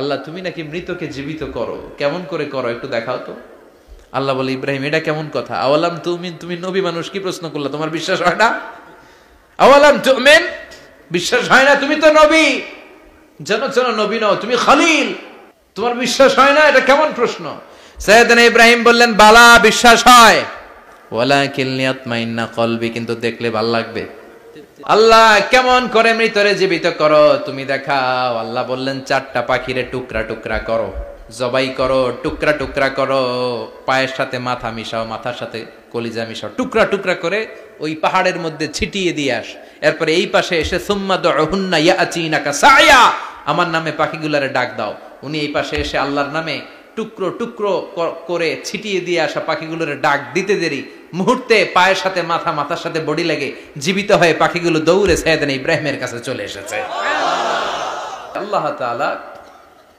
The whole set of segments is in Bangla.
আল্লাহ তুমি নাকি মৃতকে জীবিত করো, কেমন করে করো একটু দেখাও তো। আল্লাহ বলে, ইব্রাহিম এটা কেমন কথা? আওয়ালাম তুমিন, তুমি নবী মানুষ কি প্রশ্ন করলা, তোমার বিশ্বাস হয় না? আওয়ালাম তুমিন, বিশ্বাস হয় না? তুমি তো নবী, জানো নবী নও, তুমি খলিল, তোমার বিশ্বাস হয় না? এটা কেমন প্রশ্ন? সাইয়েদনা ইব্রাহিম বললেন, বালা, বিশ্বাস হয়, ওয়ালাকিন লিয়াতমাইন্না কলবি, কিন্তু দেখলে ভালো লাগবে। আল্লাহ কেমন করে মৃতরে জীবিত করো তুমি দেখাও। আল্লাহ বললেন, 4টা পাখিরে টুকরা টুকরা করো, জবাই করো, টুকরা টুকরা করো, পায়ের সাথে মাথা মিশাও, মাথার সাথে কলিজা মিশাও, টুকরা টুকরা করে ওই পাহাড়ের মধ্যে ছিটিয়ে দিয়ে আস। এরপরে এই পাশে এসে সুম্মা দুহুন্না ইয়াতিনাকা সায়া, আমার নামে পাখিগুলারে ডাক দাও। উনি এই পাশে এসে আল্লাহর নামে টুকরো টুকরো করে ছিটিয়ে দিয়ে আসা পাখিগুলোর ডাক দিতে দেরি মুহূর্তে পায়ের সাথে মাথা, মাথার সাথে বডি লেগে জীবিত হয়ে পাখিগুলো দৌড়ে সাইয়েদনা ইব্রাহিমের কাছে চলে এসেছে। আল্লাহ তাআলা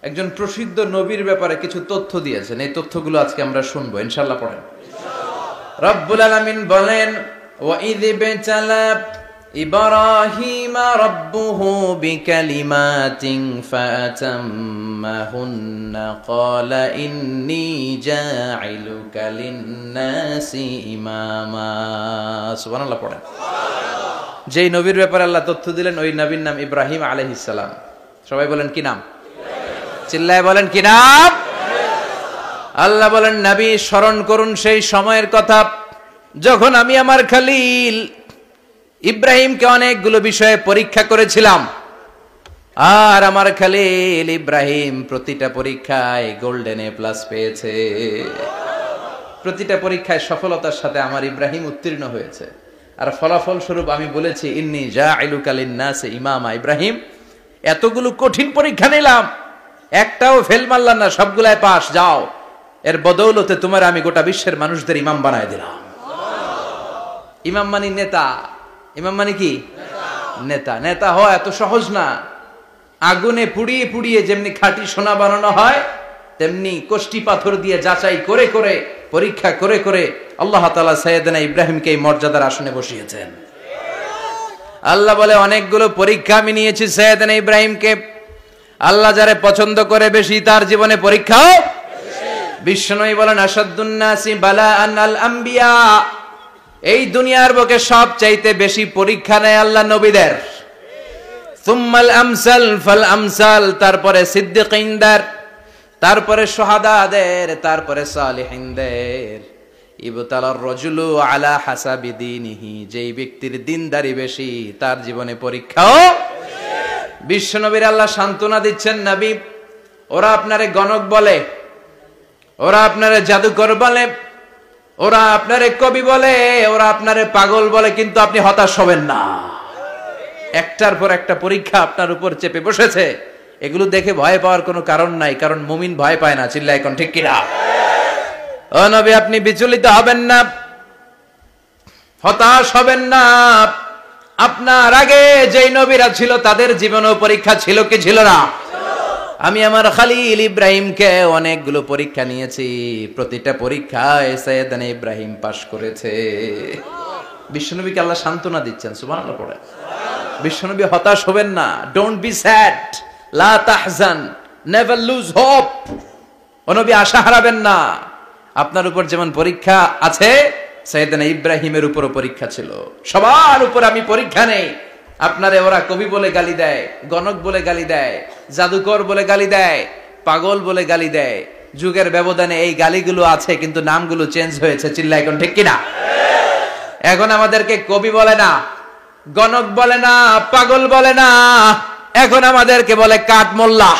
একজন প্রসিদ্ধ নবীর ব্যাপারে কিছু তথ্য দিয়েছেন, এই তথ্যগুলো আজকে আমরা শুনবো ইনশাআল্লাহ। পড়েন। রব্বুল আলামিন বলেন, ওয়া ইয বিতালা ইব্রাহিমা রাব্বুহু বিকালিমাতিন ফাতাম্মাহুন্না ক্বালা ইন্নী জাঈলুকা লিন-নাসি ইমামা। সুবহানাল্লাহ পড়েন। যেই নবীর ব্যাপারে আল্লাহ তথ্য দিলেন ওই নবীর নাম ইব্রাহিম আলাইহিস সালাম। সবাই বলেন কি নাম? চিল্লায় বলেন কি নাম? আল্লাহ বলেন, নবী স্মরণ করুন সেই সময়ের কথা যখন আমি আমার খলিল ইব্রাহিমকে অনেকগুলো বিষয়ে পরীক্ষা করেছিলাম, আর আমার খলিল ইব্রাহিম প্রতিটা পরীক্ষায় গোল্ডেন এ প্লাস পেয়েছে। প্রতিটা পরীক্ষায় সফলতার সাথে আমার ইব্রাহিম উত্তীর্ণ হয়েছে। আর ফলাফল স্বরূপ আমি বলেছি, ইন্নী জাঈলুকা লিন-নাসি ইমামা। ইব্রাহিম, এতগুলো কঠিন পরীক্ষা নিলাম, একটাও ফেল মারলাম না, সবগুলাই পাস, যাও। এর বদৌলতে তোমার আমি গোটা বিশ্বের মানুষদের ইমাম বানায় দিলাম। ইমাম মানে নেতা। ইমাম মানে কি? নেতা। নেতা হওয়া এত সহজ না। আগুনে পুড়িয়ে পুড়িয়ে যেমনি খাঁটি সোনা বানানো হয়, তেমনি কষ্টি পাথর দিয়ে যাচাই করে করে, পরীক্ষা করে করে আল্লাহ তাআলা সাইয়েদনা ইব্রাহিমকে এই মর্যাদার আসনে বসিয়েছেন। আল্লাহ বলে, অনেকগুলো পরীক্ষা আমি নিয়েছি সাইয়েদনা ইব্রাহিমকে। আল্লাহ যারে পছন্দ করে বেশি, তার জীবনে পরীক্ষাও বিশ্বনবী বলেন, আশাদ্দুন নাসি বালাআন আল আম্বিয়া। এই দুনিয়ার বুকে সবচাইতে বেশি পরীক্ষা নেয় আল্লাহ নবীদের। সুম্মাল আমসাল ফাল আমসাল, তারপরে সিদ্দিকিনদের, তারপরে শুহাদাদের, তারপরে সালিহিনদের। ইবতালার রাজুলু আলা হাসাবি দীনিহি, যেই ব্যক্তির দিনদারি বেশি তার জীবনে পরীক্ষাও। বিশ্বনবীর আল্লাহ সান্ত্বনা দিচ্ছেন, নবী ওরা আপনারে গণক বলে, ওরা আপনারে জাদুকর বলে, ওরা আপনারে কবি বলে, ওরা আপনারে পাগল বলে, কিন্তু আপনি হতাশ হবেন না। একটার পর একটা পরীক্ষা আপনার উপর চেপে বসেছে, এগুলো দেখে ভয় পাওয়ার কোনো কারণ নাই, কারণ মুমিন ভয় পায় না। চিল্লায় এখন ঠিক কিনা? ও নবী, আপনি বিচলিত হবেন না, হতাশ হবেন না। আপনার আগে যেই নবীরা ছিল তাদের জীবনেও পরীক্ষা ছিল কি ছিল না? আমি আমার খলিল ইব্রাহিমকে অনেকগুলো পরীক্ষা নিয়েছি, প্রতিটা পরীক্ষায় সাইয়েদনা ইব্রাহিম পাশ করেছে। বিশ্বনবীকে আল্লাহ সান্ত্বনা দিচ্ছেন। সুবহানাল্লাহ পড়ে। বিশ্বনবী হতাশ হবেন না। ডোন্ট বি স্যাড, লা তাহজান, নেভার লুজ হোপ। ও নবী, আশা হারাবেন না। আপনার উপর যেমন পরীক্ষা আছে, সাইয়েদনা ইব্রাহিমের উপরও পরীক্ষা ছিল। সবার উপর আমি পরীক্ষা নেই। আপনারে ওরা কবি বলে গালি দেয়, গণক বলে গালি দেয়, জাদুকর বলে গালি দেয়, পাগল বলে গালি দেয়। যুগের ব্যবধানে এই গালিগুলো আছে, কিন্তু নামগুলো চেঞ্জ হয়েছে। চিল্লা এখন ঠিক কিনা? এখন আমাদেরকে কবি বলে না, গণক বলে না, পাগল বলে না, এখন আমাদেরকে বলে কাঠ মোল্লা,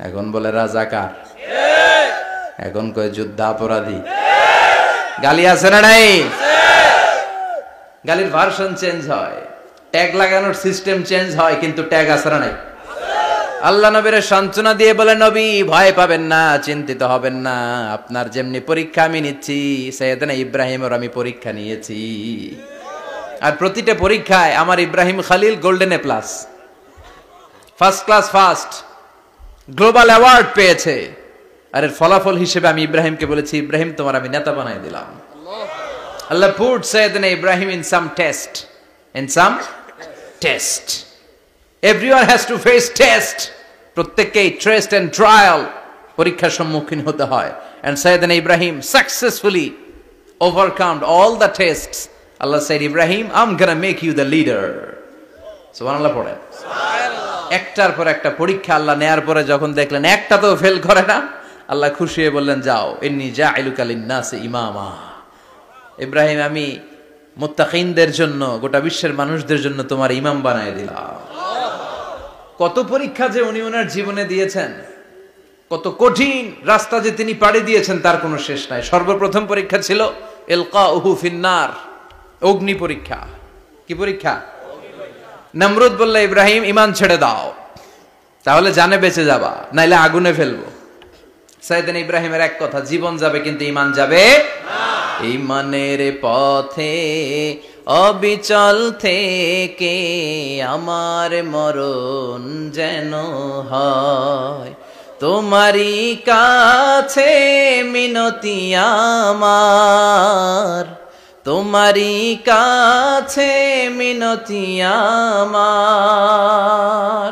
এখন বলে রাজাকার, এখন কয় যুদ্ধাপরাধী। গালি আছে না নাই? গালির ভার্সন চেঞ্জ হয়, ট্যাগ লাগানোর সিস্টেম চেঞ্জ হয়, কিন্তু ট্যাগ আছে না নাই? আল্লাহ নবীর সান্ত্বনা দিয়ে বলে, নবী ভয় পাবেন না, চিন্তিত হবেন না। আপনার যেমনি পরীক্ষা আমি নিচ্ছি, সাইয়েদনা ইব্রাহিমের আমি পরীক্ষা নিয়েছি। আর প্রতিটা পরীক্ষায় আমার Ibrahim Khalil golden A plus, first class first, global award পেয়েছে। আর এর ফলাফল হিসেবে আমি ইব্রাহিমকে বলেছি, ইব্রাহিম তোমার আমি নেতা বানাই দিলাম। Allah put Sayyidina Ibrahim in some test. In some test. Everyone has to face test. প্রত্যেককেই টেস্ট এন্ড ট্রায়াল, পরীক্ষার সম্মুখীন হতে হয়। এন্ড সাইয়েদনা Ibrahim successfully overcome all the tests. Allah said, Ibrahim, I'm gonna make you the leader. সুবহানাল্লাহ পড়েন। একটার পর একটা পরীক্ষা আল্লাহ নেয়ার পরে যখন দেখলেন একটা তো ফেল করে না, আল্লাহ খুশি হয়ে বললেন, যাও, ইন্নী জাইলুকা লিন-নাসি ইমামা। ইব্রাহিম, আমি মুত্তাকিনদের জন্য, গোটা বিশ্বের মানুষদের জন্য তোমার ইমাম বানায় দিলাম। কত পরীক্ষা যে উনি ওনার জীবনে দিয়েছেন, কত কঠিন রাস্তা যে তিনি পাড়ি দিয়েছেন তার কোনো শেষ নাই। সর্বপ্রথম পরীক্ষা ছিল ইলকাউহু ফিন্নার, অগ্নি পরীক্ষা। কি পরীক্ষা? নমরুদ বলল, ইব্রাহিম ঈমান ছেড়ে দাও, তাহলে জানে বেঁচে যাবা, নাইলে আগুনে ফেলবো। সাইয়েদনা ইব্রাহিমের এক কথা, জীবন যাবে কিন্তু ঈমান যাবে না। ঈমানের পথে অবিচল থেকে আমার মরণ যেন হয়, তোমারই কাছে মিনতি আমার, তোমারই কাছে মিনতি আমার।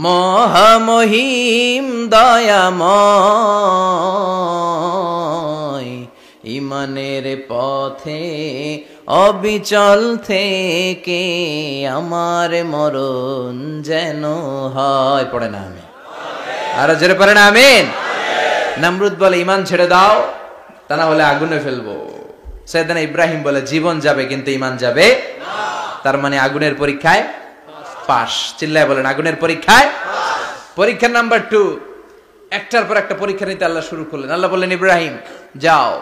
মহামহিম দয়াময়, ঈমানের পথে অবিচল থেকে আমার মরণ যেন হয়। পড়ে না আমি আরো জোরে পড়ে না আমিন। নমরুদ বলে, ঈমান ছেড়ে দাও, তা না হলে আগুনে ফেলবো। সাইয়েদনা ইব্রাহিম বলে, জীবন যাবে কিন্তু ঈমান যাবে না। তার মানে আগুনের পরীক্ষায় পাস। চিল্লায় বলেন, আগুনের পরীক্ষায়। পরীক্ষা নাম্বার 2, একটার পর একটা পরীক্ষা নিতে আল্লাহ শুরু করলেন। আল্লাহ বললেন, ইব্রাহিম যাও,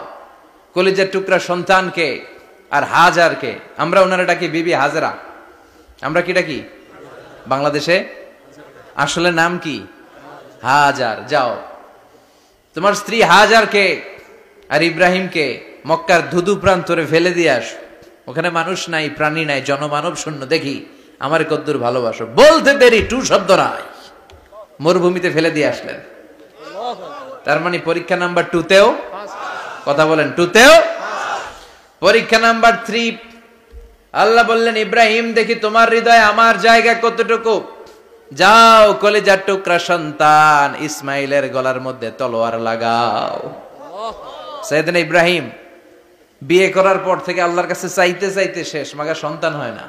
কলিজার টুকরা সন্তানকে আর হাজারকে, আমরা ওনারা ডাকি বিবি হাজরা, আমরা কি ডাকি বাংলাদেশে, আসলে নাম কি হাজার, যাও তোমার স্ত্রী হাজারকে আর ইব্রাহিমকে মক্কার ধুধু প্রান্তরে ফেলে দিয়ে আস, ওখানে মানুষ নাই, প্রাণী নাই, জনমানব শূন্য, দেখি আমার কদ্দুর ভালোবাসো। বলতে দেরি, টু শব্দ নাই, মরুভূমিতে ফেলে দিয়ে আসলেন। তার মানে পরীক্ষা নাম্বার 2তেও, কথা বলেন, 2তেও। পরীক্ষা নাম্বার 3, আল্লাহ বললেন, ইব্রাহিম দেখি তোমার হৃদয়ে আমার জায়গা কতটুকু, যাও কলিজার টুকরা সন্তান ইসমাইলের গলার মধ্যে তলোয়ার লাগাও। সাইয়েদনা ইব্রাহিম বিয়ে করার পর থেকে আল্লাহর কাছে চাইতে চাইতে শেষ, মাগা সন্তান হয় না।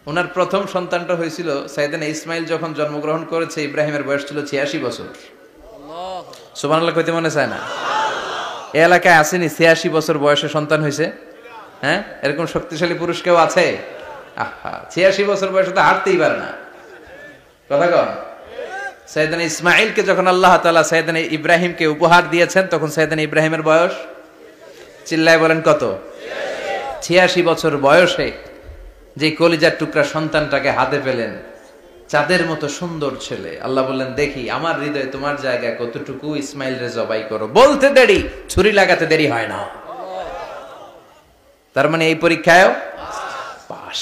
ওনার প্রথম সন্তানটা হয়েছিল সাইয়েদনা ইসমাইল যখন জন্মগ্রহণ করেছে, ইব্রাহিমের বয়স ছিল 86 বছর। সুবহানাল্লাহ কইতে মনে চায় না? এই এলাকায় আসেনি 86 বছর বয়সে সন্তান হয়েছে? হ্যাঁ, এরকম শক্তিশালী পুরুষ কেউ আছে? আহা, 86 বছর বয়সে তো হাঁটতেই পারে না। কথা কন। সাইয়েদনা ইসমাইলকে যখন আল্লাহ তাআলা সাইয়েদনা ইব্রাহিমকে উপহার দিয়েছেন, তখন সাইয়েদনা ইব্রাহিমের বয়স, চিল্লায় বলেন কত? 86 বছর বয়সে যে কলিজার টুকরা সন্তানটাকে হাতে পেলেন, চাঁদের মতো সুন্দর ছেলে। আল্লাহ বললেন, দেখি আমার হৃদয়ে তোমার জায়গায় কতটুকু, ইসমাইল রে জবাই করো। বলতে দেরি, ছুরি লাগাতে দেরি হয় না। তার মানে এই পরীক্ষায়ও পাস।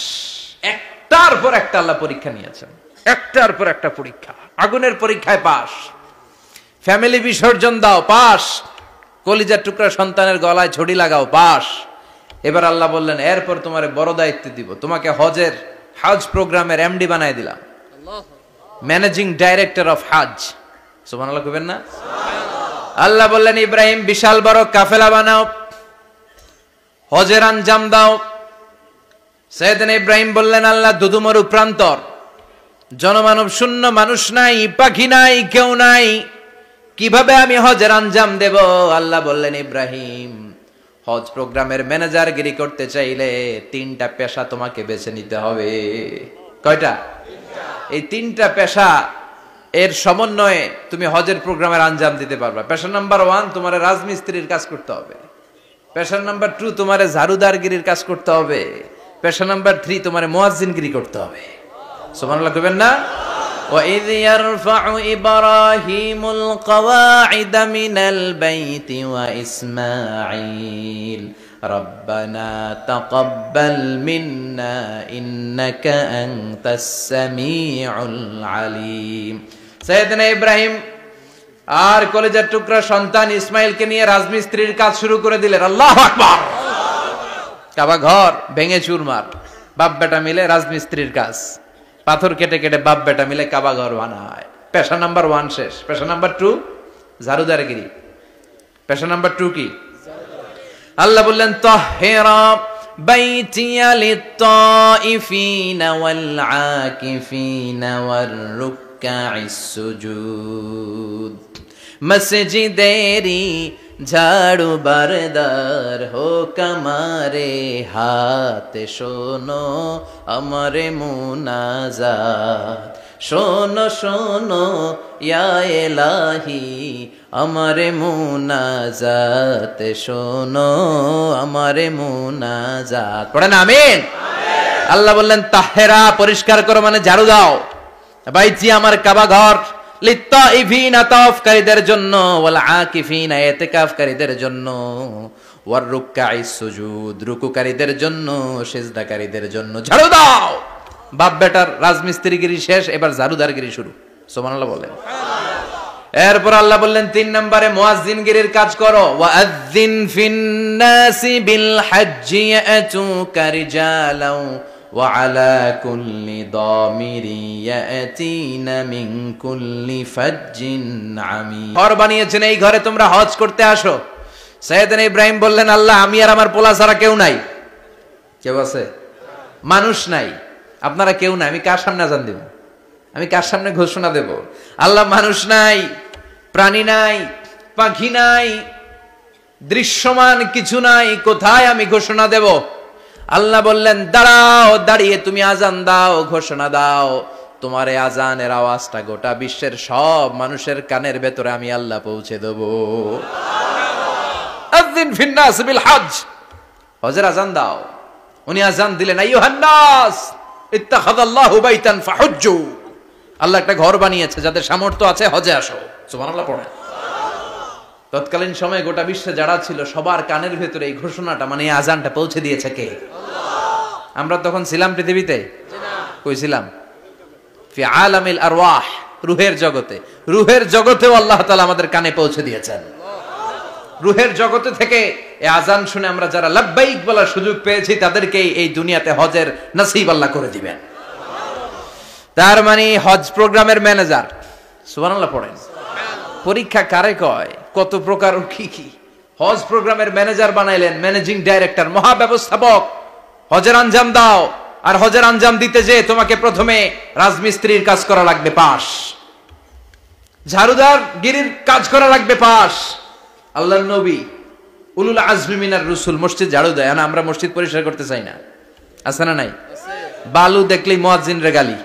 একটার পর একটা আল্লাহ পরীক্ষা নিয়েছেন, একটার পর একটা পরীক্ষা। আগুনের পরীক্ষায় পাস, ফ্যামিলি বিসর্জন দাও, পাস। কলিজার টুকরা সন্তানের গলায় ছড়ি লাগাও, পাস। এবার আল্লাহ বললেন, এরপর তোমার বড় দায়িত্ব দিব, তোমাকে হজ প্রোগ্রামের এমডি বানায় দিলাম, ম্যানেজিং ডাইরেক্টর অফ হজ। সুবহানাল্লাহ কইবেন না? আল্লাহ বললেন, ইব্রাহিম বিশাল বড় কাফেলা বানাও, হজের আঞ্জাম দাও। সাইয়েদনা ইব্রাহিম বললেন, আল্লাহ দুদুমরু প্রান্তর, জনমানব শূন্য, মানুষ নাই, পাখি নাই, কেউ নাই, কিভাবে আমি হজের আঞ্জাম দেব? আল্লাহ বললেন, ইব্রাহিম হজ প্রোগ্রামের ম্যানেজারগিরি করতে চাইলে 3টা পেশা তোমাকে বেছে নিতে হবে। কয়টা? এই 3টা পেশা এর সমন্বয়ে তুমি হজের প্রোগ্রামের আঞ্জাম দিতে পারবা। পেশা নাম্বার 1, তোমার রাজমিস্ত্রির কাজ করতে হবে। পেশা নাম্বার 2, তোমার ঝাড়ুদারগিরির কাজ করতে হবে। পেশা নাম্বার 3, তোমার মুয়াজ্জিনগিরি করতে হবে। সুবহানাল্লাহ কইবেন না? وَإِذْ يَرْفَعُ إِبْرَاهِيمُ الْقَوَاعِدَ مِنَ الْبَيْتِ وَإِسْمَاعِيلُ رَبَّنَا تَقَبَّلْ مِنَّا إِنَّكَ أَنْتَ السَّمِيعُ الْعَلِيمُ। সাইয়েদনা ইব্রাহিম আর কলিজার টুকরা সন্তান ইসমাইলকে নিয়ে রাজমিস্ত্রির কাজ শুরু করে দিলেন। আল্লাহু আকবার! কাবা ঘর ভেঙে চুরমার, বাপ বেটা মিলে রাজমিস্ত্রির কাজ। পাথর কেটে কেটে বাপ বেটা মিলে কাবা ঘর বানায়। পেশা নাম্বার 1 শেষ। পেশা নাম্বার 2 ঝাড়ুদারগিরি। পেশা নাম্বার 2 কি? আল্লাহ বললেন তাহহিরা বাইতিয়া লিত-তাইফিনা ওয়াল আকিফিনা ওয়ার রুকআইস সুজুদ। মসজিদেরি ঝাড়ু বারদার হোক আমারে হাত, শোনো আমারে মুনাজাত। শোনো শোনো ইয়া ইলাহি আমারে মুনাজাত, শোনো আমারে মুনাজাত। পড়েন আমিন। আল্লাহ বললেন তাহেরা পরিষ্কার করো মানে ঝাড়ু দাও। বাইতি আমার কাবা ঘর, লিত-তাইফিনা তাওয়াফকারীদের জন্য, ওয়াল আকিফিনা ইতিকাফকারীদের জন্য, ওয়ার রুকআইস সুজুদ রুকুকারীদের জন্য, সিজদাকারীদের জন্য ঝাড়ু দাও। বাপ বেটার রাজমিস্ত্রিগিরি শেষ, এবার ঝাড়ুদারগিরি শুরু। সুবহানাল্লাহ বলেন। এরপর আল্লাহ বললেন 3 নম্বরে মুয়াজ্জিনগিরির কাজ করো। ওয়াআযযিন ফিন-নাসি বিল হজ্জি ইয়াতুকা রিজালাও ওয়া আলা কুল্লি দামিরি ইয়াতিনা মিন কুল্লি ফাজ্জিন আমিক। ঘর বানিয়েছেন, এই ঘরে তোমরা হজ করতে আসো। সাইয়েদনা ইব্রাহিম বললেন আল্লাহ আমি আর আমার পোলা ছাড়া কেউ নাই। কেউ আছে? মানুষ নাই, আপনারা কেউ নাই, আমি কার সামনে আযান দেব? আমি কার সামনে ঘোষণা দেব? আল্লাহ মানুষ নাই, প্রাণী নাই, পাখি নাই, দৃশ্যমান কিছু নাই, কোথায় আমি ঘোষণা দেব? আল্লাহ বললেন দাঁড়াও, দাঁড়িয়ে তুমি আজান দাও, ঘোষণা দাও। তোমার এই আজানের আওয়াজটা গোটা বিশ্বের সব মানুষের কানের ভেতরে আমি আল্লাহ পৌঁছে দেব। আযিন ফিন-নাস বিল হজ্জ, হজের আজান দাও। উনি আজান দিলেন আইয়ুহান নাস ইত্তাখাযাল্লাহু বাইতান ফাহুজ্জু। আল্লাহ একটা ঘর বানিয়েছে, যাদের সামর্থ্য আছে হজে আসো। সুবহানাল্লাহ পড়ে। তৎকালীন সময়ে গোটা বিশ্বে যারা ছিল সবার কানের ভেতরে এই ঘোষণাটা মানে এই আজানটা পৌঁছে দিয়েছে কে? আল্লাহ। আমরা তখন ছিলাম পৃথিবীতে? না। কই ছিলাম? ফি আলামিল আরওয়াহ, রূহের জগতে। রূহের জগতেও আল্লাহ তাআলা আমাদের কানে পৌঁছে দিয়েছেন। রূহের জগতে থেকে এই আজান শুনে আমরা যারা লাব্বাইক বলার সুযোগ পেয়েছি তাদেরকেই এই দুনিয়াতে হজের নসিব আল্লাহ করে দিবেন। তার মানে হজ প্রোগ্রামের ম্যানেজার। সুবহানাল্লাহ পড়েন। পরীক্ষা কারে কয়? কত প্রকার কি কি। হজ প্রোগ্রামের ম্যানেজার বানাইলেন, ম্যানেজিং ডাইরেক্টর, মহাব্যবস্থাপক। হজের আঞ্জাম দাও, আর হজের আঞ্জাম দিতে যে তোমাকে প্রথমে রাজমিস্ত্রির কাজ করা লাগবে পাস, ঝাড়ুদার গিরির কাজ করা লাগবে পাস। আল্লাহর নবী উলুল আজমি মিনার রসুল মসজিদ ঝাড়ু দেয়, না আমরা মসজিদ পরিষ্কার করতে চাই না? আছে না নাই? বালু দেখলেই মুয়াজ্জিনরে গালি,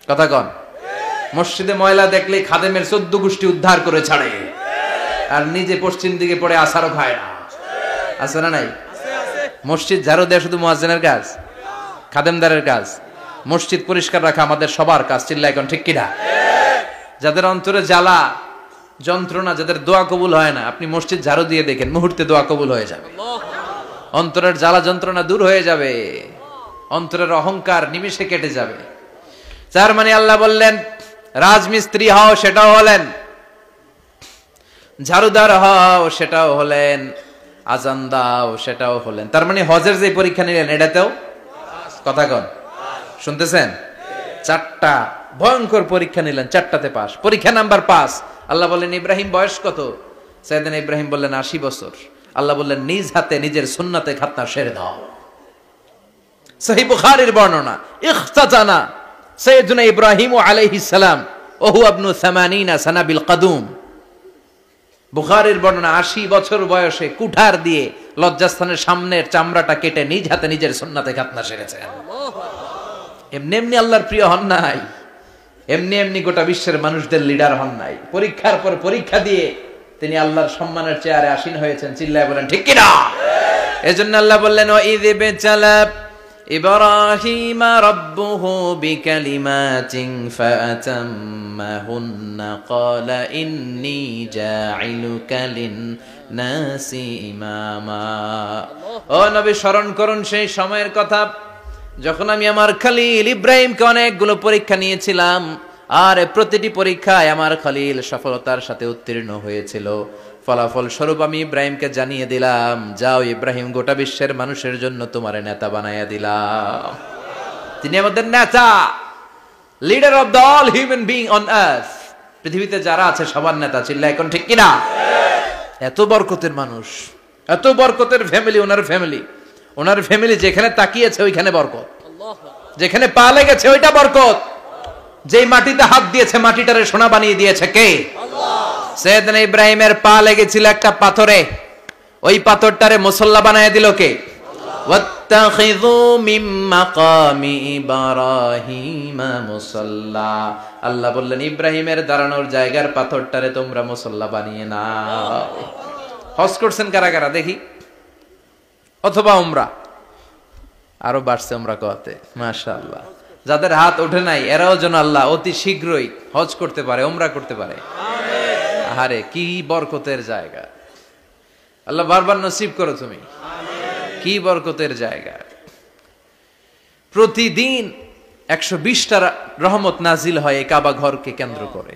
কথা কন। মসজিদে ময়লা দেখলেই খাদেমের 14 গোষ্ঠী উদ্ধার করে ছাড়ে, আর নিজে পশ্চিম দিকে পড়ে আসারও খায় না। আছে না নাই? মসজিদ ঝাড়ু দেয়া শুধু মুয়াজ্জিনের কাজ? খাদেমদারের কাজ? মসজিদ পরিষ্কার রাখা আমাদের সবার কাজ। চিল্লায় এখন ঠিক কিনা? যাদের অন্তরে জ্বালা যন্ত্রণা, যাদের দোয়া কবুল হয় না, আপনি মসজিদ ঝাড়ু দিয়ে দেখেন মুহূর্তে দোয়া কবুল হয়ে যাবে। অন্তরের জ্বালা যন্ত্রণা দূর হয়ে যাবে, অন্তরের অহংকার নিমেষে কেটে যাবে। তার মানে আল্লাহ বললেন রাজমিস্ত্রি হও, সেটাও হলেন, ঝাড়ুদার হও, সেটাও হলেন, আজান দাও, সেটাও হলেন। তার মানে হজের যে পরীক্ষা নিলেন এটাতেও, কথা কন, শুনতেছেন? 4টা ভয়ঙ্কর পরীক্ষা নিলেন, 4টাতে পাস। পরীক্ষা নাম্বার 5। আল্লাহ বললেন ইব্রাহিম বয়স কত? সাইয়েদনা ইব্রাহিম বললেন 80 বছর। আল্লাহ বললেন নিজ হাতে নিজের সুন্নাতে খাতনা সেরে দাও। সহিহ বুখারীর বর্ণনা, ইখতাতানা সাইয়েদনা ইব্রাহিম আলাইহিস সালাম ওয়া হুয়া ইবনু 80 সানা বিল কাদুম। বুখারীর বর্ণনা 80 বছর বয়সে কুঠার দিয়ে লজ্জাস্থানের সামনের চামড়াটা কেটে নিজ হাতে নিজের সুন্নাতে খাতনা সেরেছেন। এমনি এমনি আল্লাহর প্রিয় হন নাই, এমনি এমনি গোটা বিশ্বের মানুষদের লিডার হন নাই। পরীক্ষার পর পরীক্ষা দিয়ে তিনি আল্লাহর সম্মানের চেয়ারে আসীন হয়েছেন। চিল্লায় বলেন ঠিক কিনা? এজন্য আল্লাহ বললেন ওয়াইয বিতালা ইব্রাহিমা রাব্বুহু বিকালিমাতিন ফাআতাম্মাহুন্না ক্বালা ইন্নী জাঈলুকা লিন-নাসি ইমামা। ও নবী, স্মরণ করুন সেই সময়ের কথা যখন আমি আমার খলিল ইব্রাহিমকে অনেকগুলো পরীক্ষা নিয়েছিলাম, আর প্রতিটি পরীক্ষায় আমার খলিল সফলতার সাথে উত্তীর্ণ হয়েছিল। ফলাফল স্বরূপ আমি ইব্রাহিমকে জানিয়ে দিলাম, যাও ইব্রাহিম, গোটা বিশ্বের মানুষের জন্য তোমার নেতা বানাইয়া দিলাম। তিনি আমাদের নেতা, leader of the all human being on earth. পৃথিবীতে যারা আছে সবার নেতা, চিল্লা এখন ঠিক কিনা? এত বরকতের মানুষ, এত বরকতের ফ্যামিলি, ওনার ফ্যামিলি যেখানে তাকিয়েছে ওইখানে বরকত, যেখানে পা লেগেছে ওইটা বরকত। যেই মাটিতে হাত দিয়েছে মাটিটারে সোনা বানিয়ে দিয়েছে কে? সৈয়দনা ইব্রাহিমের পা লেগেছিল একটা পাথরে, ওই পাথরটারে মুসল্লা বানায় দিল কে? ওয়াত্তাখিযু মিন মাকামি ইব্রাহিমা মুসাল্লা। আল্লাহ বললেন ইব্রাহিমের দাঁড়ানোর জায়গার পাথরটারে তোমরা মুসল্লা বানিয়ে নাও। হজ করছেন কারা কারা দেখি, অথবা উমরা? আরো বাড়ছে উমরা করতে, মাশাআল্লাহ। যাদের হাত ওঠে নাই এরাও যেন আল্লাহ অতি শীঘ্রই হজ করতে পারে, উমরা করতে পারে। আরে কি বরকতের জায়গা, আল্লাহ বারবার নসিব করো তুমি। কি বরকতের জায়গা। প্রতিদিন 120টা রহমত নাজিল হয় এই কাবা ঘরকে কেন্দ্র করে।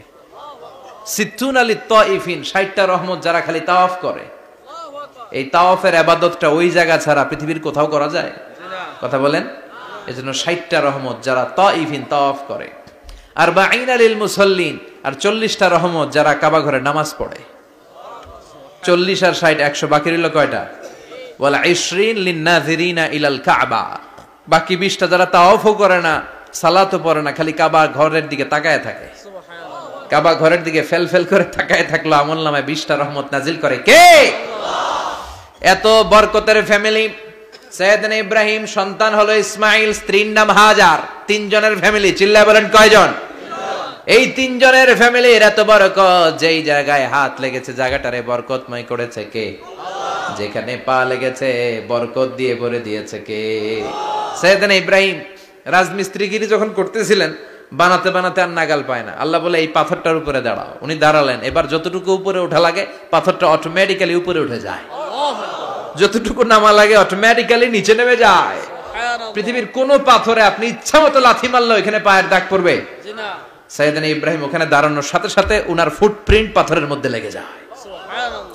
সিত্তুন আলী তাইফিন, 60টা রহমত যারা খালি তাওয়াফ করে। এই তাওয়াফের ইবাদতটা ওই জায়গা ছাড়া পৃথিবীর কোথাও করা যায়? কথা বলেন। এজন্য 60টা রহমত যারা তাইফিন তাওয়াফ করে। আর বাঈনা লিল মুসাল্লিন, আর 40টা রহমত যারা কাবা ঘরে নামাজ পড়ে। 40 আর 60 100, বাকি রইল কয়টা? ওয়াল 20 লিন-নাযিরিনা ইলাল কাবা। বাকি 20টা যারা তাওয়াফও করে না, সালাতও পড়ে না, খালি কাবা ঘরের দিকে তাকায় থাকে। কাবা ঘরের দিকে ফেল করে তাকায় থাকলো, আমলনামায় 20টা রহমত নাজিল করে কে? এত বরকতের ফ্যামিলি। সৈয়দনা ইব্রাহিম সন্তান হলো ইসমাইল, স্ত্রীর নাম হাজার। 3 জনের ফ্যামিলি, চিল্লায় বলেন কয়জন? এই 3 জনের ফ্যামিলির এত বরকত, যেই জায়গায় হাত লেগেছে জায়গাটারে বরকতময় করেছে কে? যেখানে পা লেগেছে বরকত দিয়ে ভরে দিয়েছে কে? সৈয়দনা ইব্রাহিম রাজমিস্ত্রিগিরি যখন করতেছিলেন, বানাতে বানাতে আর নাগাল পায় না। আল্লাহ বলে এই পাথরটার উপরে দাঁড়াও। উনি দাঁড়ালেন, এবার যতটুকু উপরে ওঠা লাগে পাথরটা অটোমেটিক্যালি উপরে উঠে যায়, যতটুকু নামা লাগে অটোমেটিক্যালি নিচে নেমে যায়। পৃথিবীর কোন পাথরে আপনি ইচ্ছা মতো লাথি মারলে এখানে পায়ের দাগ পড়বে? সৈয়দনা ইব্রাহিম ওখানে দাঁড়ানোর সাথে সাথে উনার ফুটপ্রিন্ট পাথরের মধ্যে লেগে যায়।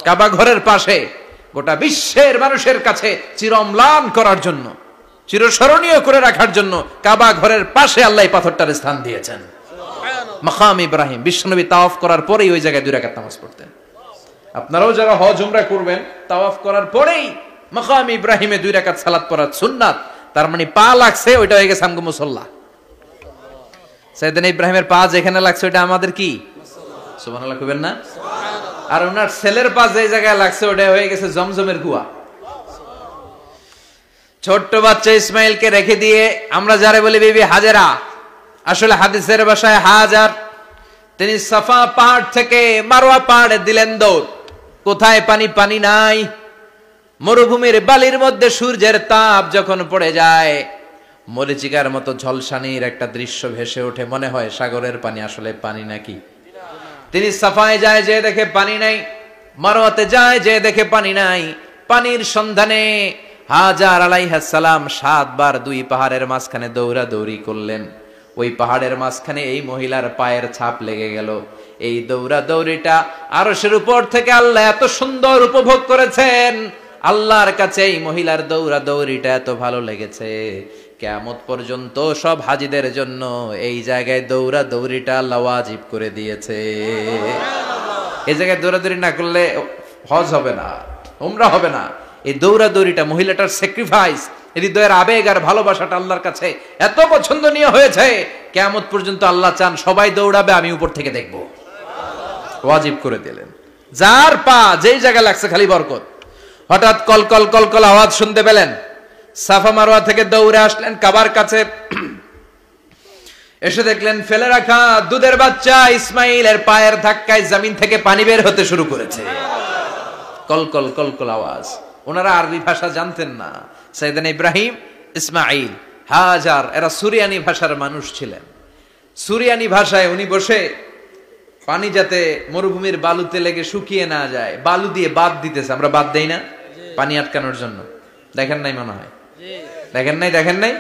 কাবা ঘরের পাশে গোটা বিশ্বের মানুষের কাছে চিরম্লান করার জন্য, চিরস্মরণীয় করে রাখার জন্য কাবা ঘরের পাশে আল্লাহ এই পাথরটার স্থান দিয়েছেন। মাকাম ইব্রাহিম। বিশ্বনবী তাওয়াফ করার পরেই ওই জায়গায় 2 রাকাত নামাজ পড়তেন। আপনারাও যারা হজ উমরা করবেন, তাওয়াফ করার পরেই মাকাম ইব্রাহিমে 2 রাকাত সালাত পড়া সুন্নাত। তার মানে পা লাগছে, ওইটা হয়ে গেছে আমগো মুসল্লা। সৈয়দনা ইব্রাহিমের পা যেখানে লাগছে ওইটা আমাদের কি? সুবহানাল্লাহ কইবেন না? আর ওনার ছেলের পা যে জায়গায় লাগছে ওটা হয়ে গেছে জমজমের কুয়া। ছোট্ট বাচ্চা ইসমাইলকে রেখে দিয়ে আমরা যারে বলি বিবি হাজেরা, আসলে হাদিসের ভাষায় হাজার, তিনি সাফা পাহাড় থেকে মারওয়া পাহাড়ে দিলেন দৌড়। কোথায় পানি? পানি নাই। মরুভূমির বালির মধ্যে সূর্যের তাপ যখন পড়ে যায়, মরিচিকার মতো ঝলসানির একটা দৃশ্য ভেসে ওঠে, মনে হয় সাগরের পানি, আসলে পানি নাকি। তিনি সাফায় যায়, যে দেখে পানি নাই। মারওয়াতে যায়, যে দেখে পানি নাই। পানির সন্ধানে হাজার আলাইহিস সালাম 7 বার 2 পাহাড়ের মাঝখানে দৌড়াদৌড়ি করলেন। ওই পাহাড়ের মাঝখানে এই মহিলার পায়ের ছাপ লেগে গেল। এই দৌড়াদৌড়িটা আরশের উপর থেকে আল্লাহ এত সুন্দর উপভোগ করেছেন। আল্লাহর কাছে এই মহিলার দৌড়াদৌড়িটা এত ভালো লেগেছে, কিয়ামত পর্যন্ত সব হাজীদের জন্য এই জায়গায় দৌড়াদৌড়িটা আল্লাহ ওয়াজিব করে দিয়েছে। এই জায়গায় দৌড়াদৌড়ি না করলে হজ হবে না, উমরা হবে না। এই দৌড়াদৌড়িটা, মহিলাটার স্যাক্রিফাইস, হৃদয়ের আবেগ আর ভালোবাসাটা আল্লাহর কাছে এত পছন্দনীয় হয়েছে, কিয়ামত পর্যন্ত আল্লাহ চান সবাই দৌড়াবে, আমি উপর থেকে দেখব। ওয়াজিব করে দিলেন। যার পা যেই জায়গায় লাগছে খালি বরকত। হঠাৎ কলকল কলকল আওয়াজ শুনতে পেলেন। সাফা মারওয়া থেকে দৌড়ে আসলেন কাবার কাছে। এসে দেখলেন ফেলে রাখা দুধের বাচ্চা ইসমাইলের পায়ের ধাক্কায় জমিন থেকে পানি বের হতে শুরু করেছে। কলকল কলকল আওয়াজ। ওনারা আরবি ভাষা জানতেন না। সৈয়দনা ইব্রাহিম, ইসমাইল, হাজার এরা সুরিয়ানি ভাষার মানুষ ছিলেন। সুরিয়ানি ভাষায় উনি বসে পানি যাতে মরুভূমির বালুতে লেগে শুকিয়ে না যায়, বালু দিয়ে বাদ দিতেছে। আমরা বাদ দেই না পানি আটকানোর জন্য? দেখেন নাই মনে হয়? দেখেন নাই?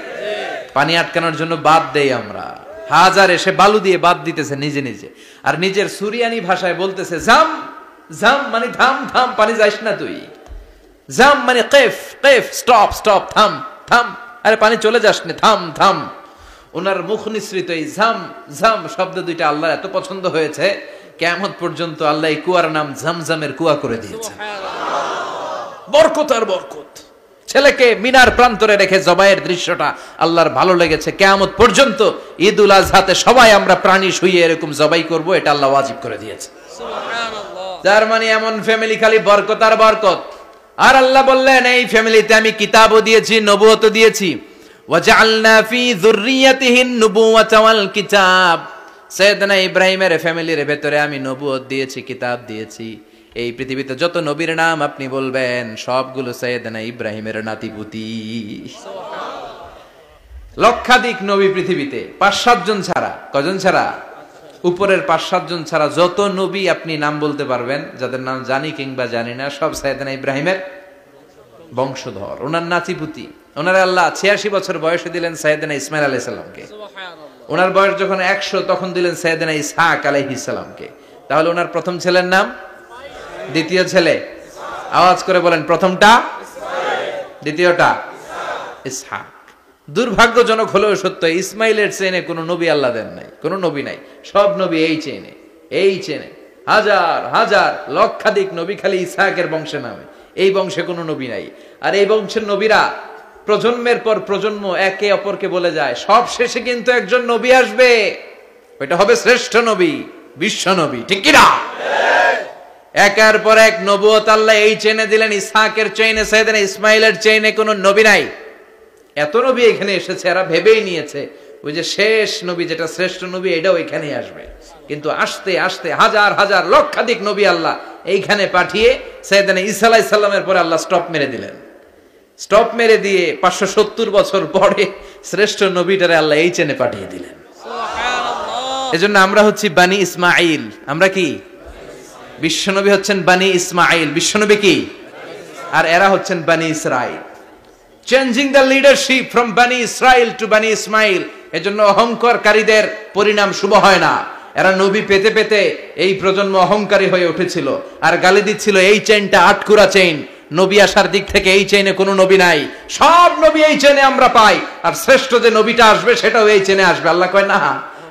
পানি আটকানোর জন্য বাদ দেই আমরা। হাজার এসে বালু দিয়ে বাদ দিতেছে নিজে নিজে। আর নিজের সুরিয়ানি ভাষায় বলতেছে জাম জাম, মানে থাম থাম, পানি যাইস না তুই। জাম মানে কেফ কেফ, স্টপ স্টপ, থাম থাম, আরে পানি চলে যাস না, থাম থাম। ওনার মুখ নিঃসৃত এই ঝাম ঝাম শব্দ দুইটা আল্লাহর এত পছন্দ হয়েছে, কিয়ামত পর্যন্ত আল্লাহ এই কুয়ার নাম ঝমঝমের কুয়া করে দিয়েছে। বরকত আর বরকত। ছেলেকে মিনার প্রান্তরে রেখে জবাইয়ের দৃশ্যটা আল্লাহর ভালো লেগেছে। কিয়ামত পর্যন্ত ঈদ উল আজহাতে সবাই আমরা প্রাণী শুইয়ে এরকম জবাই করব, এটা আল্লাহ ওয়াজিব করে দিয়েছে। তার মানে এমন ফ্যামিলি খালি বরকত আর বরকত। আর আল্লাহ বললেন এই ফ্যামিলিতে আমি কিতাবও দিয়েছি, নবুয়তও দিয়েছি। ওয়াজআলনা ফি যুররিয়াতিহিন নুবুওয়াতা ওয়াল কিতাব। সাইয়েদনা ইব্রাহিমের ফ্যামিলির ভেতরে আমি নবুয়ত দিয়েছি, কিতাব দিয়েছি। এই পৃথিবীতে যত নবীর নাম আপনি বলবেন সবগুলো সাইয়েদনা ইব্রাহিমের নাতিপুতি। লক্ষাধিক নবী পৃথিবীতে, 5-7 জন ছাড়া। কজন ছাড়া? উপরের 5-7 জন ছাড়া যত নবী আপনি নাম বলতে পারবেন, যাদের নাম জানি কিংবা জানি না, সব সাইয়েদনা ইব্রাহিমের বংশধর, ওনার নাতিপুতি। ওনার আল্লাহ 86 বছর বয়সে দিলেন সাইয়েদনা ইসমাইল আলাইহিস সালামকে। ওনার বয়স যখন 100 তখন দিলেন সাইয়েদনা ইসহাক আলাইহিস সালামকে। তাহলে ওনার প্রথম ছেলের নাম, দ্বিতীয় ছেলে আওয়াজ করে বলেন, প্রথমটা দ্বিতীয়টা ইসহাক। দুর্ভাগ্যজনক হলেও সত্য, ইসমাইলের চেনে কোনো নবী আল্লাহ দেন নাই, কোনো নবী নাই। সব নবী এই চেনে হাজার হাজার লক্ষাধিক নবী খালি ইসহাকের বংশে নামে। এই বংশে কোনো নবী নাই। আর এই বংশের নবীরা প্রজন্মের পর প্রজন্ম একে অপরকে বলে যায়, সব শেষে কিন্তু একজন নবী আসবে, ওইটা হবে শ্রেষ্ঠ নবী, বিশ্ব নবী। ঠিক কি না? একের পর এক নবুয়ত আল্লাহ এই চেনে দিলেন। ইসহাকের চেইনে, সাইয়েদনা ইসমাইলের চেইনে কোনো নবী নাই। এত নবী এখানে এসেছে, এরা ভেবেই নিয়েছে ওই যে শেষ নবী যেটা শ্রেষ্ঠ নবী এটাও এখানেই আসবে। কিন্তু আস্তে আস্তে হাজার হাজার লক্ষাধিক নবী আল্লাহ এইখানে পাঠিয়ে সাইয়েদনা ঈসা আলাইহিস সালামের পরে আল্লাহ স্টপ মেরে দিলেন। স্টপ মেরে দিয়ে 570 বছর পরে শ্রেষ্ঠ নবীটারে আল্লাহ এই চেনে পাঠিয়ে দিলেন। এজন্য আমরা হচ্ছি বানি ইসমাইল। আমরা কি? বিশ্বনবী হচ্ছেন বানি ইসমাইল, বিশ্বনবী কি? আর এরা হচ্ছেন বানি Israil. Changing the leadership from বানি ইসরাইল টু বানি ইসমাইল। এজন্য অহংকারকারীদের পরিণাম শুভ হয় না। এরা নবী পেতে পেতে এই প্রজন্ম অহংকারী হয়ে উঠেছিল আর গালি দিচ্ছিল এই চেইনটা আটকুরা চেইন, নবী আসার দিক থেকে এই চেইনে কোনো নবী নাই, সব নবী এই চেইনে আমরা পাই, আর শ্রেষ্ঠ যে নবীটা আসবে সেটাও এই চেইনে আসবে। আল্লাহ কয় না,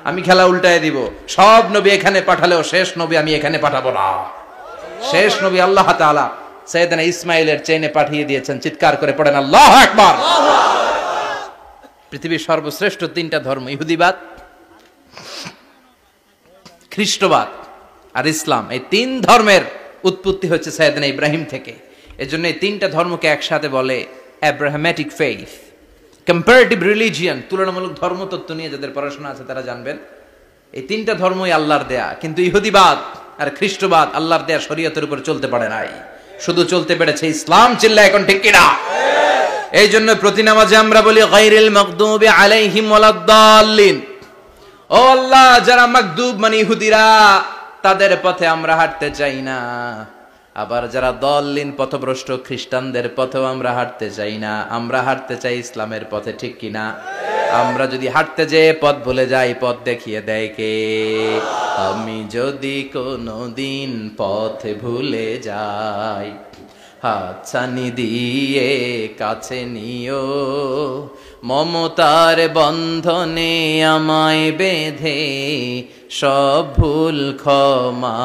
আমি খেলা উল্টায় দিব, সব নবী এখানে পাঠালেও শেষ নবী আমি এখানে পাঠাবো না। শেষ নবী আল্লাহ তাআলা সাইয়েদনা ইসমাইলের চেইনে পাঠিয়ে দিয়েছেন। চিৎকার করে পড়েন আল্লাহু আকবার। পৃথিবীর সর্বশ্রেষ্ঠ 3টা ধর্ম, ইহুদিবাদ, খ্রিস্টবাদ আর ইসলাম, এই 3 ধর্মের উৎপত্তি হচ্ছে সাইয়েদনা ইব্রাহিম থেকে। এজন্য এই 3টা ধর্মকে একসাথে বলে অ্যাব্রাহামেটিক ফেইথ, কম্পারেটিভ রিলিজিয়ান। তুলনামূলক ধর্মতত্ত্ব নিয়ে যাদের পড়াশোনা আছে তারা জানবেন এই 3টা ধর্মই আল্লাহর দেয়া। কিন্তু ইহুদিবাদ আর খ্রিস্টবাদ আল্লাহর দেয়া শরীয়তের উপর চলতে পারে নাই, শুধু চলতে পেরেছে ইসলাম। চিল্লা এখন ঠিক কিনা? এই জন্য প্রতি নামাজে আমরা বলি গায়রিল মাগদুবি আলাইহিম ওয়ালাদ-দাল্লিন। ও আল্লাহ, যারা মাগদুব মানে ইহুদিরা, তাদের পথে আমরা হাঁটতে চাই না। আবার যারা দল্লিন পথভ্রষ্ট খ্রিস্টানদের পথেও আমরা হাঁটতে চাই না। আমরা হাঁটতে চাই ইসলামের পথে। ঠিক কিনা? আমরা যদি হাঁটতে যেয়ে পথ ভুলে যাই, পথ দেখিয়ে দেয় কে? আমি যদি কোনোদিন পথ ভুলে যাই, হাতছানি দিয়ে কাছে নিও, মমতার বন্ধনে আমায় বেঁধে সব ভুল ক্ষমা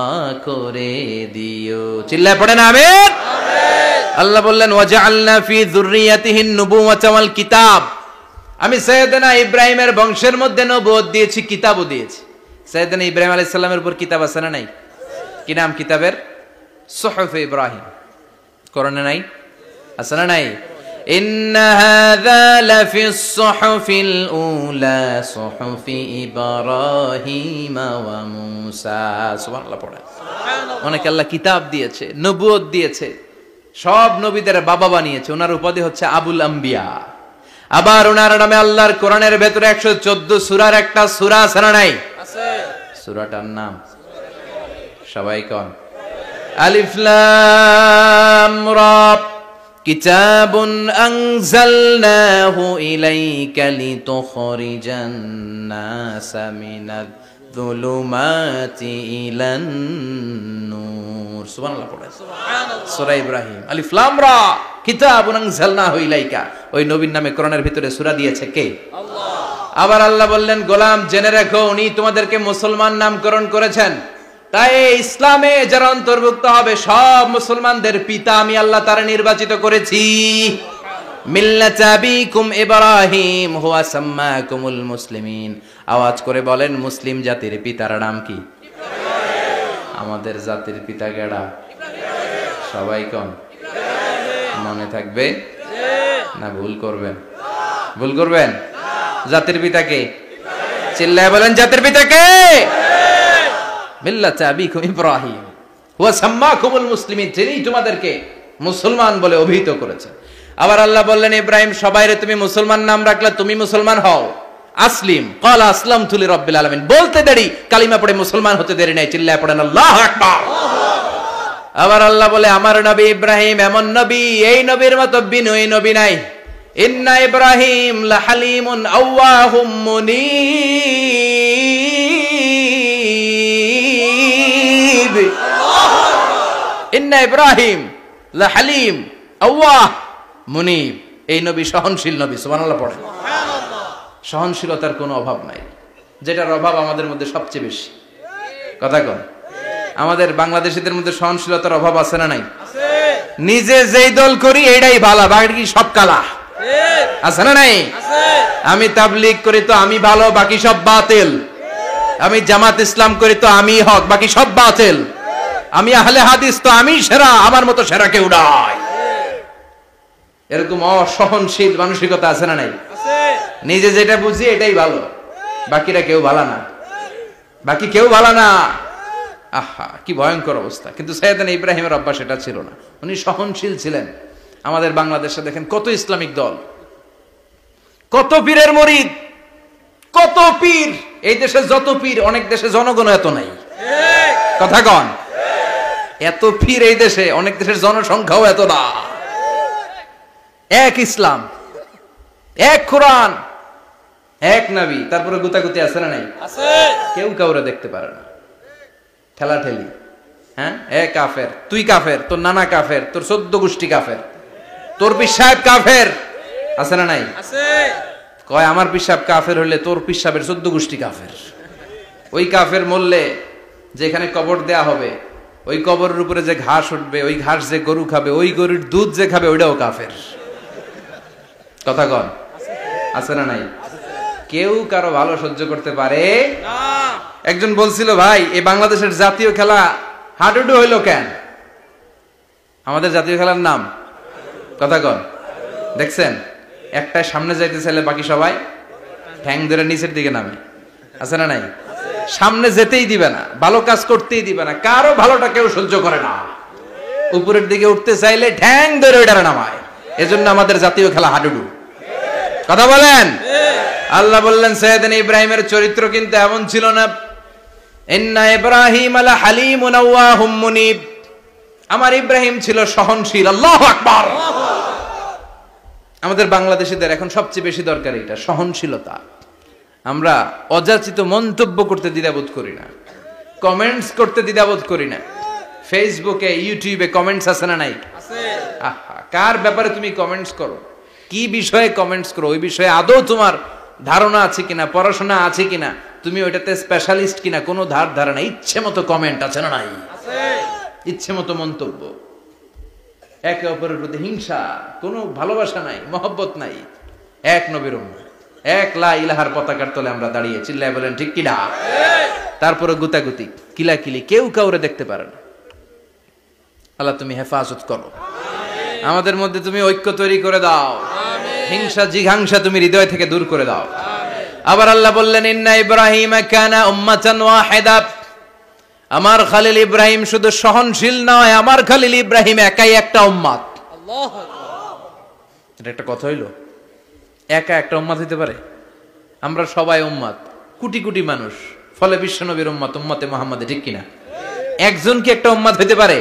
করে দিও। চিল্লায় পড়েন আমিন। আল্লাহ বললেন ওয়াজআলনা ফি যুররিয়াতিহিন নুবুওয়াতা ওয়াল কিতাব। আমি সাইয়েদনা ইব্রাহিমের বংশের মধ্যে নবুয়ত দিয়েছি, কিতাবও দিয়েছি। সাইয়েদনা ইব্রাহিম আলাইহিস সালামের উপর কিতাব আছে না নাই? কি নাম কিতাবের? সুহুফ ইব্রাহিম। কোরআনে নাই? আছে না নাই? ইন্না হাযা লাফিস সুহুফিল উলা সুহুফি ইব্রাহিম ওয়া মূসা। সুবহানাল্লাহ পড়ে। অনেক আল্লাহ কিতাব দিয়েছে, নবুয়ত দিয়েছে, সব নবীদের বাবা বানিয়েছে। ওনার উপাধি হচ্ছে আবুল আম্বিয়া। আবার ওনার নামে আল্লাহর কোরআনের ভেতরে 114 সূরার একটা সূরা আছে না নাই? আছে। সূরাটার নাম সবাই কোন? আলিফ লাম রা। কিতাবুন আনজালনাহু ইলাইকা লিতুখরিজান নাসা মিনাল যুলুমাতি ইলান নূর। সুবহানাল্লাহ পড়ে। সুবহানাল্লাহ। সূরা ইব্রাহিম। আলিফ লাম রা। কিতাবুন আনজালনাহু ইলাইকা। ওই নবীর নামে কোরআনের ভিতরে সূরা দিয়েছে কে? আল্লাহ। আবার আল্লাহ বললেন, গোলাম জেনে রাখো উনি তোমাদেরকে মুসলমান নামকরণ করেছেন, তাই ইসলামে যারা অন্তর্ভুক্ত হবে সব মুসলমানদের পিতা আমি আল্লাহ তারা নির্বাচিত করেছি। মিল্লাত আবিকুম ইব্রাহিম হুয়া সাম্মাকুমুল মুসলিমিন। আওয়াজ করে বলেন, মুসলিম জাতির পিতার নাম কি? আমাদের জাতির পিতা কেডা? সবাই কোন? মনে থাকবে না ভুল করবেন? ভুল করবেন? জাতির পিতা কে? চিল্লায় বলেন, জাতির পিতা কে? মিল্লাত আবিকুম ইব্রাহিম হুয়া সাম্মাকুমুল মুসলিমিন, যিনি তোমাদেরকে মুসলমান বলে অভিহিত করেছেন। আবার আল্লাহ বললেন, ইব্রাহিম সবাইরে তুমি মুসলমান নাম রাখলে, তুমি মুসলমান হও। আসলিম ক্বালা আসলামতু লিরাব্বিল আলামিন, বলতে দেরি, কালিমা পড়ে মুসলমান হতে দেরি নাই। চিল্লায় পড়েন আল্লাহু আকবার। আবার আল্লাহ বলে, আমার নবী ইব্রাহিম এমন নবী, এই নবীর মতো বিনয়ী নবী নাই। ইন্না ইব্রাহিম লাহালিমুন আওয়াহুম মুনীব। ইন্না ইব্রাহিম লাহালিম আওয়াহ মুনীব। এই নবী সহনশীল নবী। সুবহানাল্লাহ পড়ে। সহনশীলতার কোনো অভাব নাই, যেটার অভাব আমাদের মধ্যে সবচেয়ে বেশি। কথা কন, আমাদের বাংলাদেশীদের মধ্যে সহনশীলতার অভাব আছে না নাই? নিজে যেই দল করি এটাই ভালো, বাকি সব কালা। আছে না নাই? আমি তাবলীগ করি তো আমি ভালো, বাকি সব বাতিল। আমি জামাত ইসলাম করি তো আমি হক, বাকি সব বাতিল। আমি আহলে হাদিস তো আমি সেরা, আমার মতো সেরা কেউ নাই। এরকম অসহনশীল মানসিকতা আছে না নাই? নিজে যেটা বুঝি এটাই ভালো, বাকিরা কেউ ভালো না, বাকি কেউ ভালো না। আহা, কি ভয়ঙ্কর অবস্থা। কিন্তু সাইয়েদনা ইব্রাহিমের অভ্যাস এটা ছিল না, উনি সহনশীল ছিলেন। আমাদের বাংলাদেশে দেখেন কত ইসলামিক দল, কত পীরের মুরিদ, কত পীর। এই দেশে যত পীর, অনেক দেশে জনগণ এত নাই। কথা কন, এত পীর এই দেশে, অনেক দেশের জনসংখ্যাও এত না। এক ইসলাম, এক কোরআন, এক নবী, তারপরে গুতাগুতি আছে না নাই? কেউ কাউরে দেখতে পারে না, ঠেলাঠেলি। হ্যাঁ, এ কাফের, তুই কাফের, তোর নানা কাফের, তোর 14 গোষ্ঠী কাফের, তোর পীর সাহেব কাফের। আছে না নাই? কয় আমার পীর সাহেব কাফের হলে তোর পীর সাহেবের 14 গোষ্ঠী কাফের। ওই কাফের মরলে যেখানে কবর দেয়া হবে, ওই কবরের উপরে যে ঘাস উঠবে, ওই ঘাস যে গরু খাবে, ওই গরুর দুধ যে খাবে, ওইটাও কাফের। কথা কন, আছে না নাই? কেউ কারো ভালো সহ্য করতে পারে না। একজন বলছিল, ভাই এই বাংলাদেশের জাতীয় খেলা হাডুডু হইলো কেন? আমাদের জাতীয় খেলার নাম, কথা কন, দেখছেন একটা সামনে যাইতে চাইলে বাকি সবাই ঠ্যাং ধরে নিচের দিকে নামে। আছে না নাই? সামনে যেতেই দিবে না, ভালো কাজ করতেই দিবে না, কারো ভালোটা কেউ সহ্য করে না। উপরের দিকে উঠতে চাইলে ঠ্যাং ধরে ওইটারে নামায়। এজন্য আমাদের জাতীয় খেলা হাডুডু। কথা বলেন। আল্লাহ বললেন, সাইয়েদনা ইব্রাহিমের চরিত্র কিন্তু এমন ছিল না। ইন্না ইব্রাহিম লাহালিমুন আওয়াহুম মুনীব। আমার ইব্রাহিম ছিল সহনশীল। আল্লাহু আকবার। আমাদের বাংলাদেশীদের এখন সবচেয়ে বেশি দরকার এটা, সহনশীলতা। আমরা অযাচিত মন্তব্য করতে দ্বিধাবোধ করি না, কমেন্টস করতে দ্বিধাবোধ করি না। ফেসবুকে, ইউটিউবে কমেন্টস আছে না নাই? আহা, কার ব্যাপারে তুমি কমেন্টস করো, কি বিষয়ে কমেন্টস করো, ওই বিষয়ে আদৌ তোমার ধারণা আছে কিনা, পড়াশোনা আছে কিনা, তুমি ওইটাতে স্পেশালিস্ট কিনা, কোনো ধারণা। ইচ্ছে মতো কমেন্ট আছে না নাই? ইচ্ছে মতো মন্তব্য, একে অপরের প্রতি হিংসা, কোনো ভালোবাসা নাই, মহব্বত নাই। এক নবীর উম্মত, এক লা ইলাহার পতাকার তলে আমরা দাঁড়িয়ে, চিল্লায় বলেন ঠিক কিনা? তারপরে গুতাগুতি, কিলাকিলি, কেউ কাউরে দেখতে পারে না। আল্লাহ তুমি হেফাজত করো, আমাদের মধ্যে তুমি ঐক্য তৈরি করে দাও, হিংসা জিঘাংসা তুমি হৃদয় থেকে দূর করে দাও। আবার আল্লাহ বললেন, ইন্না ইব্রাহিম কানা উম্মাতান ওয়াহিদা। আমার খলিল ইব্রাহিম শুধু সহনশীল নয়, আমার খলিল ইব্রাহিম একাই একটা উম্মত। আল্লাহু আকবার। এটা একটা কথা হইলো, একা একটা উম্মত হইতে পারে? আমরা সবাই উম্মত, কোটি কোটি মানুষ, ফলে বিশ্বনবীর উম্মত, উম্মতে মুহাম্মাদে, ঠিক কিনা? একজন কি একটা উম্মত হইতে পারে?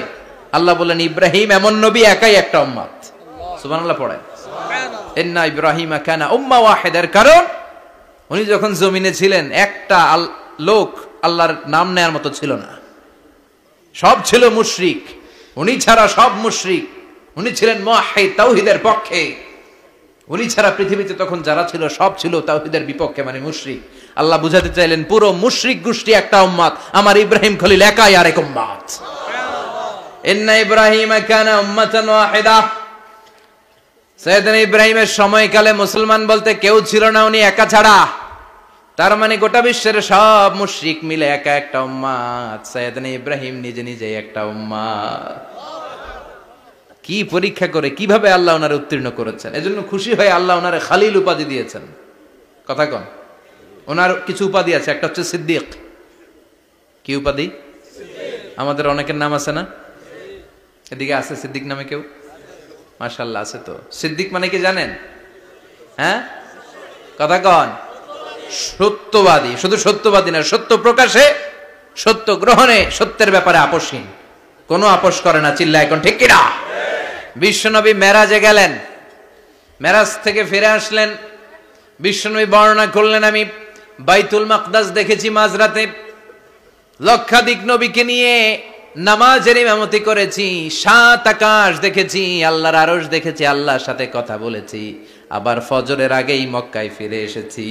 আল্লাহ বললেন, ইব্রাহিম এমন নবী, একাই একটা উম্মত। সুবহানাল্লাহ পড়েন। ইন্না ইব্রাহিম কানা উম্মা ওয়াহিদার কারণ উনি যখন জমিনে ছিলেন একটা লোক আল্লাহর নাম নেয়ার মতো ছিল না, সব ছিল মুশরিক, উনি ছাড়া সব মুশরিক। উনি ছিলেন মুওয়াহহিদ, তাওহীদের পক্ষে। উনি ছাড়া পৃথিবীতে তখন যারা ছিল সব ছিল তাওহীদের বিপক্ষে, মানে মুশরিক। আল্লাহ বুঝাতে চাইলেন পুরো মুশরিক গোষ্ঠী একটা উম্মত, আমার ইব্রাহিম খলিল একাই আরেক উম্মত। ইন্না ইব্রাহিম কানা উম্মাতান ওয়াহিদা। সাইয়েদনা ইব্রাহিমের সময়কালে মুসলমান বলতে কেউ ছিল না, উনি একা ছাড়া। তার মানে গোটা বিশ্বের সব মুশরিক মিলে একা একটা উম্মত, সাইয়েদনা ইব্রাহিম নিজে নিজে একটা উম্মত। কি পরীক্ষা করে কিভাবে আল্লাহ ওনারে উত্তীর্ণ করেছেন, এজন্য খুশি হয়ে আল্লাহ ওনারে খালিল উপাধি দিয়েছেন। কথা কন, ওনার কিছু উপাধি আছে, একটা হচ্ছে সিদ্দিক। কি উপাধি? আমাদের অনেকের নাম আছে না? এদিকে আছে সিদ্দিক নামে কেউ? মাশাআল্লাহ আছে তো। সিদ্দিক মানে কি জানেন? হ্যাঁ, কথা কন। সত্যবাদী, শুধু সত্যবাদী না, সত্য প্রকাশে, সত্য গ্রহণে, সত্যের ব্যাপারে আপোষহীন, কোনো আপোষ করে না। চিল্লা এখন ঠিক কিনা? বিশ্বনবী মেরাজে গেলেন, মেরাজ থেকে ফিরে আসলেন, বিশ্বনবী বর্ণনা করলেন আমি বাইতুল মাকদাস দেখেছি মাঝরাতে, লক্ষাধিক নবীকে নিয়ে নামাজের ইমামতি করেছি, 7 আকাশ দেখেছি, আল্লাহর আরশ দেখেছি, আল্লাহর সাথে কথা বলেছি, আবার ফজরের আগেই মক্কায় ফিরে এসেছি।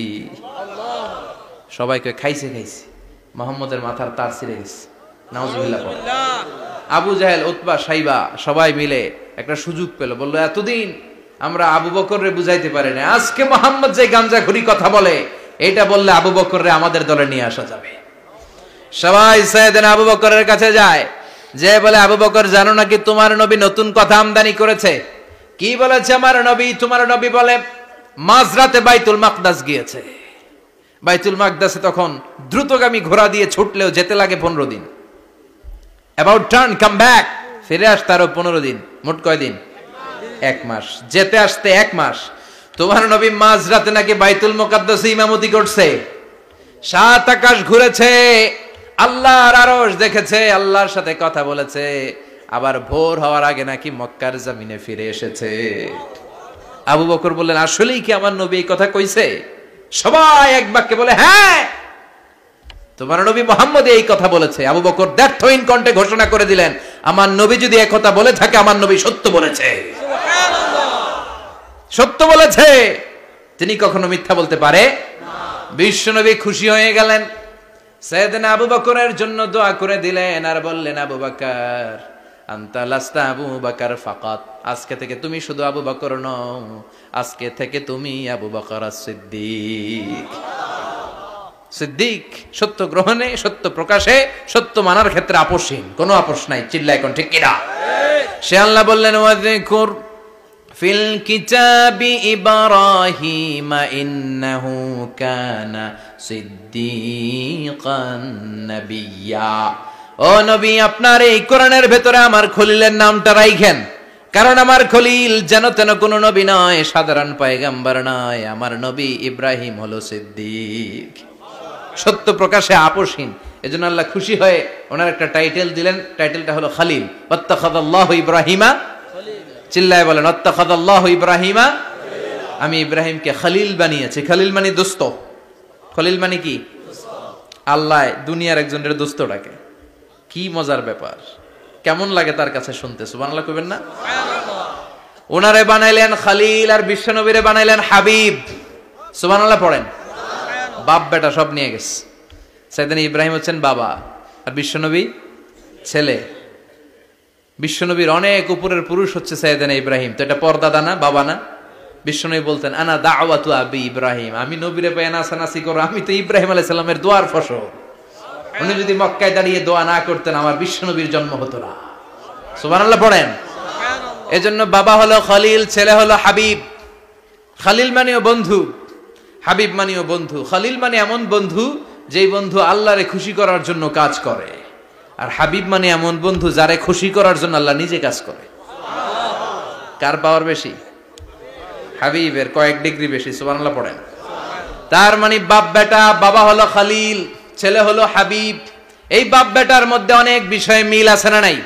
সবাইকে খাইছে খাইছে, মুহাম্মদের মাথার তার ছিঁড়ে গেছে, নাউজুবিল্লাহ। আবু জাহেল, উতবা, সাইবা সবাই মিলে একটা সুযোগ পেল, বলল এতদিন আমরা আবু বকররে বুঝাইতে পারি না, আজকে মুহাম্মদ যে গাঞ্জাখুরি কথা বলে এটা বললে আবু বকররে আমাদের দলে নিয়ে আসা যাবে। সবাই সাইয়েদনা আবু বকরের কাছে যায়, যে বলে আবু বকর জানো নাকি তোমার নবী নতুন কথা আমদানি করেছে? কি বলেছে আমার নবী? তোমার নবী বলে মাঝরাতে বাইতুল মাকদাস গিয়েছে। বাইতুল মাকদাসে তখন দ্রুতগামী ঘোড়া দিয়ে ছুটলেও যেতে লাগে 15 দিন। অ্যাবাউট টার্ন কাম ব্যাক, ফিরে আসতে আরো 15 দিন, মোট কয় দিন? 1 মাস। যেতে আসতে 1 মাস। তোমার নবী মাঝরাতে নাকি বাইতুল মুকাদ্দাসে ইমামতি করছে, 7 আকাশ ঘুরেছে, আল্লাহর আরশ দেখেছে, আল্লাহর সাথে কথা বলেছে, আবার ভোর হওয়ার আগে নাকি মক্কার জমিনে ফিরে এসেছে। আবু বকর বললেন আসলেই কি আমার নবী এই কথা কইছে? সবাই এক বাক্যে বলে হ্যাঁ, তোমার নবী মুহাম্মদ এই কথা বলেছে। আবু বকর দ্ব্যর্থহীন কণ্ঠে ঘোষণা করে দিলেন, আমার নবী যদি এই কথা বলে থাকে, আমার নবী সত্য বলেছে। সত্য বলেছে, তিনি কখনো মিথ্যা বলতে পারে না। বিশ্বনবী খুশি হয়ে গেলেন, সাইয়েদনা আবু বকরের জন্য দোয়া করে দিলেন, আর বললেন আবু বকর আনতা লাস্তা আবু বকর ফাকাত, আজকে থেকে তুমি শুধু আবু বকর নও, আজকে থেকে তুমি আবু বকর as-সিদ্দিক। সিদ্দিক সত্য গ্রহণে, সত্য প্রকাশে, সত্য মানার ক্ষেত্রে আপোষহীন, কোনো আপোষ নাই। চিল্লা এখন ঠিক কিনা? সে আল্লাহ বললেন ওয়াযকুর ফিল কিতাবি ইব্রাহিম ইন্নাহু কানা সিদ্দিকান নাবিয়্যা। ও নবী, আপনার এই কোরআনের ভেতরে আমার খলিলের নামটা রাখেন, কারণ আমার খলিল যেন তেন কোন নবী নয়, সাধারণ পয়গম্বর নয়, আমার নবী ইব্রাহিম হলো সিদ্দিক, সত্য প্রকাশে আপোষহীন। এজন্য আল্লাহ খুশি হয়ে ওনার একটা টাইটেল দিলেন, টাইটেলটা হলো খালিল। ওয়াত্তাখাযাল্লাহু ইব্রাহিমা, চিল্লায় বলেন ওয়াত্তাখাযাল্লাহু ইব্রাহিমা, আমি ইব্রাহিমকে খালিল বানিয়েছি। খালিল মানে দোস্ত। খলিল মানে কি? আল্লাহ দুনিয়ার একজনের দোস্ত ডাকে। কি মজার ব্যাপার, কেমন লাগে তার কাছে শুনতে? সুবহানাল্লাহ কইবেন না? ওনারে বানাইলেন খালিল, আর বিশ্বনবীরে বানাইলেন হাবিব। সুবহানাল্লাহ পড়েন। বাপ বেটা সব নিয়ে গেছে। সাইয়েদনা ইব্রাহিম হচ্ছেন বাবা, আর বিশ্বনবী ছেলে। বিশ্বনবীর অনেক উপরের পুরুষ হচ্ছে সাইয়েদনা ইব্রাহিম, তো এটা পরদাদা না, বাবা না? বিশ্বনবী বলতেন আনা দাওয়াতু আবি ইব্রাহিম, আমি নবীরে পায় নাসানাসি করো, আমি তো ইব্রাহিম আলাইহিস সালামের দোয়ার ফসল। উনি যদি মক্কায় দাঁড়িয়ে দোয়া না করতেন, আমার বিশ্বনবীর জন্ম হতো না। সুবহানাল্লাহ পড়েন। এজন্য বাবা হলো খলিল, ছেলে হলো হাবিব। খলিল মানেও বন্ধু, হাবিব মানেও বন্ধু। খলিল মানে এমন বন্ধু যেই বন্ধু আল্লাহরে খুশি করার জন্য কাজ করে, আর হাবিব মানে এমন বন্ধু যারে খুশি করার জন্য আল্লাহ নিজে কাজ করে। কার পাওয়ার বেশি? হাবিবের কয়েক ডিগ্রি বেশি। সুবহানাল্লাহ পড়েন। তার মানে বাপ বেটা, বাবা হলো খলিল, ছেলে হলো হাবিব। এই বাপ বেটার মধ্যে অনেক বিষয়ে মিল আছে না নাই?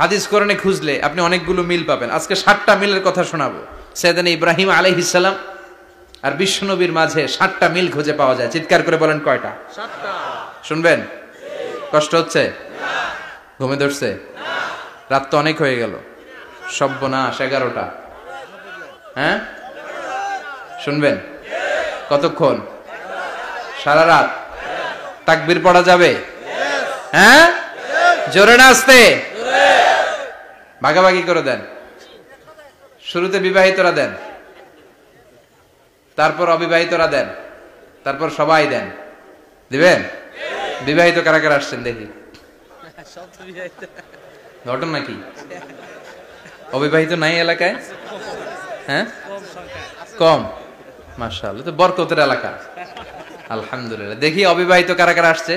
হাদিস কোরআনে খুঁজলে আপনি অনেকগুলো মিল পাবেন। আজকে 7টা মিলের কথা শোনাবো। সাইয়েদনা ইব্রাহিম আলাইহিস সালাম আর বিশ্বনবীর মাঝে 7টা মিল খুঁজে পাওয়া যায়। চিৎকার করে বলেন কয়টা? 7টা। শুনবেন? কষ্ট হচ্ছে? ঘুমে ধরছে? রাত তো অনেক হয়ে গেল। সর্বনাশ, 11টা। হ্যাঁ, শুনবেন? কতক্ষণ? সারা রাত? তাকবীর পড়া যাবে? হ্যাঁ, জোরে না আস্তে? ভাগাভাগি করে দেন। শুরুতে বিবাহিতরা দেন, তারপর অবিবাহিতরা দেন, তারপর সবাই দেন। দিবেন? বিবাহিত কারা কারা আসছেন দেখি? ঘটনা কি? অবিবাহিত নাই এলাকায়? হ্যাঁ, কম। মাশাআল্লাহ, তো বরকতের এলাকা। আলহামদুলিল্লাহ। দেখি অবিবাহিত কারা কারা আসছে?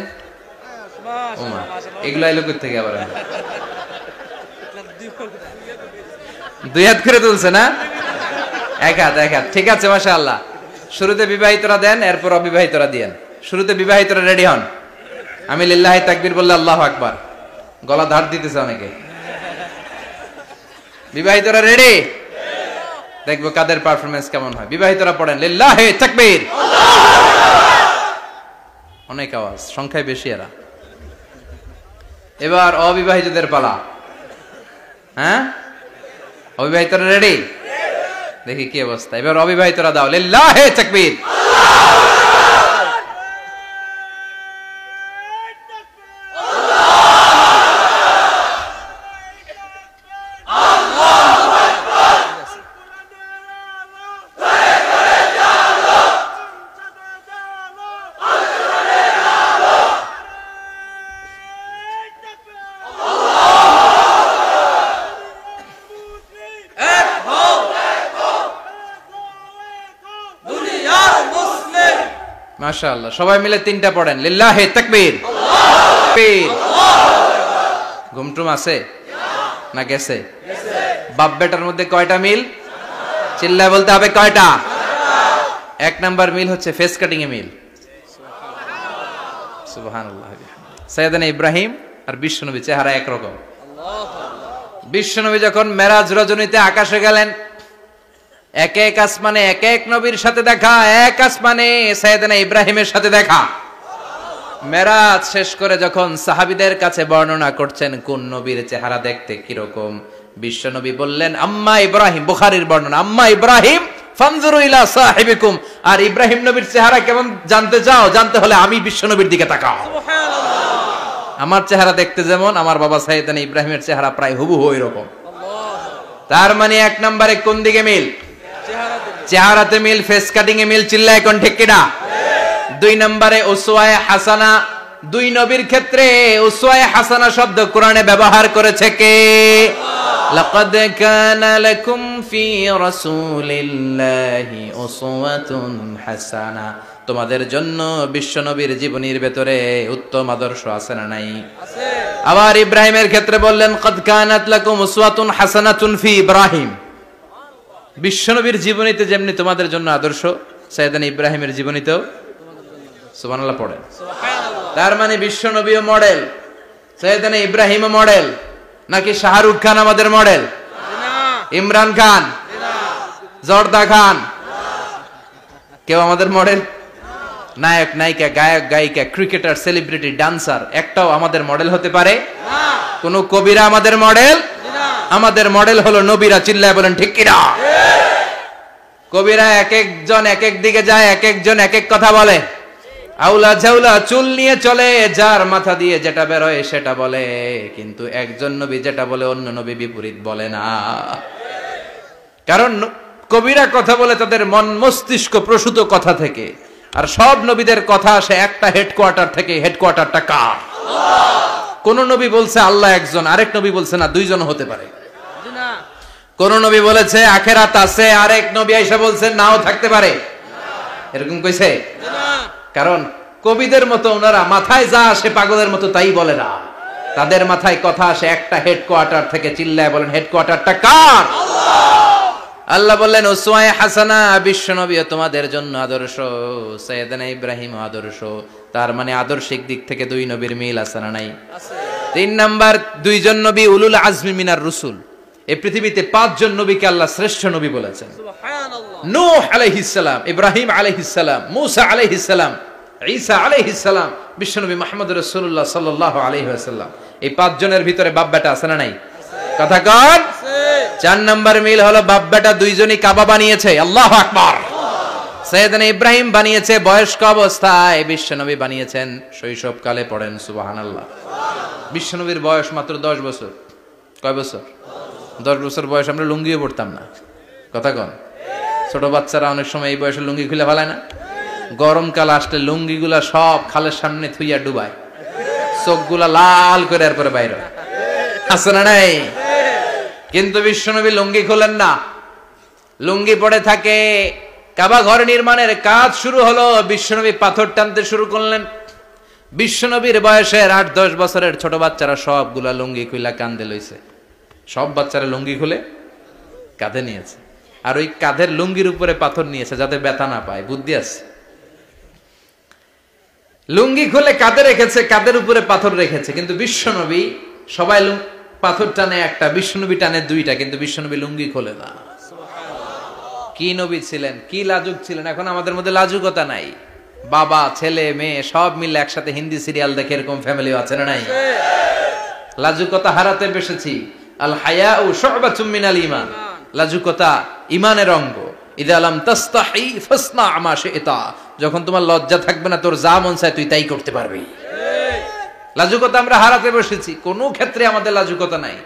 ওমা, এগুলা এলো কোথা থেকে আবার? দুই হাত করে তুলছে না? এক হাত, এক হাত। ঠিক আছে, মাশাআল্লাহ। শুরুতে বিবাহিতরা দেন, এরপর অবিবাহিতরা দিয়েন। শুরুতে বিবাহিতরা রেডি হন। আমি লিল্লাহি তাকবীর বললে আল্লাহু আকবার। গলা ধার দিতেছে অনেকে। বিবাহিতরা রেডি? দেখবো কাদের পারফরমেন্স কেমন হয়। বিবাহিতরা পড়েন লিল্লাহি তাকবীর। অনেক আওয়াজ, সংখ্যায় বেশি এরা। এবার অবিবাহিতদের পালা। হ্যাঁ, অবিবাহিতরা রেডি? দেখি কি অবস্থা। এবার অবিবাহিতরা দাও লিল্লাহি তাকবীর। মাশাআল্লাহ, সবাই মিলে তিনটা পড়েন লিল্লাহি তাকবীর। ঘুমটুম আছে না গেছে? বাপ বেটার মধ্যে কয়টা মিল? চিল্লায় বলতে হবে কয়টা? এক নাম্বার মিল হচ্ছে ফেস কাটিং এ মিল। সুবহানাল্লাহ। সাইয়েদনা ইব্রাহিম আর বিশ্বনবী চেহারা একরকম। বিশ্বনবী যখন মেরাজ রজনীতে আকাশে গেলেন, এক এক আসমানে এক এক নবীর সাথে দেখা, এক আসমানে সাইয়েদনা ইব্রাহিমের সাথে দেখা। মেরাজ শেষ করে যখন সাহাবীদের কাছে বর্ণনা করছেন কোন নবীর চেহারা দেখতে কিরকম, বিশ্বনবী বললেন আম্মা ইব্রাহিম। বুখারীর বর্ণনা, আম্মা ইব্রাহিম ফানজুরু ইলা সাহিবিকুম। আর ইব্রাহিম নবীর চেহারা কেমন জানতে চাও? জানতে হলে আমি বিশ্বনবীর দিকে তাকাও। সুবহানাল্লাহ। আমার চেহারা দেখতে যেমন, আমার বাবা সাইয়েদনা ইব্রাহিমের চেহারা প্রায় হুবহু এরকম। তার মানে এক নম্বরে কোন দিকে মিল? চেহারাতে মিল, ফেস কাটিং এ মিল। চিল্লায় এখন ঠিক কিনা? দুই নম্বরে উসওয়ায়ে হাসানা। দুই নবীর ক্ষেত্রে উসওয়ায়ে হাসানা শব্দ কোরআনে ব্যবহার করেছে কে? লাকাদ কানা লাকুম ফি রাসূলিল্লাহি উসওয়াতুন হাসানা। তোমাদের জন্য বিশ্বনবীর জীবনীর ভেতরে উত্তম আদর্শ আছে না নাই? আছে। আবার ইব্রাহিমের ক্ষেত্রে বললেন কাদ কানাত লাকুম উসওয়াতুন হাসানাতুন ফি ইব্রাহিম। বিশ্বনবীর জীবনীতে যেমনি তোমাদের জন্য আদর্শ, সাইয়েদনা ইব্রাহিমের জীবনীতেও। সুবহানাল্লাহ পড়েন। সুবহানাল্লাহ। তার মানে বিশ্বনবীও মডেল, সাইয়েদনা ইব্রাহিমও মডেল। নাকি শাহরুখ খান আমাদের মডেল? না। ইমরান খান? না। জর্দা খান? না। কেউ আমাদের মডেল? নায়ক নায়িকা, গায়ক গায়িকা, ক্রিকেটার, সেলিব্রিটি, ডান্সার একটাও আমাদের মডেল হতে পারে না। কোন কবিরা আমাদের মডেল? আমাদের মডেল হলো নবীরা। চিল্লায় বলেন ঠিক কিনা? কবিরা এক একজন এক এক দিকে যায়, এক একজন এক এক কথা বলে। আউলা ঝাউলা চুল নিয়ে চলে, যার মাথা দিয়ে যেটা বের হয় সেটা বলে। কিন্তু একজন নবী যেটা বলে অন্য নবী বিপরীত বলে না। কারণ কবিরা কথা বলে তাদের মন মস্তিষ্ক প্রসূত কথা থেকে, আর সব নবীদের কথা আসে একটা হেডকোয়ার্টার থেকে। হেডকোয়ার্টারটা কার? কোন নবী বলছে আল্লাহ একজন, আরেক নবী বলছে না দুইজন হতে পারে। কোন নবী বলেছে আখিরাত আছে, আরেক নবী আইসা বলছে নাও থাকতে পারে। এরকম কইছে? কারণ কবিদের মতো ওনারা মাথায় যা আসে পাগলের মতো তাই বলে না। তাদের মাথায় কথা আসে একটা হেডকোয়ার্টার থেকে। চিল্লায় বলেন হেডকোয়ার্টারটা কার? আল্লাহ বললেন উসওয়ায়ে হাসানা। বিশ্বনবী তোমাদের জন্য আদর্শ, সাইয়েদনা ইব্রাহিম আদর্শ। তার মানে আদর্শিক দিক থেকে দুই নবীর মিল আছে না নাই? আছে। তিন নাম্বার, দুইজন নবী উলুল আজমি মিনার রুসুল। এই পৃথিবীতে পাঁচজন নবীকে আল্লাহ শ্রেষ্ঠ নবী বলেছেন। সুবহানাল্লাহ। নূহ আলাইহিস সালাম, ইব্রাহিম আলাইহিস সালাম, মূসা আলাইহিস সালাম, ঈসা আলাইহিস সালাম, বিশ্বনবী মুহাম্মদ রাসূলুল্লাহ সাল্লাল্লাহু আলাইহি ওয়াসাল্লাম। এই পাঁচজনের ভিতরে বাপ বেটা আছে না নাই? কথা কন। চার নাম্বার মিল হলো বাপ বেটা দুইজনই কাবা বানিয়েছে। আল্লাহু আকবার। সাইয়েদনা ইব্রাহিম বানিয়েছে বয়স্ক অবস্থায়, বিশ্বনবী বানিয়েছেন শৈশবকালে। পড়েন সুবহানাল্লাহ। বিশ্বনবীর বয়স মাত্র 10 বছর। কয় বছর? 10 বছর বয়স আমরা লুঙ্গিও পড়তাম না। কথা কন। ছোট বাচ্চারা অনেক সময় এই বয়সে লুঙ্গি খুলে ফেলায় না? গরমকাল আসলে লুঙ্গিগুলা সব খালের সামনে থুইয়া ডুবায়, চোখগুলা লাল করে এরপরে বাইরে আছে না নাই? কিন্তু বিশ্বনবী লুঙ্গি খোলেন না, লুঙ্গি পড়ে থাকে। কাবা ঘর নির্মাণের কাজ শুরু হলো, বিশ্বনবী পাথর টানতে শুরু করলেন। বিশ্বনবীর বয়সের 8-10 বছরের ছোট বাচ্চারা সবগুলা লুঙ্গি খুইলা কাঁধে লইছে। সব বাচ্চারা লুঙ্গি খুলে কাঁধে নিয়েছে, আর ওই কাঁধের লুঙ্গির উপরে পাথর নিয়েছে যাতে ব্যথা না পায়। বুদ্ধি আছে। লুঙ্গি খুলে কাঁধে রেখেছে, কাঁধের উপরে পাথর রেখেছে। কিন্তু বিশ্বনবী, সবাই পাথর টানে একটা, বিশ্বনবী টানে দুইটা, কিন্তু বিশ্বনবী লুঙ্গি খোলে না। কি নবী ছিলেন, কি লাজুক ছিলেন। এখন আমাদের মধ্যে লাজুকতা নাই। বাবা ছেলে মেয়ে সব মিলে একসাথে হিন্দি সিরিয়াল দেখে এরকম ফ্যামিলিও আছে না নাই? লাজুকতা হারাতে বসেছি। আল হায়াউ শুবাতুম মিনাল ঈমান। লাজুকতা ঈমানের অঙ্গ। ইযা লাম তাস্তাহি ফাসনা মা শি'তা। যখন তোমার লজ্জা থাকবে না, তোর যা মন চায় তুই তাই করতে পারবি। লাজুকতা আমরা হারাতে বসেছি, কোনো ক্ষেত্রে আমাদের লাজুকতা নাই।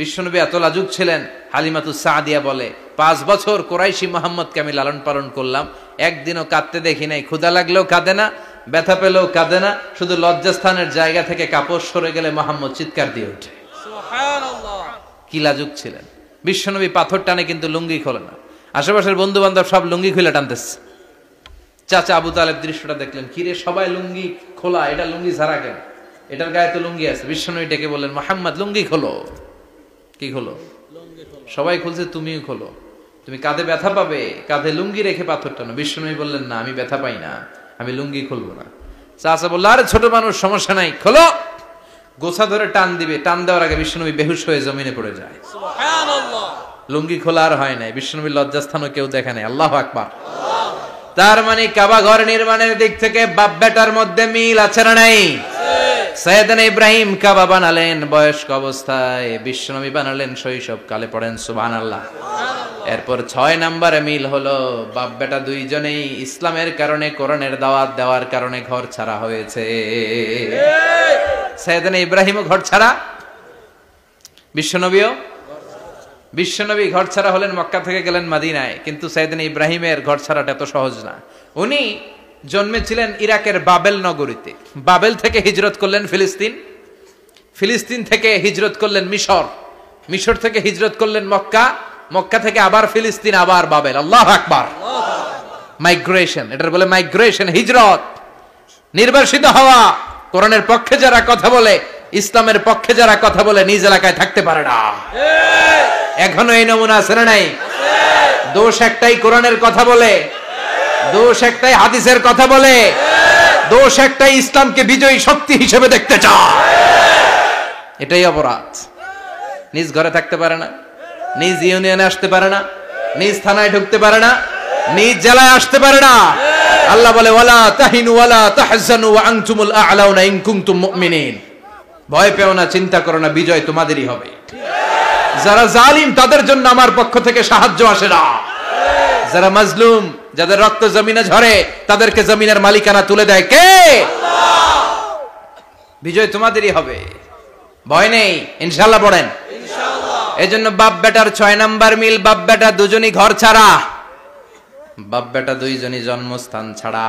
বিশ্বনবী এত লাজুক ছিলেন, হালিমাতুস সাদিয়া বলে 5 বছর কুরাইশি মুহাম্মদকে আমি লালন পালন করলাম, একদিনও কাঁদতে দেখি নাই। ক্ষুধা লাগলেও কাঁদে না, ব্যথা পেলেও কাঁদে না, শুধু লজ্জাস্থানের জায়গা থেকে কাপড় সরে গেলে মুহাম্মদ চিৎকার দিয়ে ওঠে। সুবহানাল্লাহ। কি লাজুক ছিলেন। বিশ্বনবী পাথর টানে কিন্তু লুঙ্গি খোলে না। আশেপাশের বন্ধু বান্ধব সব লুঙ্গি খুলে টানতেছে। চাচা আবু তালেব দৃশ্যটা দেখলেন, কিরে সবাই লুঙ্গি খোলা, এটা লুঙ্গি ছাড়া কেন? এটার গায়ে তো লুঙ্গি আছে। বিশ্বনবী ডেকে বললেন, মুহাম্মদ লুঙ্গি খোলো। কি খোলো? সবাই খুলছে, তুমিও খোলো। তুমি কাঁধে ব্যথা পাবে, কাঁধে লুঙ্গি রেখে পাথর টানো। বিশ্বনবী বললেন, না আমি ব্যথা পাই না, আমি লুঙ্গি খুলবো না। চাচা বলল, আরে ছোট মানুষ, সমস্যা নাই, খোলো। গোছা ধরে টান দিবে, টান দেওয়ার আগে বিশ্বনবী বেহুশ হয়ে জমিনে পড়ে যায়। সুবহানাল্লাহ। লুঙ্গি খোলা আর হয় নাই। বিশ্বনবীর লজ্জাস্থানও কেউ দেখে নাই। আল্লাহু আকবার। তার মানে কাবা ঘর নির্মাণের দিক থেকে বাপ বেটার মধ্যে মিল আছে না নাই? সাইয়েদনা ইব্রাহিম কাবা বানালেন বয়স্ক অবস্থায়, বিশ্বনবী বানালেন শৈশবকালে। পড়েন সুবহানাল্লাহ। এরপর 6 নম্বরে মিল হলো, বাপ বেটা দুইজনেই ইসলামের কারণে, কোরআনের দাওয়াত দেওয়ার কারণে ঘর ছাড়া হয়েছে। সাইয়েদনা ইব্রাহিমও ঘর ছাড়া, বিশ্বনবী ঘর ছাড়া হলেন, মক্কা থেকে গেলেন মদিনায়। কিন্তু সাইয়েদনা ইব্রাহিমের ঘর ছাড়াটা এত সহজ না। উনি জন্মেছিলেন ইরাকের বাবেল নগরীতে। বাবেল থেকে হিজরত করলেন ফিলিস্তিন, ফিলিস্তিন থেকে হিজরত করলেন মিশর, মিশর থেকে হিজরত করলেন মক্কা, মক্কা থেকে আবার ফিলিস্তিন, আবার বাবেল। আল্লাহু আকবার। মাইগ্রেশন, এটার বলে মাইগ্রেশন, হিজরত। নির্বাসিত হওয়া। কোরআনের পক্ষে যারা কথা বলে, ইসলামের পক্ষে যারা কথা বলে, নিজ এলাকায় থাকতে পারে না। এখনো এই নমুনা আছে না নাই? দোষ একটাই, কোরআনের কথা বলে। দোষ একটাই, হাদিসের কথা বলে। দোষ একটাই, ইসলামকে বিজয়ী শক্তি হিসেবে দেখতে চায়। এটাই অপরাধ। নিজ ঘরে থাকতে পারে না, নিজ ইউনিয়নে আসতে পারে না, নিজ থানায় ঢুকতে পারে না, নিজ জেলায় আসতে পারে না। আল্লাহ বলে, ওয়ালা তাহিনু ওয়ালা তাহজানু ওয়া আনতুমুল আ'লাউনা ইন কুনতুম মুমিনিন। ভয় পেও না, চিন্তা করো না, বিজয় তোমাদেরই হবে। যারা জালিম তাদের জন্য আমার পক্ষ থেকে সাহায্য আসে না। যারা মাজলুম, যাদের রক্ত জমিনে ঝরে, তাদেরকে জমিনের মালিকানা তুলে দেয় কে? আল্লাহ। বিজয় তোমাদেরই হবে, ভয় নেই, ইনশাআল্লাহ। পড়েন ইনশাআল্লাহ। এজন্য বাপ বেটার 6 নাম্বার মিল, বাপ বেটা দুজনই ঘর ছাড়া, বাপ বেটা দুইজনই জন্মস্থান ছাড়া।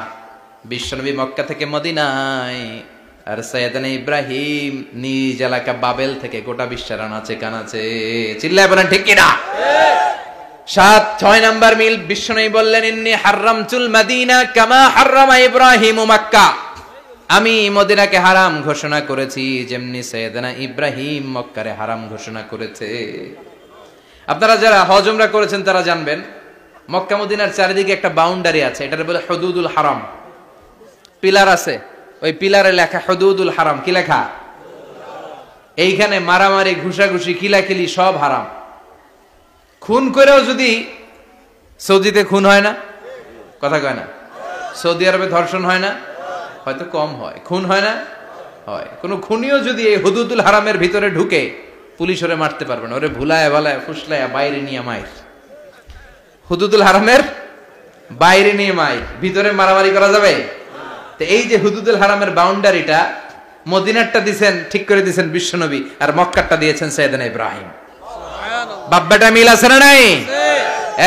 বিশ্বনবী মক্কা থেকে মদিনায়, আর সাইয়েদনা ইব্রাহিম নিজ এলাকা বাবেল থেকে গোটা বিশ্বের আনাচে কানাচে। চিল্লায় বলেন ঠিক কিনা? 6 নাম্বার মিল, বিশ্বনবী বললেন, ইন্নী হারামতুল মদিনা কামা হারামা ইব্রাহিম মক্কা। আমি মদিনাকে হারাম ঘোষণা করেছি যেমনি সাইয়েদনা ইব্রাহিম মক্কারে হারাম ঘোষণা করেছে। আপনারা যারা হজ উমরা করেছেন তারা জানবেন, মক্কা মদিনার চারিদিকে একটা বাউন্ডারি আছে, এটার বলে হুদুদুল হারাম। পিলার আছে, ওই পিলারে লেখা হুদুদুল হারাম। কি লেখা? এইখানে মারামারি, ঘুষাঘুষি, কিলাকিলি সব হারাম। খুন করেও যদি, সৌদিতে খুন হয় না? কথা কয় না? সৌদি আরবে ধর্ষণ হয় না? হয়তো কম হয়। খুন হয় না? হয়। কোন খুনিও যদি এই হুদুদুল হারামের ভিতরে ঢুকে, পুলিশ ওরে মারতে পারবে না। ওরে ভুলায় ভালায় ফুসলায় বাইরে নিয়ে মাইর। হুদুদুল হারামের বাইরে নিয়ে মাইক, ভিতরে মারামারি করা যাবে? তো এই যে হুদুদুল হারামের বাউন্ডারিটা, মদিনারটা দিয়েছেন ঠিক করে দিয়েছেন বিশ্বনবী, আর মক্কারটা দিয়েছেন সাইয়েদনা ইব্রাহিম। বাপ বেটা মিল আছে না নাই?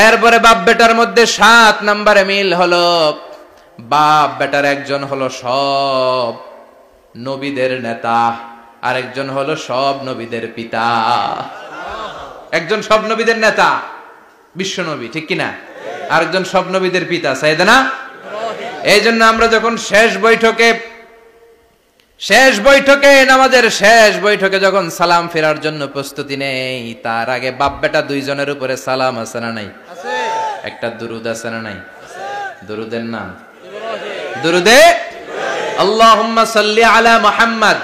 এরপরে বাপ বেটার মধ্যে 7 নম্বরে মিল হলো, বাপ বেটার একজন হলো সব নবীদের নেতা, আর একজন হলো সব নবীদের পিতা। একজন সব নবীদের নেতা বিশ্বনবী, ঠিক কিনা? আরেকজন সব নবীদের পিতা সাইয়েদনা ইব্রাহিম। এই জন্য আমরা যখন শেষ বৈঠকে নামাজের শেষ বৈঠকে যখন সালাম ফেরার জন্য প্রস্তুতি নেই, তার আগে বাপ বেটা দুইজনের উপরে সালাম আছে না নাই? একটা দুরুদ আছে না নাই? দুরুদের নাম দুরুদে আল্লাহুম্মা সাল্লি আলা মুহাম্মদ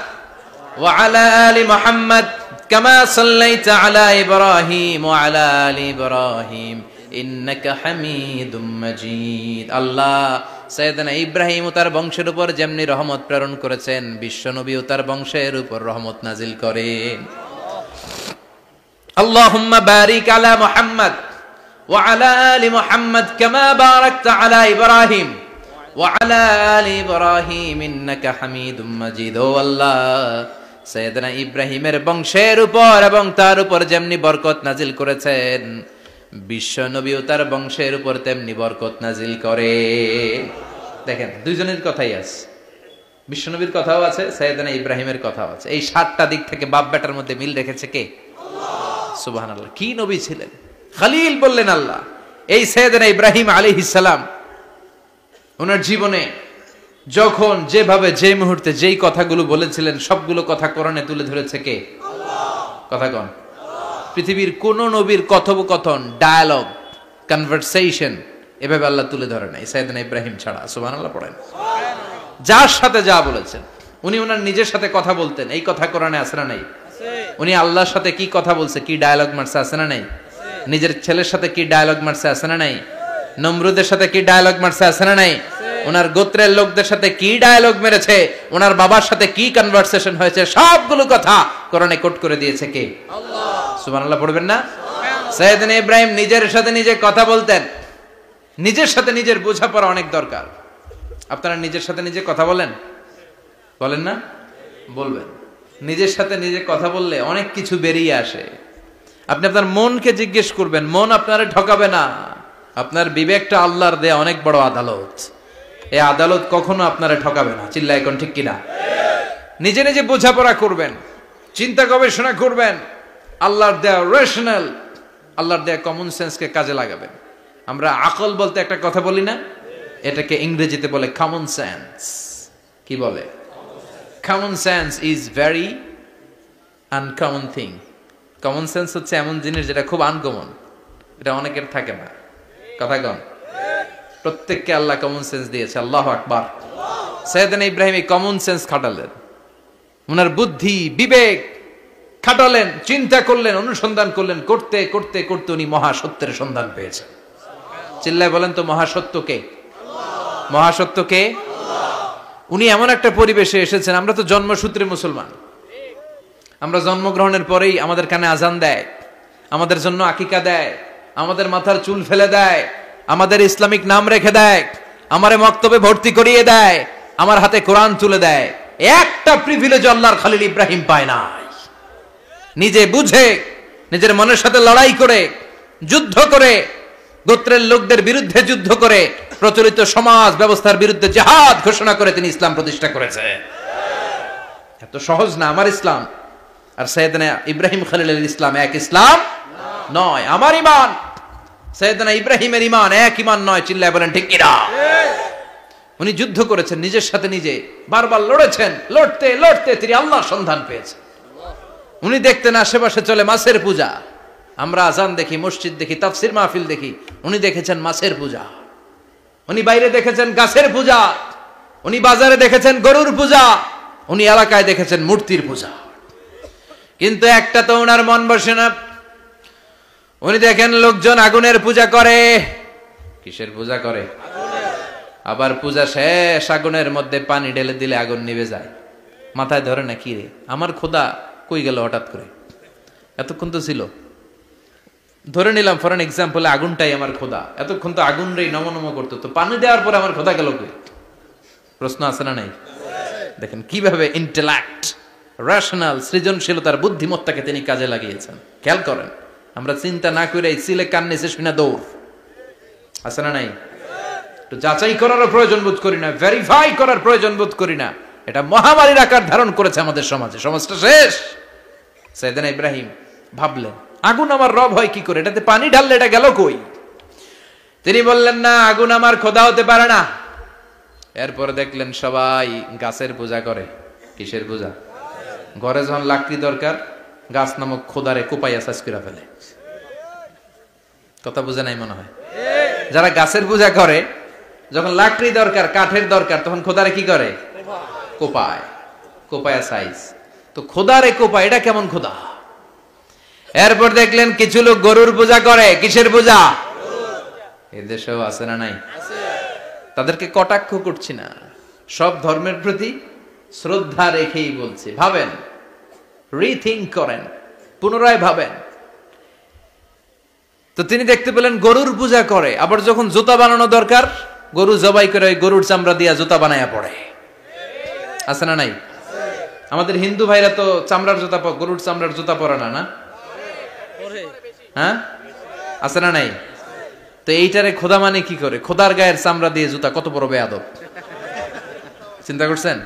ওয়া আলা আলি মুহাম্মদ কামা সাল্লাইতা আলা ইব্রাহিম ওয়া আলা আলি ইব্রাহিম ইন্নাকা হামিদুম মাজিদ। আল্লাহ সাইয়েদনা ইব্রাহিম ও তার বংশের উপর যেমনি রহমত প্রেরণ করেছেন, বিশ্বনবী ও তার বংশের উপর রহমত নাজিল করেন। আল্লাহুম্মা বারিক আলা মুহাম্মদ ওয়া আলা আলি মুহাম্মদ কামা বারাকতা আলা ইব্রাহিম ওয়া আলা আলি ইব্রাহিম ইন্নাকা হামিদুম মাজিদ। ও আল্লাহ, সাইয়েদনা ইব্রাহিমের বংশের উপর এবং তার উপর যেমনি বরকত নাজিল করেছেন, বিশ্বনবী ও তার বংশের উপর তেমনি বরকত নাজিল করে। দেখেন, দুইজনের কথাই আছে, বিশ্বনবীর কথাও আছে, সাইয়েদনা ইব্রাহিমের কথাও আছে। এই 7টা দিক থেকে বাপ বেটার মধ্যে মিল রেখেছে কে? আল্লাহ। সুবহানাল্লাহ। কি নবী ছিলেন! খলিল বললেন আল্লাহ। এই সাইয়েদনা ইব্রাহিম আলাইহিস সালাম ওনার জীবনে যখন যেভাবে যে মুহূর্তে যেই কথাগুলো বলেছিলেন, সবগুলো কথা কোরআনে তুলে ধরেছে কে? আল্লাহ। কথা কোন? পৃথিবীর কোন নবীর কথোপকথন, ডায়ালগ, কনভারসেশন এভাবে আল্লাহ তুলে ধরে নাই সাইয়েদনা ইব্রাহিম ছাড়া। সুবহানাল্লাহ পড়েন। যার সাথে যা বলেছেন, উনি ওনার নিজের সাথে কথা বলতেন, এই কথা কোরআনে আছে না নাই? উনি আল্লাহর সাথে কি কথা বলছে, কি ডায়ালগ মারছে, আছে না নাই? নিজের ছেলের সাথে কি ডায়ালগ মারছে, আছে না নাই? নমরুদের সাথে কি ডায়ালগ মারছে, আছে না নাই? ওনার গোত্রের লোকদের সাথে কি ডায়ালগ মেরেছে, ওনার বাবার সাথে কি কনভারসেশন হয়েছে, সবগুলো কথা কোরআনে কোট করে দিয়েছে কে? আল্লাহ। সুবহানাল্লাহ পড়বেন না? সাইয়েদনা ইব্রাহিম নিজের সাথে নিজে কথা বলতেন। নিজের সাথে নিজের বোঝাপড়া অনেক দরকার। আপনারা নিজের সাথে নিজে কথা বলেন? বলেন না? বলবেন। নিজের সাথে নিজে কথা বললে অনেক কিছু বেরিয়ে আসে। আপনি আপনার মনকে জিজ্ঞেস করবেন, মন আপনারে ঠকাবে না। আপনার বিবেকটা আল্লাহর দেয়া অনেক বড় আদালত। এই আদালত কখনো আপনারে ঠকাবে না। চিল্লায় এখন ঠিক কিনা? নিজে নিজে বোঝাপড়া করবেন, চিন্তা গবেষণা করবেন, আল্লাহর দেয়া রেশনাল, আল্লাহর দেয়া কমন সেন্সকে কাজে লাগাবেন। আমরা আকল বলতে একটা কথা বলি না, এটাকে ইংরেজিতে বলে কমন সেন্স। কি বলে? Common sense is very uncommon thing. Common sense হচ্ছে এমন জিনিস যেটা খুব আনকমন, এটা অনেকের থাকে না। কথা কন? প্রত্যেককে আল্লাহ কমন সেন্স দিয়েছে। আল্লাহু আকবার। সাইয়েদনা ইব্রাহিম এই কমন সেন্স খাটালেন, ওনার বুদ্ধি বিবেক খাটালেন, চিন্তা করলেন, অনুসন্ধান করলেন, করতে করতে করতে উনি মহাসত্যের সন্ধান পেয়েছেন। চিল্লায় বলেন তো, মহাসত্য কে? মহাসত্য কে? উনি এমন একটা পরিবেশে এসেছেন, আমরা তো জন্মসূত্রে মুসলমান, আমরা জন্মগ্রহণের পরেই আমাদের কানে আজান দেয়, আমাদের জন্য আকিকা দেয়, আমাদের মাথার চুল ফেলে দেয়, আমাদের ইসলামিক নাম রেখে দেয়, আমারে মক্তবে ভর্তি করিয়ে দেয়, আমার হাতে কোরআন তুলে দেয়। একটা প্রিভিলেজ আল্লাহর খলিল ইব্রাহিম পায় নাই। নিজে বুঝে, নিজের মনের সাথে লড়াই করে, যুদ্ধ করে, গোত্রের লোকদের বিরুদ্ধে যুদ্ধ করে, প্রচলিত সমাজ ব্যবস্থার বিরুদ্ধে জিহাদ ঘোষণা করে তিনি ইসলাম প্রতিষ্ঠা করেছে। এত সহজ না আমার ইসলাম আর সাইয়েদনা ইব্রাহিম খলিলের ইসলাম এক ইসলাম নয়। আমার ঈমান সাইয়েদনা ইব্রাহিমের ঈমান এক ঈমান নয়। চিল্লায় বলেন ঠিক কিনা? উনি যুদ্ধ করেছেন, নিজের সাথে নিজে বারবার লড়েছেন, লড়তে লড়তে তিনি আল্লাহর সন্ধান পেয়েছেন। উনি দেখতেন আশেপাশে চলে মাছের পূজা, আমরা আজান দেখি, মসজিদ দেখি, তাফসির মাহফিল দেখি, উনি দেখেছেন মাছের পূজা। উনি বাইরে দেখেছেন গাছের পূজা, উনি বাজারে দেখেছেন গরুর পূজা, উনি এলাকায় দেখেছেন মূর্তির পূজা। কিন্তু একটা তো ওনার মন বসে না। উনি দেখেন লোকজন আগুনের পূজা করে। কিসের পূজা করে? আবার পূজা শেষ আগুনের মধ্যে পানি ঢেলে দিলে আগুন নিভে যায়। মাথায় ধরে না, কি রে আমার খোদা কই গেল হঠাৎ করে, এতক্ষণ তো ছিল। ধরে নিলাম ফর এন এক্সাম্পল আগুনটাই আমার খোদা, এতক্ষণ তো আগুন রে নম নম করতো, তো পানি দেওয়ার পরে আমার খোদা গেল কই? প্রশ্ন আছে না নাই? দেখেন কিভাবে ইন্টেলেক্ট, রেশনাল, সৃজনশীলতার বুদ্ধিমত্তাকে তিনি কাজে লাগিয়েছেন। খেয়াল করেন, আমরা চিন্তা না করে সিলে কান নিচে শুনে দৌড়, আছে না নাই? তো যাচাই করারও প্রয়োজন বোধ করি না, ভেরিফাই করার প্রয়োজন বোধ করি না। এটা মহামারীর আকার ধারণ করেছে আমাদের সমাজে, সমাজটা শেষ। সাইয়েদনা ইব্রাহিম ভাবলেন আগুন আমার রব হয় কি করে, এটাতে পানি ঢাললে এটা গেল কই? তিনি বললেন না, আগুন আমার খোদা হতে পারে না। এরপরে দেখলেন সবাই গাছের পূজা করে। কিসের পূজা? ঘরে যখন লাকড়ি দরকার, গাছ নামক খোদারে কোপাইয়া সাজ করে ফেলে। কথা বুঝে নাই মনে হয়? যারা গাছের পূজা করে, যখন লাকড়ি দরকার, কাঠের দরকার, তখন খোদারে কি করে? কোপায়, কোপায়া সাইজ। তো খোদারে কোপায়, এটা কেমন খোদা? এরপর দেখলেন কিছু লোক গরুর পূজা করে। কিসের পূজা? এদেশেও আছে না নাই? তাদেরকে কটাক্ষ করছি না, সব ধর্মের প্রতি শ্রদ্ধা রেখেই বলছি। ভাবেন, রিথিঙ্ক করেন, পুনরায় ভাবেন। তো তিনি দেখতে পেলেন গরুর পূজা করে, আবার যখন জুতা বানানো দরকার, গরু জবাই করে গরুর চামড়া দিয়া জুতা বানায়া পড়ে। আছে না নাই? আমাদের হিন্দু ভাইরা তো চামড়ার জুতা, গরুর চামড়ার জুতা পরে না, না? হ্যাঁ, আছে না নাই? তো এইটারে খোদা মানে কি করে? খোদার গায়ের চামড়া দিয়ে জুতা, কত বড় বেয়াদব! চিন্তা করছেন?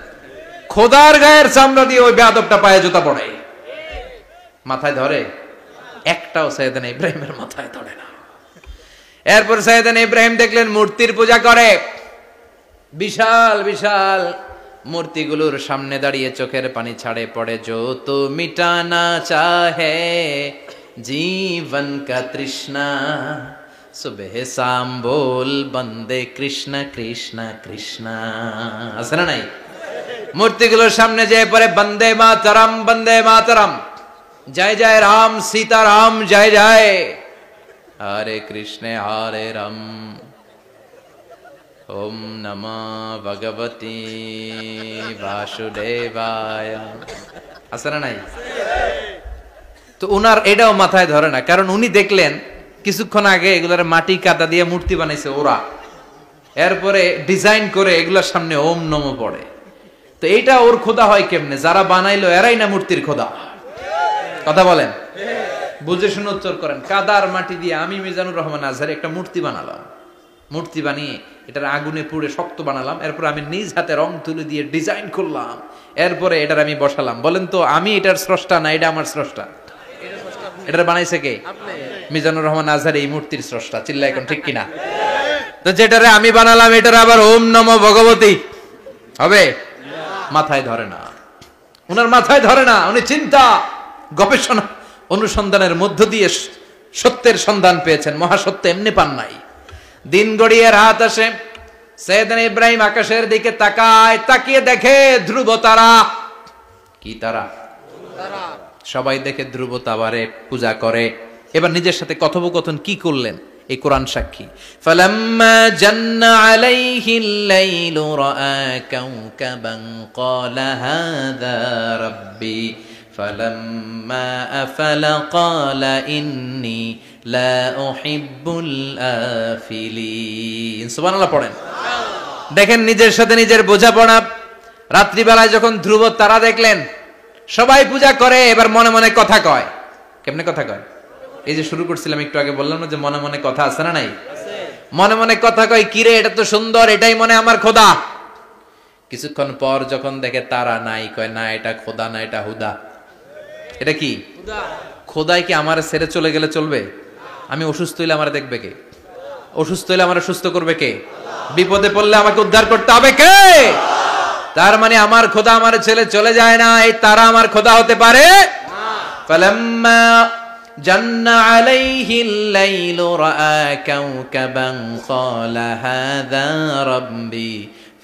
খোদার গায়ের চামড়া দিয়ে ওই বেয়াদবটা পায়ে জুতা পড়ে। মাথায় ধরে? একটাও সাইয়েদনা ইব্রাহিমের মাথায় ধরে না। এরপর সাইয়েদনা ইব্রাহিম দেখলেন মূর্তির পূজা করে। বিশাল বিশাল মূর্তিগুলোর সামনে দাঁড়িয়ে চোখের পানি ছাড়ে পড়ে। যো তো মিটানা চাহে জীবন কা তৃষ্ণা, সুবহ শাম বল বন্দে কৃষ্ণ কৃষ্ণ কৃষ্ণ। আছে না নাই? মূর্তিগুলোর সামনে যেয়ে পরে বন্দে মাতরম, বন্দে মাতরম, জয় জয় রাম সীতারাম, জয় জয় হরে কৃষ্ণ হরে রাম, ওম নমঃ ভগবতে বাসুদেবায়। আছে না নাই? তো উনার এটাও মাথায় ধরে না, কারণ উনি দেখলেন কিছুক্ষণ আগে এগুলার মাটি কাদা দিয়ে মূর্তি বানাইছে ওরা, এরপরে ডিজাইন করে এগুলার সামনে ওম নমঃ পড়ে। তো এইটা ওর খোদা হয় কেমনে? যারা বানাইলো এরাই না মূর্তির খোদা? কথা বলেন, বুঝে শুনে উত্তর করেন। কাদার মাটি দিয়ে আমি মিজানুর রহমান আজহারি একটা মূর্তি বানালাম, মূর্তি বানিয়ে এটার আগুনে পুড়ে শক্ত বানালাম, এরপর আমি নিজ হাতে রং তুলি দিয়ে ডিজাইন করলাম, এরপরে এটার আমি বসালাম। বলেন তো আমি এটার স্রষ্টা না এটা আমার স্রষ্টা? এটার বানাইছে কে? মিজানুর রহমান আজহারি এই মূর্তির স্রষ্টা। চিল্লা এখন ঠিক কিনা? তো যেটারে আমি বানালাম এটার আবার ওম নমঃ ভগবতী হবে? মাথায় ধরে না, উনার মাথায় ধরে না। উনি চিন্তা গবেষণা অনুসন্ধানের মধ্য দিয়ে সত্যের সন্ধান পেয়েছেন। মহাসত্য এমনি পান নাই। দিন গড়িয়ে রাত আসে, সাইয়েদনা ইব্রাহিম আকাশের দিকে তাকায়, তাকিয়ে দেখে ধ্রুব তারা। কি তারা? সবাই দেখে ধ্রুব তারারে পূজা করে। এবার নিজের সাথে কথোপকথন কি করলেন এই কোরআন সাক্ষী। ফালাম্মা জান্না আলাইহিল লাইলু রাআ কাওকাবান ক্বালা হাযা রাব্বি ফালাম্মা আফালা ক্বালা ইন্নী লা উহিব্বুল আফিলিন। সুবহানাল্লাহ পড়েন। দেখেন নিজের সাথে নিজের বোঝাপড়া। রাত্রিবেলায় যখন ধ্রুব তারা দেখলেন, সবাই পূজা করে, এবার মনে মনে কথা কয়। কেমনে কথা কয়? এই যে শুরু করছিলাম একটু আগে, বললাম না যে মনে মনে কথা আছে না নাই? মনে মনে কথা কয়, কিরে এটা তো সুন্দর, এটাই মনে আমার খোদা। কিছুক্ষণ পর যখন দেখে তারা নাই, কয় না এটা খোদা না, এটা হুদা। এটা কি? খোদাই কি আমার ছেড়ে চলে গেলে চলবে? আমি অসুস্থ হইলে আমার দেখবে কে? অসুস্থ হইলে আমার সুস্থ করবে কে? বিপদে পড়লে আমাকে উদ্ধার করতে হবে কে? তার মানে আমার খোদা আমার ছেলে চলে যায় না, এই তারা আমার খোদা হতে পারে? ফালাম্মা জান্না আলাইহিল লাইলু রাআ কাওকাবান ক্বালা হাযা রাব্বি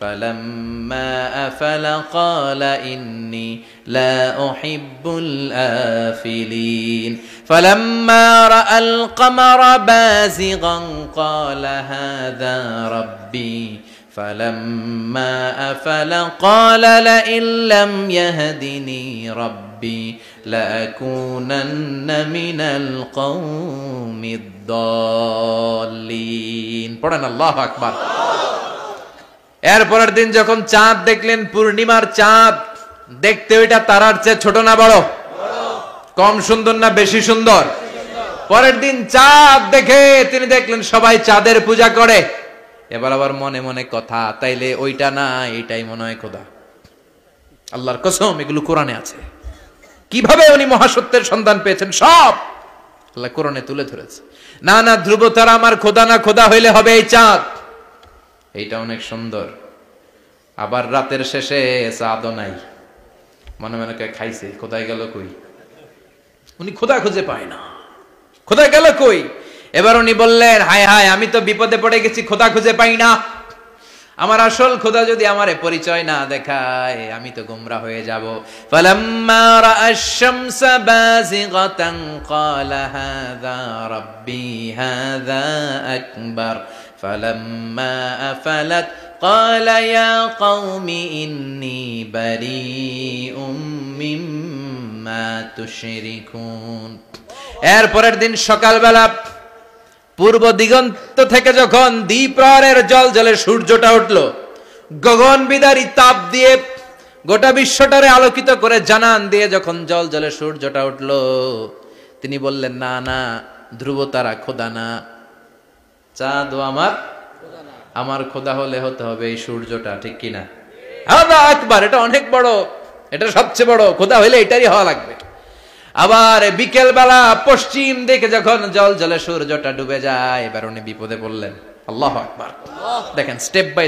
ফালাম্মা আফালা ক্বালা ইন্নী লা উহিব্বুল আফিলিন ফালাম্মা রাআল কমারা বাযিগান ক্বালা হাযা রাব্বি فلما أفل قال لئن لم يهدني ربي ربي لأكونن من القوم الضالين পড়েন আল্লাহু আকবার। এরপরের দিন যখন চাঁদ দেখলেন, পূর্ণিমার চাঁদ, দেখতে ওইটা তারার চেয়ে ছোট না বড়? কম সুন্দর না বেশি সুন্দর? পরের দিন চাঁদ দেখে তিনি দেখলেন সবাই চাঁদের পূজা করে। এবার আবার মনে মনে কথা, তাইলে ওইটা না এটাই মনে হয় খোদা। আল্লাহর কসম, এগুলো কোরআনে আছে। কিভাবে উনি মহাসত্যের সন্ধান পেয়েছেন সব আল্লাহ কোরআনে তুলে ধরেছে। না না, ধ্রুব তারা আমার খোদা না, খোদা হইলে হবে এই চাঁদ। এইটা অনেক সুন্দর। আবার রাতের শেষে চাঁদও নাই, মনে মনে খাইছে, খোদায় গেল কই? উনি খোদা খুঁজে পায় না, খোদা গেল কই? এবার উনি বললেন, হায় হায়, আমি তো বিপদে পড়ে গেছি, খোদা খুঁজে পাই না। আমার আসল খোদা যদি আমারে পরিচয় না দেখায়, আমি তো গোমরা হয়ে যাব। ফালাম্মা রাআশ শামসা বাযিগাতান ক্বালা হাযা রাব্বি হাযা আকবার ফালাম্মা আফালাত ক্বালা ইয়া কওমি ইন্নী বারীউম মিম্মা তুশরিকুন। এরপরের দিন সকালবেলা পূর্ব দিগন্ত থেকে যখন দ্বিপ্রহরের জলজলে সূর্যটা উঠল, গগন বিদারী তাপ দিয়ে গোটা বিশ্বটারে আলোকিত করে জানান দিয়ে যখন জলজলে সূর্যটা উঠল, তিনি বললেন, না না, ধ্রুব তারা খোদা না, চাঁদ আমার খোদা হলে হতে হবে এই সূর্যটা, ঠিক কিনা? আল্লাহু আকবার, এটা অনেক বড়, এটা সবচেয়ে বড়, খোদা হইলে এটারই হওয়া লাগবে। আবার বিকেল বেলা পশ্চিম দিকে যখন জল জলে সূর্যটা ডুবে যায়, এবার উনি বিপদে পড়লেন। আল্লাহু আকবার। দেখেন, স্টেপ বাই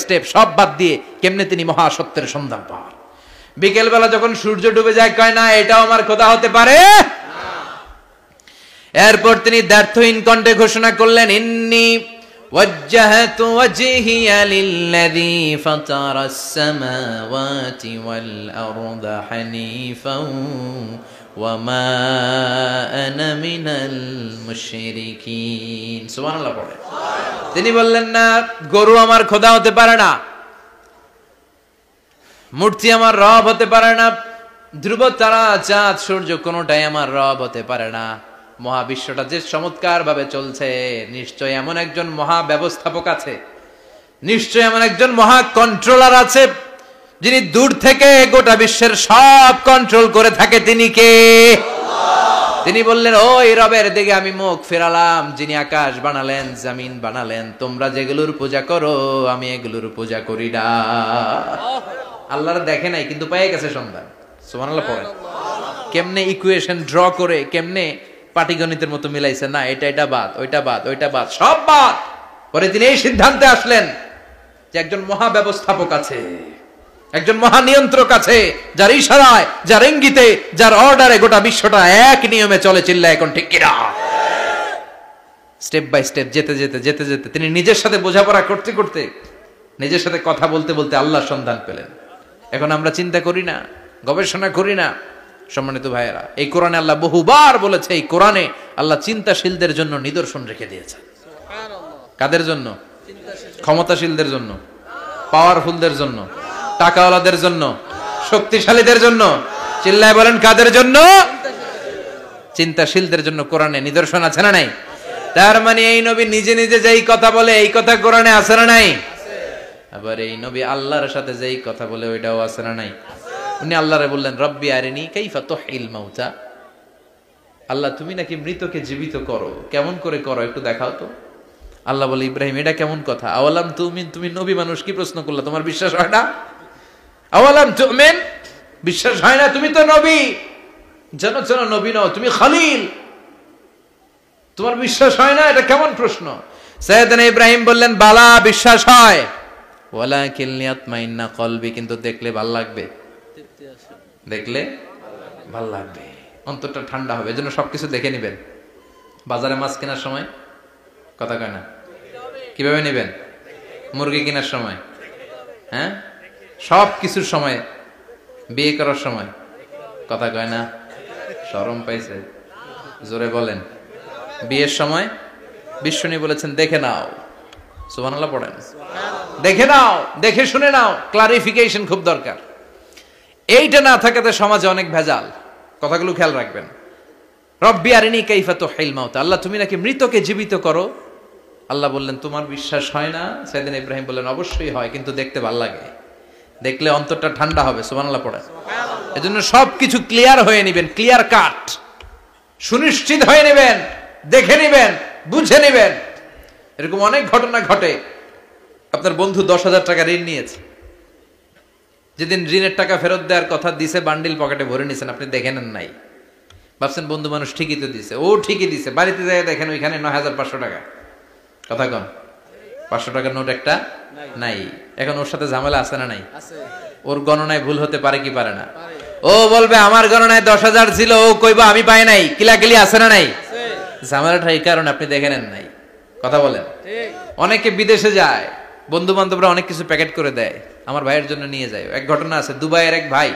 স্টেপ সব বাদ দিয়ে কেমনে তিনি মহাসত্যের সন্ধান পান। বিকেল বেলা যখন সূর্য ডুবে যায়, কয় না এটাও আমার খোদা হতে পারে। এরপর তিনি দ্ব্যর্থহীন কণ্ঠে ঘোষণা করলেন, ইন্নী وجهت وجهي للذي فطر السماوات والأرض حنيفا وما أنا من المشركين। সুবহানাল্লাহ পড়ে। তিনি বললেন, না, গরু আমার খোদা হতে পারে না, মূর্তি আমার রব হতে পারে না, ধ্রুব তারা চাঁদ সূর্য কোনোটাই আমার রব হতে পারে না। মহাবিশ্বটা যে চমৎকার ভাবে চলছে, নিশ্চয় এমন একজন মহা ব্যবস্থাপক আছে, নিশ্চয় এমন একজন মহা কন্ট্রোলার আছে, যিনি দূর থেকে গোটা বিশ্বের সব কন্ট্রোল করে থাকে। তিনি কে? তিনি বললেন, ওই রবের দিকে আমি মুখ ফেরালাম, যিনি আকাশ বানালেন, জমিন বানালেন। তোমরা যেগুলোর পূজা করো, আমি এগুলোর পূজা করি না। আল্লাহর দেখে নাই, কিন্তু পেয়ে গেছে সন্ধান। সুবহানাল্লাহ পড়েন। কেমনে ইকুয়েশন ড্র করে, কেমনে পাটিগণিতের মতো মিলাইছে, না এটা বাদ, ওইটা বাদ, ওইটা বাদ, সব বাদ। পরে তিনি এই সিদ্ধান্তে আসলেন যে একজন মহা ব্যবস্থাপক আছে, একজন মহা নিয়ন্ত্রক আছে, যার ইশারায়, যার ইঙ্গিতে, যার অর্ডারে গোটা বিশ্বটা এক নিয়মে চলে। চিল্লা এখন ঠিক কিনা? স্টেপ বাই স্টেপ যেতে যেতে তিনি নিজের সাথে বোঝাপড়া করতে করতে, নিজের সাথে কথা বলতে বলতে আল্লাহর সন্ধান পেলেন। এখন আমরা চিন্তা করি না, গবেষণা করি না। সম্মানিত ভাইয়েরা, এই কোরআনে আল্লাহ বহুবার বলেছে, এই কোরআনে আল্লাহ চিন্তাশীলদের জন্য নিদর্শন রেখে দিয়েছে। কাদের জন্য? ক্ষমতাশীলদের জন্য, পাওয়ারফুলদের জন্য, টাকাওয়ালাদের জন্য, শক্তিশালীদের জন্য। চিল্লায় বলেন, কাদের জন্য? চিন্তাশীলদের জন্য কোরআনে নিদর্শন আছে না নাই? তার মানে এই নবী নিজে নিজে যেই কথা বলে, এই কথা কোরআনে আছে না নাই? আবার এই নবী আল্লাহর সাথে যেই কথা বলে, ওইটাও আছে না নাই? উনি আল্লাহরে বললেন, রব্বি আরিনি কাইফা তুহিল মাউতা। আল্লাহ, তুমি নাকি মৃতকে জীবিত করো, কেমন করে করো একটু দেখাও তো। আল্লাহ বলে, ইব্রাহিম, এটা কেমন কথা? আওয়ালাম তুমিন, তুমি নবী মানুষ, কি প্রশ্ন করলা? তোমার বিশ্বাস হয় না? আওয়ালাম তুমিন, বিশ্বাস হয় না? তুমি তো নবী, জানো নবী নও, তুমি খলিল, তোমার বিশ্বাস হয় না? এটা কেমন প্রশ্ন? সাইয়েদনা ইব্রাহিম বললেন, বালা, বিশ্বাস হয়, ওয়ালাকিন লিয়াতমাইন্না কলবি, কিন্তু দেখলে ভাল লাগবে, দেখলে ভাল লাগবে, অন্তরটা ঠান্ডা হবে। এজন্য সবকিছু দেখে নিবেন। বাজারে মাছ কেনার সময় কথা কয় না, কিভাবে নেবেন? মুরগি কেনার সময়, হ্যাঁ, সব কিছুর সময়, বিয়ে করার সময় কথা কয় না, শরম পাইছে, জোরে বলেন। বিয়ের সময় বিশ্বনী বলেছেন, দেখে নাও। সুবহানাল্লাহ পড়েন। দেখে নাও, দেখে শুনে নাও, ক্লারিফিকেশন খুব দরকার। এইটা না থাকাতে সমাজে অনেক ভেজাল। কথাগুলো খেয়াল রাখবেন। রব্বি আরিনি কাইফা তুহিল মাউত, আল্লাহ তুমি নাকি মৃতকে জীবিত করো। আল্লাহ বললেন তোমার বিশ্বাস হয় না? সাইয়েদনা ইব্রাহিম বললেন অবশ্যই হয়, কিন্তু দেখতে ভালো লাগে, দেখলে অন্তরটা ঠান্ডা হবে। সুবহানাল্লাহ পড়েন। এজন্য সবকিছু ক্লিয়ার হয়ে নেবেন, ক্লিয়ার কাট, সুনিশ্চিত হয়ে নেবেন, দেখে নেবেন, বুঝে নেবেন। এরকম অনেক ঘটনা ঘটে। আপনার বন্ধু 10,000 টাকা ঋণ নিয়েছে, যেদিন ঋণের টাকা ফেরত দেওয়ার কথা দিছে বান্ডিল পকেটে ভরে নিয়েছেন, আপনি দেখে নেন নাই, ভাবছেন বন্ধু মানুষ ঠিকই তো দিছে। ও ঠিকই দিছে, বাড়িতে যাই দেখেন ওইখানে 9,500 টাকা। কথা কন, 500 টাকার নোট একটা নাই। এখন ওর সাথে ঝামেলা আছে না নাই? ওর গণনায় ভুল হতে পারে কি পারে না? ও বলবে আমার গণনায় 10,000 ছিল, ও কইবা আমি পাই নাই, কিলাকিলি আছে না নাই? ঝামেলাটা এই কারণে আপনি দেখে নেন নাই। কথা বলেন। অনেকে বিদেশে যায়, বন্ধু বান্ধবরা অনেক কিছু প্যাকেট করে দেয়, আমার ভাইয়ের জন্য নিয়ে যায়। এক ঘটনা আছে, দুবাইয়ের এক ভাই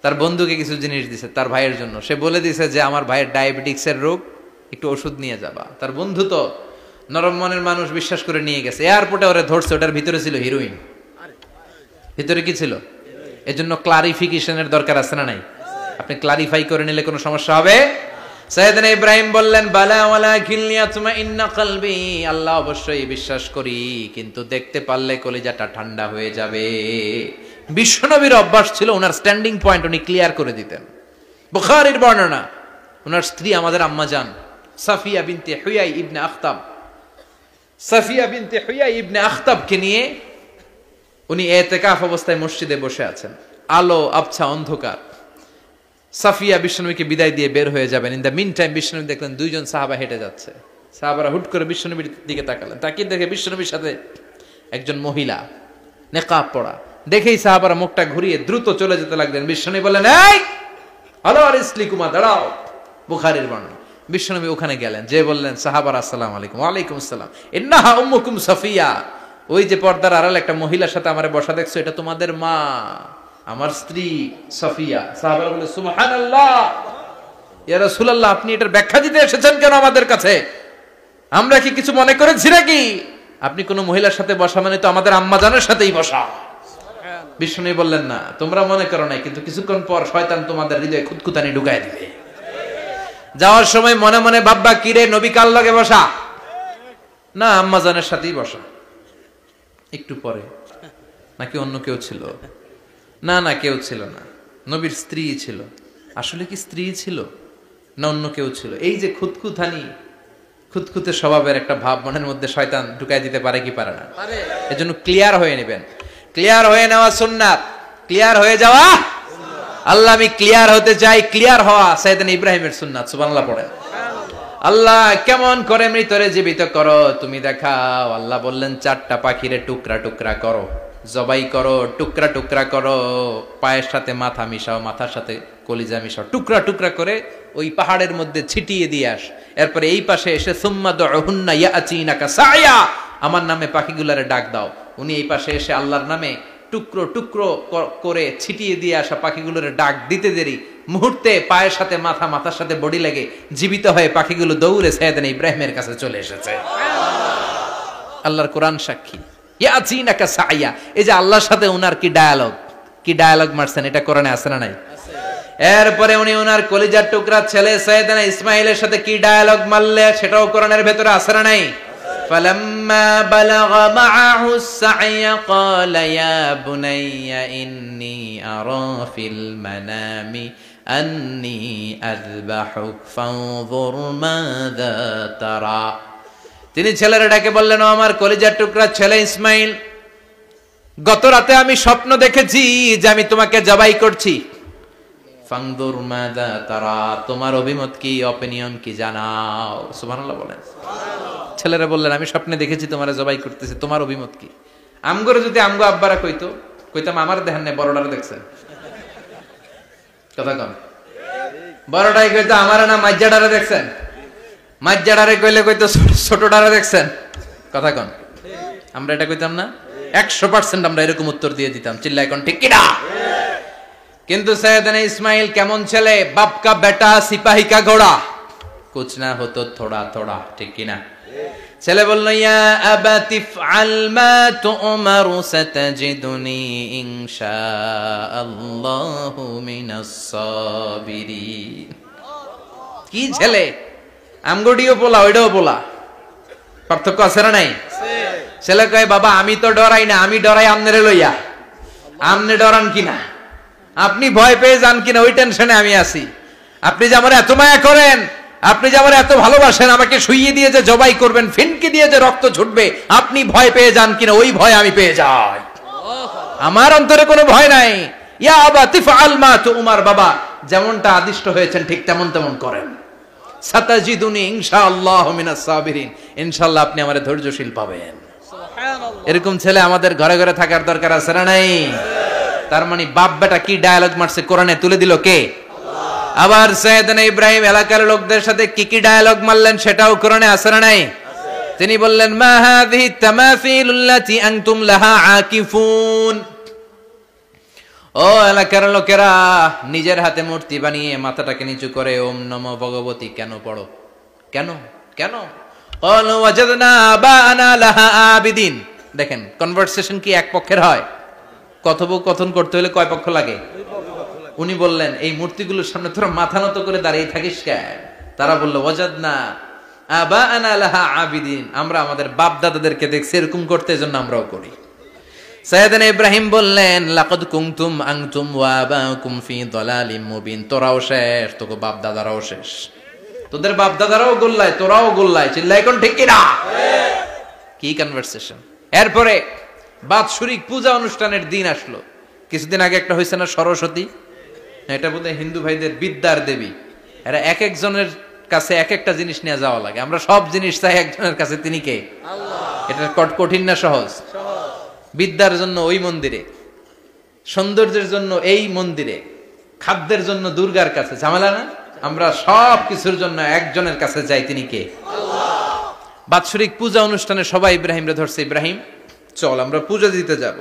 তার বন্ধুকে কিছু জিনিস দিছে তার ভাইয়ের জন্য। সে বলে দিছে যে আমার ভাইয়ের ডায়াবেটিক্সের রোগ, একটু ওষুধ নিয়ে যাবা। তার বন্ধু তো নরম মনের মানুষ, বিশ্বাস করে নিয়ে গেছে। এয়ারপোর্টে ওরে ধরছে, ওটার ভিতরে ছিল হিরোইন। ভিতরে কি ছিল? এজন্য ক্লারিফিকেশনের দরকার আছে না নাই? আপনি ক্লারিফাই করে নিলে কোনো সমস্যা হবে? সাইয়েদনা ইব্রাহিম বললেন বালা ওয়ালাকিন লিয়াতমাইন্না কলবি, আল্লাহ অবশ্যই বিশ্বাস করি, কিন্তু দেখতে পারলে কলিজাটা ঠান্ডা হয়ে যাবে। বিশ্বনবীর অভ্যাস ছিল, ওনার স্ট্যান্ডিং পয়েন্ট উনি ক্লিয়ার করে দিতেন। বুখারীর বর্ণনা, ওনার স্ত্রী আমাদের আম্মা জান সাফিয়া বিনতে হুয়াই ইবনে আখতাব, সাফিয়া বিনতে হুয়াই ইবনে আখতাবকে নিয়ে উনি ইতিকাফ অবস্থায় মসজিদে বসে আছেন। আলো আবছা অন্ধকার। সাফিয়া বিশ্বনবীকে বিদায় দিয়ে বের হয়ে যাবেন। ইন দ্য মিন টাইম বিশ্বনবী দেখলেন দুইজন সাহাবা হেঁটে যাচ্ছে। সাহাবারা হুট করে বিশ্বনবীর দিকে তাকালেন, তাকিয়ে দেখে বিশ্বনবীর সাথে একজন মহিলা, নেকাব পরা। দেখেই সাহাবারা মুখটা ঘুরিয়ে দ্রুত চলে যেতে লাগলেন। বিশ্বনবী বললেন এই হ্যালো আরিসলিকুমা, দাঁড়াও। বুখারীর বর্ণনা। বিশ্বনবী ওখানে গেলেন, যে বললেন সাহাবারা আসসালামু আলাইকুম। ওয়ালাইকুম আসসালাম। ইন্নাহা উম্মুকুম সাফিয়া, ওই যে পর্দার আড়ালে একটা মহিলার সাথে আমারে বসা দেখছো, এটা তোমাদের মা, আমার স্ত্রী সাফিয়া। সাহাবারা বলে সুবহানাল্লাহ, ইয়া রাসূলুল্লাহ আপনি এটার ব্যাখ্যা দিতে এসেছেন কেন আমাদের কাছে? আমরা কি কিছু মনে করেছি নাকি? আপনি কোন মহিলার সাথে বসা মানে তো আমাদের আম্মা জানের সাথেই বসা। বিষ্ণু বললেন না, তোমরা মনে করো নাই, কিন্তু কিছুক্ষণ পর শয়তান তোমাদের হৃদয়ে খুঁতখুঁতানি ঢুকায় দিবে। যাওয়ার সময় মনে মনে ভাববা কিরে নবী কার লগে বসা? না, আম্মা জানের সাথেই বসা। একটু পরে নাকি অন্য কেউ ছিল? না না, কেউ ছিল না, নবীর স্ত্রী ছিল। আসলে কি স্ত্রী ছিল না অন্য কেউ ছিল? এই যে খুঁতখুঁতানি, খুঁতখুঁতে স্বভাবের একটা ভাব মনের মধ্যে শয়তান ঢুকাই দিতে পারে কি পারে না? এজন্য ক্লিয়ার হয়ে নেবেন। ক্লিয়ার হয়ে নেওয়া সুন্নাত, ক্লিয়ার হয়ে যাওয়া। আল্লাহ আমি ক্লিয়ার হতে চাই, ক্লিয়ার হওয়া সাইয়েদনা ইব্রাহিমের সুন্নাত। সুবহানাল্লাহ পড়েন। আল্লাহ কেমন করে মৃতরে জীবিত করো তুমি দেখাও। আল্লাহ বললেন 4টা পাখিরে টুকরা টুকরা করো, জবাই করো, টুকরা টুকরা করো, পায়ের সাথে মাথা মিশাও, মাথার সাথে কলিজা মিশাও, টুকরা টুকরা করে ওই পাহাড়ের মধ্যে ছিটিয়ে দিয়ে আস। এরপরে এই পাশে এসে সুম্মা দুহুন্না ইয়াতিনাকা সায়া, আমার নামে পাখিগুলারে ডাক দাও। উনি এই পাশে এসে আল্লাহর নামে টুকরো টুকরো করে ছিটিয়ে দিয়ে আসা পাখিগুলোর ডাক দিতে দেরি, মুহূর্তে পায়ের সাথে মাথা, মাথার সাথে বডি লেগে জীবিত হয়ে পাখিগুলো দৌড়ে সাইয়েদনা ইব্রাহিমের কাছে চলে এসেছে। আল্লাহর কোরআন সাক্ষী। ইয়াতিনাকা সায়া, এই যে আল্লাহর সাথে উনার কি ডায়ালগ মারছেন, এটা কোরআনে আছে না নাই? এরপরে উনি ওনার কলিজার টুকরা ছেলে সাইয়েদনা ইসমাইলের সাথে কি ডায়ালগ মারলে, সেটাও কোরআনের ভেতরে আছে না নাই? فلما بلغ معه السعي قال يا بني إني أرى في المنام أني أذبحك فانظر ماذا ترى। তিনি ছেলের ডাকে বললেন, ও আমার কলিজার টুকরা ছেলে ইসমাইল, গত রাতে আমি স্বপ্ন দেখেছি যে আমি তোমাকে জবাই করছি। ফানজুর মাযা তারা, তোমার অভিমত কি, অপিনিয়ন কি জানাও। সুবহানাল্লাহ বলেন। ছেলেরা বললেন আমি স্বপ্নে দেখেছি তোমারে জবাই করতেছি, তোমার অভিমত কি? আমগরে যদি আমগো আব্বারা কইতাম আমার দেখেন না, বড়ডারে দেখছেন। কথা কন, বড়টাই কইতো আমার না মাজ্জাডারে দেখছেন, মাজ্জাডারে কইলে কইতো ছোটডারে দেখছেন। কথা কন, আমরা এটা কইতাম না? 100% আমরা এরকম উত্তর দিয়ে দিতাম, চিল্লায় কোন ঠিক কিনা? কিন্তু সাইয়েদনা ইসমাইল কেমন ছেলে, বাপ কা বেটা সিপাহী কা ঘোড়া, কুছ না হতো থোড়া থোড়া, ঠিক কিনা? ছেলে বলল, ইয়া আবাতি ফআল মা তু'মারু সাতাজিদুনি ইনশাআল্লাহু মিনাস সাবিরিন। কি ছেলে, আমগডিও পোলা ওইটাও পোলা, পার্থক্য আছে না নাই? ছেলে কয়, বাবা আমি তো ডরাই না, আমি ডরাই আমনেরে লইয়া। আমনে ডরান কিনা, আপনি ভয় পেয়ে যান কিনা ওই টেনশনে আমি আছি। আপনি যে আমার এত মায়া করেন, আপনি যে আমার এত ভালোবাসেন, আমাকে শুইয়ে দিয়ে যে জবাই করবেন, ফিনকি দিয়ে যে রক্ত ছুটবে, আপনি ভয় পেয়ে যান কিনা ওই ভয় আমি পেয়ে যাই। আমার অন্তরে কোনো ভয় নাই। ইয়া আবাতি ফাআল মা তু'মার, বাবা যেমনটা আদিষ্ট হয়েছেন ঠিক তেমন তেমন করেন। সাতাজিদুনি ইনশাআল্লাহু মিনাস সাবিরিন, ইনশাআল্লাহ আপনি আমারে ধৈর্যশীল পাবেন। সুবহানাল্লাহ। এরকম ছেলে আমাদের ঘরে ঘরে থাকার দরকার আছে না নাই? তার মানে বাপ বেটা কি ডায়ালগ মারছে কোরআনে তুলে দিল কে? আবার সাইয়েদনা ইব্রাহিম এলাকার লোকদের সাথে কি কি ডায়ালগ মারলেন সেটাও কোরআনে আছে না নাই? তিনি বললেন, মা হাযিহি তামাসিলুল্লাতী আনতুম লাহা আকিফুন। ও এলাকার লোকেরা, নিজের হাতে মূর্তি বানিয়ে মাথাটাকে নিচু করে ওম নমো ভগবতী কেন পড়ো? কেন কেন? ক্বালু ওয়াজাদনা আবানা লাহা আবিদিন। দেখেন কনভারসেশন কি এক পক্ষের হয়? কথোপকথন করতে হলে কয় পক্ষ লাগে? উনি বললেন, এই মূর্তিগুলোর সামনে তোরা মাথা নত করে দাঁড়িয়ে থাকিস কেন? তারা বলল, ওয়াজাদনা আবানা লাহা আবিদিন, আমরা আমাদের বাপ দাদাদেরকে দেখছি এরকম করতে, এজন্য আমরাও করি। সাইয়েদনা ইব্রাহিম বললেন, লাকাদ কুনতুম আনতুম ওয়া আবাকুম ফি দালালিম মুবিন। তোরাও শেষ, তোকে বাপ দাদারাও শেষ, তোদের বাপ দাদারাও গোল্লায়, তোরাও গোল্লায়। চিল্লাই কোন ঠিক কিনা? কি কনভারসেশন। এরপরে বাৎসরিক পূজা অনুষ্ঠানের দিন আসলো। কিছুদিন আগে একটা হয়েছে না সরস্বতী, এটা বোধহয় হিন্দু ভাইদের বিদ্যার দেবী। এরা এক একজনের কাছে এক একটা জিনিস নিয়ে যাওয়া লাগে। আমরা সব জিনিস চাই একজনের কাছে, তিনি কে? আল্লাহ। এটা কঠিন না সহজ? বিদ্যার জন্য ওই মন্দিরে, সৌন্দর্যের জন্য এই মন্দিরে, খাদ্যের জন্য দুর্গার কাছে, ঝামেলা না? আমরা সব কিছুর জন্য একজনের কাছে যাই, তিনি কে? আল্লাহ। বাৎসরিক পূজা অনুষ্ঠানে সবাই ইব্রাহিমরে ধরছে, ইব্রাহিম চল আমরা পূজা দিতে যাব।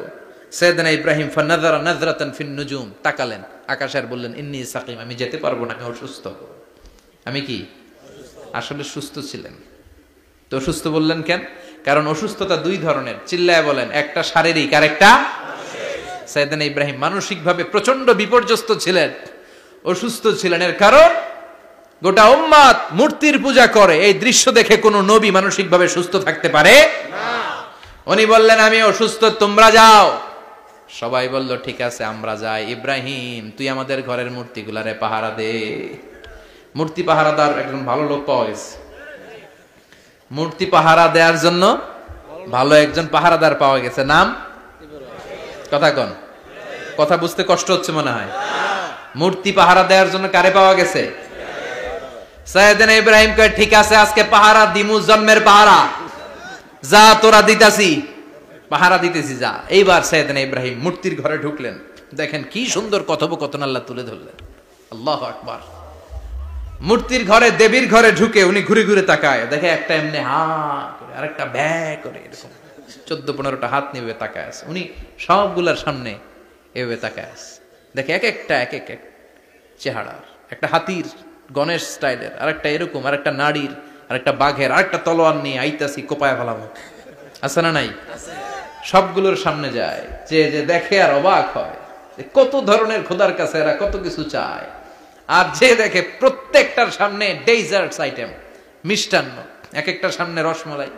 সাইয়েদনা ইব্রাহিম ফানাযারা নাযরাতান ফিন নুজুম, তাকালেন আকাশে আর বললেন, ইন্নী সাকিম, আমি যেতে পারবো না, আমি অসুস্থ। আমি কি আসলে সুস্থ ছিলেন? তো অসুস্থ বললেন কেন? কারণ অসুস্থতা দুই ধরনের, চিল্লায় বলেন, একটা শারীরিক আর একটা মানসিক। সাইয়েদনা ইব্রাহিম মানসিকভাবে প্রচন্ড বিপর্যস্ত ছিলেন, অসুস্থ ছিলেন। এর কারণ গোটা উম্মত মূর্তির পূজা করে, এই দৃশ্য দেখে কোন নবী মানসিকভাবে সুস্থ থাকতে পারে না। উনি বললেন, আমি অসুস্থ, তোমরা যাও। সবাই বলল, ঠিক আছে আমরা যাই। ইব্রাহিম তুই আমাদের ঘরের মূর্তিগুলারে পাহারা দে। মূর্তি পাহারাদার একজন ভালো লোক পাওয়া গেছে, মূর্তি পাহারা দেওয়ার জন্য ভালো একজন পাহারাদার পাওয়া গেছে। নাম? কথা কন, কথা বুঝতে কষ্ট হচ্ছে মনে হয়। মূর্তি পাহারা দেওয়ার জন্য কারে পাওয়া গেছে? সাইয়েদনা ইব্রাহিম কয়, ঠিক আছে আজকে পাহারা দিমু, জন্মের পাহারা। যা তোরা দিতাছি, পাহারা দিতেছি, যা। এইবার সাইয়েদনা ইব্রাহিম মূর্তির ঘরে ঢুকলেন। দেখেন কি সুন্দর কথোপকথন আল্লাহ তুলে ধরলেন। আল্লাহু আকবার। মূর্তির ঘরে, দেবীর ঘরে ঢুকে উনি ঘুরে ঘুরে তাকায়, দেখে একটা এমনি হা করে, আরেকটা ব্যা করে, এরকম 14-15টা হাত নিয়ে তাকায় আছে। উনি সবগুলার সামনে এভাবে তাকায় আছে, দেখে এক একটা এক এক এক চেহারার, একটা হাতির গণেশ স্টাইলের, আরেকটা এরকম, আরেকটা নারীর, আরেকটা বাঘের, আরেকটা তলোয়ার নিয়ে আইতাছি, কোপায় ফেলাম। আছে না নাই? সবগুলোর সামনে যায়, যে যে দেখে আর অবাক হয়, কত ধরনের খোদার কাছে এরা কত কিছু চায়। আর যে দেখে প্রত্যেকটার সামনে ডেজার্টস আইটেম, মিষ্টান্ন, এক একটার সামনে রসমালাই,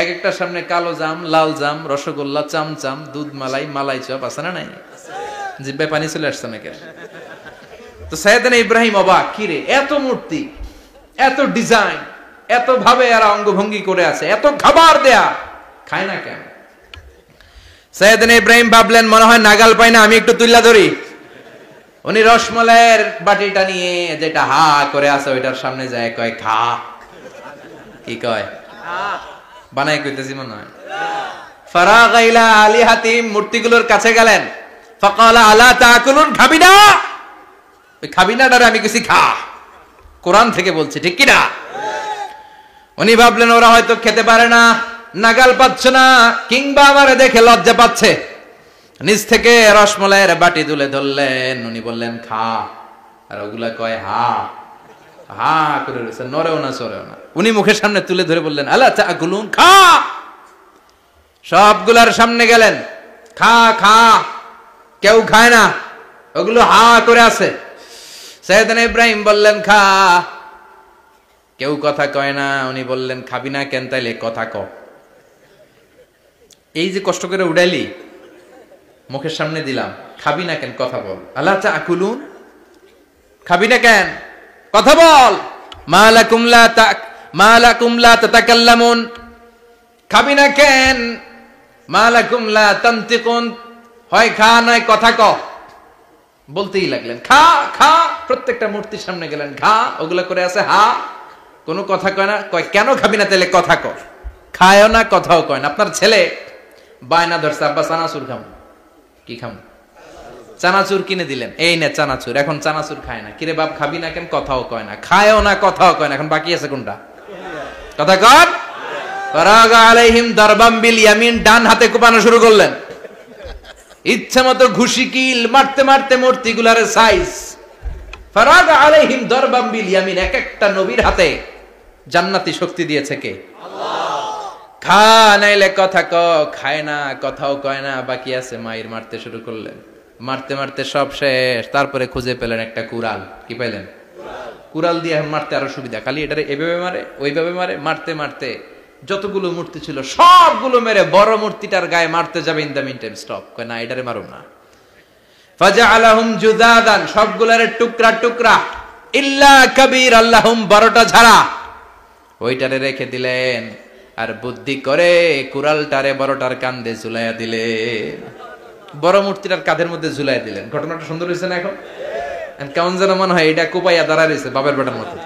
এক একটার সামনে কালো জাম, লাল জাম, রসগোল্লা, চামচাম, দুধ মালাই, মালাই চপ। আছে না নাই? জিব্বায় পানি চলে আসছে নাকি? তো সাইয়েদনা ইব্রাহিম অবাক, কি রে এত মূর্তি, এত ডিজাইন, এত ভাবে এরা অঙ্গভঙ্গি করে আছে, এত খাবার দেয়া, খায় না কেন? সাইয়েদনা ইব্রাহিম ভাবলেন, মনে হয় নাগাল পাই না, আমি একটু তুল্লা ধরি। উনি রসমালাইয়ের বাটিটা নিয়ে, যেটা হা করে আছে, ওইটার সামনে যায়, কয় খা। কি কয়? বানাই কইতেছি মনে হয়। ফারাগা ইলা আলিহাতিম, মূর্তিগুলোর কাছে গেলেন। ফাকালা আলা তাকুলুন, খাবি না? ওই খাবি না ডারে আমি কিছু খা, কোরআন থেকে বলছি, ঠিক কি না? উনি ভাবলেন ওরা হয়তো খেতে পারে না, নাগাল পাচ্ছে না, কিংবা আমারে দেখে লজ্জা পাচ্ছে। নিজ থেকে রসমালাইয়ের বাটি তুলে ধরলেন, উনি বললেন খা, আর ওগুলা কয় হা। হা করে রয়েছে, নড়েও না চড়েও না। উনি মুখের সামনে তুলে ধরে বললেন, আলা তাকুলুন, খা। সবগুলার সামনে গেলেন, খা খা। কেউ খায় না, ওগুলো হা করে আছে। সাইয়েদনা ইব্রাহিম বললেন, খা। কেউ কথা কয় না। উনি বললেন, খাবি না কেন? তাইলে কথা ক। এই যে কষ্ট করে উড়াইলি, মুখের সামনে দিলাম, খাবি না কেন? কথা বল। আলা তাকুলুন, খাবি না কেন? কথা বল। মালাকুম লা তাতাকাল্লামুন, খাবি না কেন? মালাকুম লা তানতিকুন, হয় খা নয় কথা ক। বলতেই লাগলেন, খা খা। প্রত্যেকটা মূর্তির সামনে গেলেন, খা। ওগুলা করে আছে হা, কোনো কথা কয় না। কয় কেন খাবি না? তাহলে কথা ক। খায়ও না, কথাও কয় না। আপনার ছেলে বায়না ধরছে, আব্বা চানাচুর খাম। কি খাম? চানাচুর কিনে দিলেন, এই নে চানাচুর। এখন চানাচুর খায় না। কিরে বাপ, খাবি না কেন? কথাও কয় না। খায়ও না, কথাও কয় না। এখন বাকি আছে কোনটা? কথা কর। ফারাগা আলাইহিম দারবাম বিল ইয়ামিন, ডান হাতে কোপানো শুরু করলেন। ইচ্ছা মতো ঘুষি কিল মারতে মারতে মূর্তিগুলার সাইজ। ফারাগা আলাইহিম দারবাম বিল ইয়ামিন, এক একটা নবীর হাতে জান্নাতি শক্তি দিয়েছে কে? আল্লাহ। খা নাইলে কথা ক। খায় না, কথাও কয় না, বাকি আছে। মায়ের মারতে শুরু করলেন। মারতে মারতে সব শেষ। তারপরে খুঁজে পেলেন একটা কুড়াল। কি পাইলেন? কুড়াল দিয়ে মারতে আরো সুবিধা। খালি এটারে এভাবে মারে, ওইভাবে মারে। মারতে মারতে যতগুলো মূর্তি ছিল সবগুলো মেরে বড় মূর্তিটার গায়ে মারতে যাবে। In the mean time stop, কয় না এটারে মারুম না। ফাজআলাহুম জুদাদান, সবগুলারে টুকরা টুকরা। ইল্লা কাবীর আল্লাহুম, বড়টা ছাড়া। ওইটারে রেখে দিলেন। আর বুদ্ধি করে কুড়ালটারে বড়টার কাঁধে ঝুলাইয়া দিলেন। বড় মূর্তিটার কাঁধের মধ্যে ঝুলাই দিলেন। ঘটনাটা সুন্দর হয়েছে না? এখন কেমন যেন মনে হয় এটা কোপাইয়া দাঁড়া রয়েছে বাবের বেটার মতো।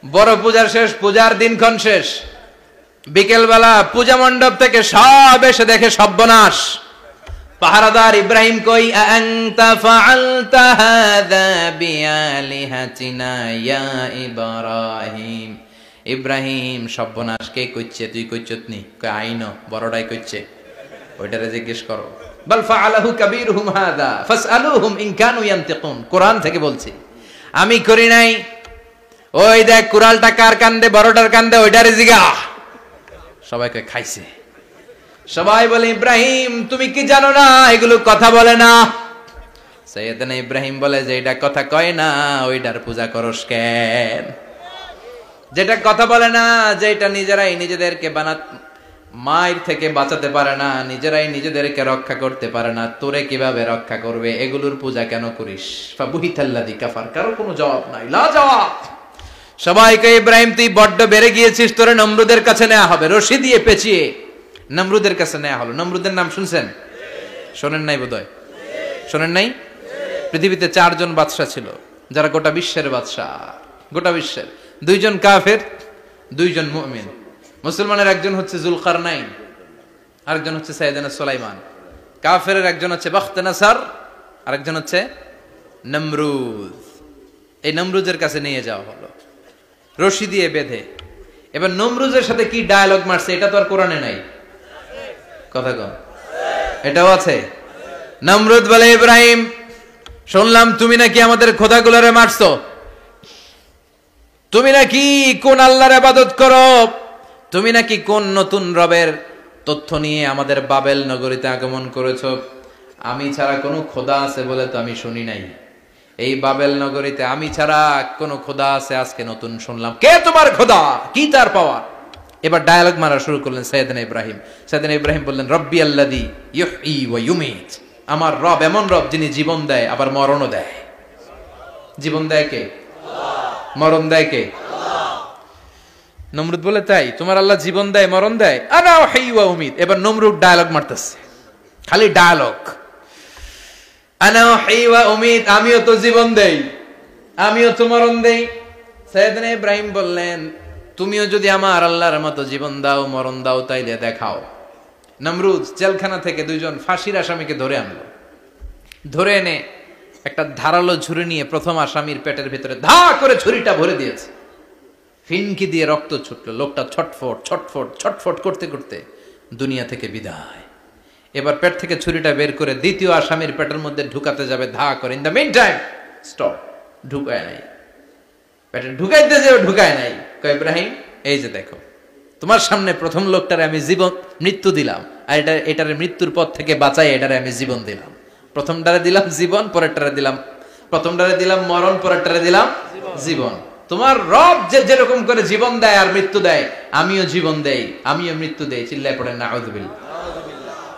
বড় পূজার শেষ, পূজার দিনক্ষণ শেষ। বিকেলবেলা পূজা মণ্ডপ থেকে সব এসে দেখে সর্বনাশ। পাহারাদার ইব্রাহিম কই? আনতা ফাআলতা হাযা বিআলিহাতিনা ইয়া ইব্রাহিম। ইব্রাহিম, সর্বনাশ কে কইছে? তুই কইছত নি? কই আইনো, বড়টাই কইছে। ওইটারে জিজ্ঞেস করো। বাল ফাআলাহু কাবীরুহুম হাযা ফাসআলুহুম ইন কানু ইয়ানতিকুন। কোরআন থেকে বলছি, আমি করি নাই। ওই দেখ কুড়ালটা কার কান্দে? বড়টার কান্দে, ওইটারে জিগা। সবাইকে খাইছে। সবাই বলে, ইব্রাহিম তুমি কি জানো না এগুলো কথা বলে না? সাইয়েদনা ইব্রাহিম বলে, যে এটা কথা কয় না ওইটার পূজা করস কেন? যেটা কথা বলে না, যেটা নিজেরাই নিজেদেরকে মায়ের থেকে বাঁচাতে পারে না, নিজেরাই নিজেদেরকে রক্ষা করতে পারে না, তোরে কিভাবে রক্ষা করবে? এগুলোর পূজা কেন করিস? ফাবুহিতাল্লাযী কাফার। কারো কোনো জবাব নাই, লা জবাব। সবাইকে, ইব্রাহিম তুই বড্ড বেড়ে গিয়েছিস, তোরে নমরুদের কাছে নেওয়া হবে। রশি দিয়ে পেঁচিয়ে নমরুদের কাছে নেওয়া হলো। নমরুদের নাম শুনছেন? শোনেন নাই বোধহয়। শোনেন নাই? পৃথিবীতে 4 জন বাদশা ছিল, যারা গোটা বিশ্বের বাদশা। গোটা বিশ্বের 2 জন কাফের, 2 জন মুমিন। মুসলমানের একজন হচ্ছে যুলকারনাইন, আরেকজন হচ্ছে সাইয়েদনা সুলাইমান। কাফেরের একজন হচ্ছে বাখতানাসার, আরেকজন হচ্ছে নমরুদ। এই নমরুদের কাছে নিয়ে যাওয়া হলো রশি দিয়ে বেঁধে। এবার নমরুদের সাথে কি ডায়ালগ মারছে এটা তো আর কোরআনে নাই। কথা কন, এটাও আছে। নমরুদ বলে, ইব্রাহিম শুনলাম তুমি নাকি আমাদের খোদাগুলোরে মারছো। তুমি নাকি কোন আল্লাহর ইবাদত করো। তুমি নাকি কোন নতুন রবের তথ্য নিয়ে আমাদের বাবেল নগরীতে আগমন করেছো। আমি ছাড়া কোনো খোদা আছে বলে তো আমি শুনি নাই। এই বাবেল নগরীতে আমি ছাড়া কোনো খোদা আছে আজকে নতুন শুনলাম। কে তোমার খোদা? কি তার পাওয়ার? এবার ডায়ালগ মারা শুরু করলেন সাইয়েদনা ইব্রাহিম। সাইয়েদনা ইব্রাহিম বললেন, রব্বি আল্লাযী ইউহয়ী ওয়া ইউমীত। আমার রব এমন রব যিনি জীবন দেয় আবার মরণও দেয়। জীবন দেয় কে? আল্লাহ। মরণ দেয় কে? আল্লাহ। নমরুদ বলে, তাই তোমার আল্লাহ জীবন দেয় মরণ দেয়? আনা উহয়ী ওয়া উমীত। এবার নমরুদ ডায়ালগ মারতেছে, খালি ডায়ালগ। আনা উহয়ী ওয়া উমীত, আমিও তো জীবন দেই, আমিও তো মরণ দেই। সাইয়েদনা ইব্রাহিম বললেন, তুমিও যদি আমার আল্লাহর মতো জীবন দাও মরণ দাও তাইলে দেখাও। নমরুদ জেলখানা থেকে 2 জন ফাঁসির আসামিকে ধরে আনলো। ধরে এনে একটা ধারালো ছুরি নিয়ে প্রথম আসামির পেটের ভিতরে ধা করে ছুরিটা ভরে দিয়েছে। ফিনকি দিয়ে রক্ত ছুটলো। লোকটা ছটফট ছটফট ছটফট করতে করতে দুনিয়া থেকে বিদায়। এবার পেট থেকে ছুরিটা বের করে দ্বিতীয় আসামির পেটের মধ্যে ঢুকাতে যাবে ধা করে। In the mean time stop, ঢুকায় নাই। পেটে ঢুকাইতে যে ঢুকায় নাই। কয় ইব্রাহিম এই যে দেখো তোমার সামনে প্রথম লোকটারে আমি মৃত্যু দিলাম, আর এটারে মৃত্যুর পথ থেকে বাঁচাই এটারে আমি জীবন দিলাম। প্রথমটারে দিলাম জীবন, পরেরটারে দিলাম, প্রথমটারে দিলাম মরণ, পরেরটারে দিলাম জীবন। তোমার রব যে যেরকম করে জীবন দেয় আর মৃত্যু দেয়, আমিও জীবন দেই, আমিও মৃত্যু দেই। চিল্লায় পড়েন নাউযুবিল্লাহ।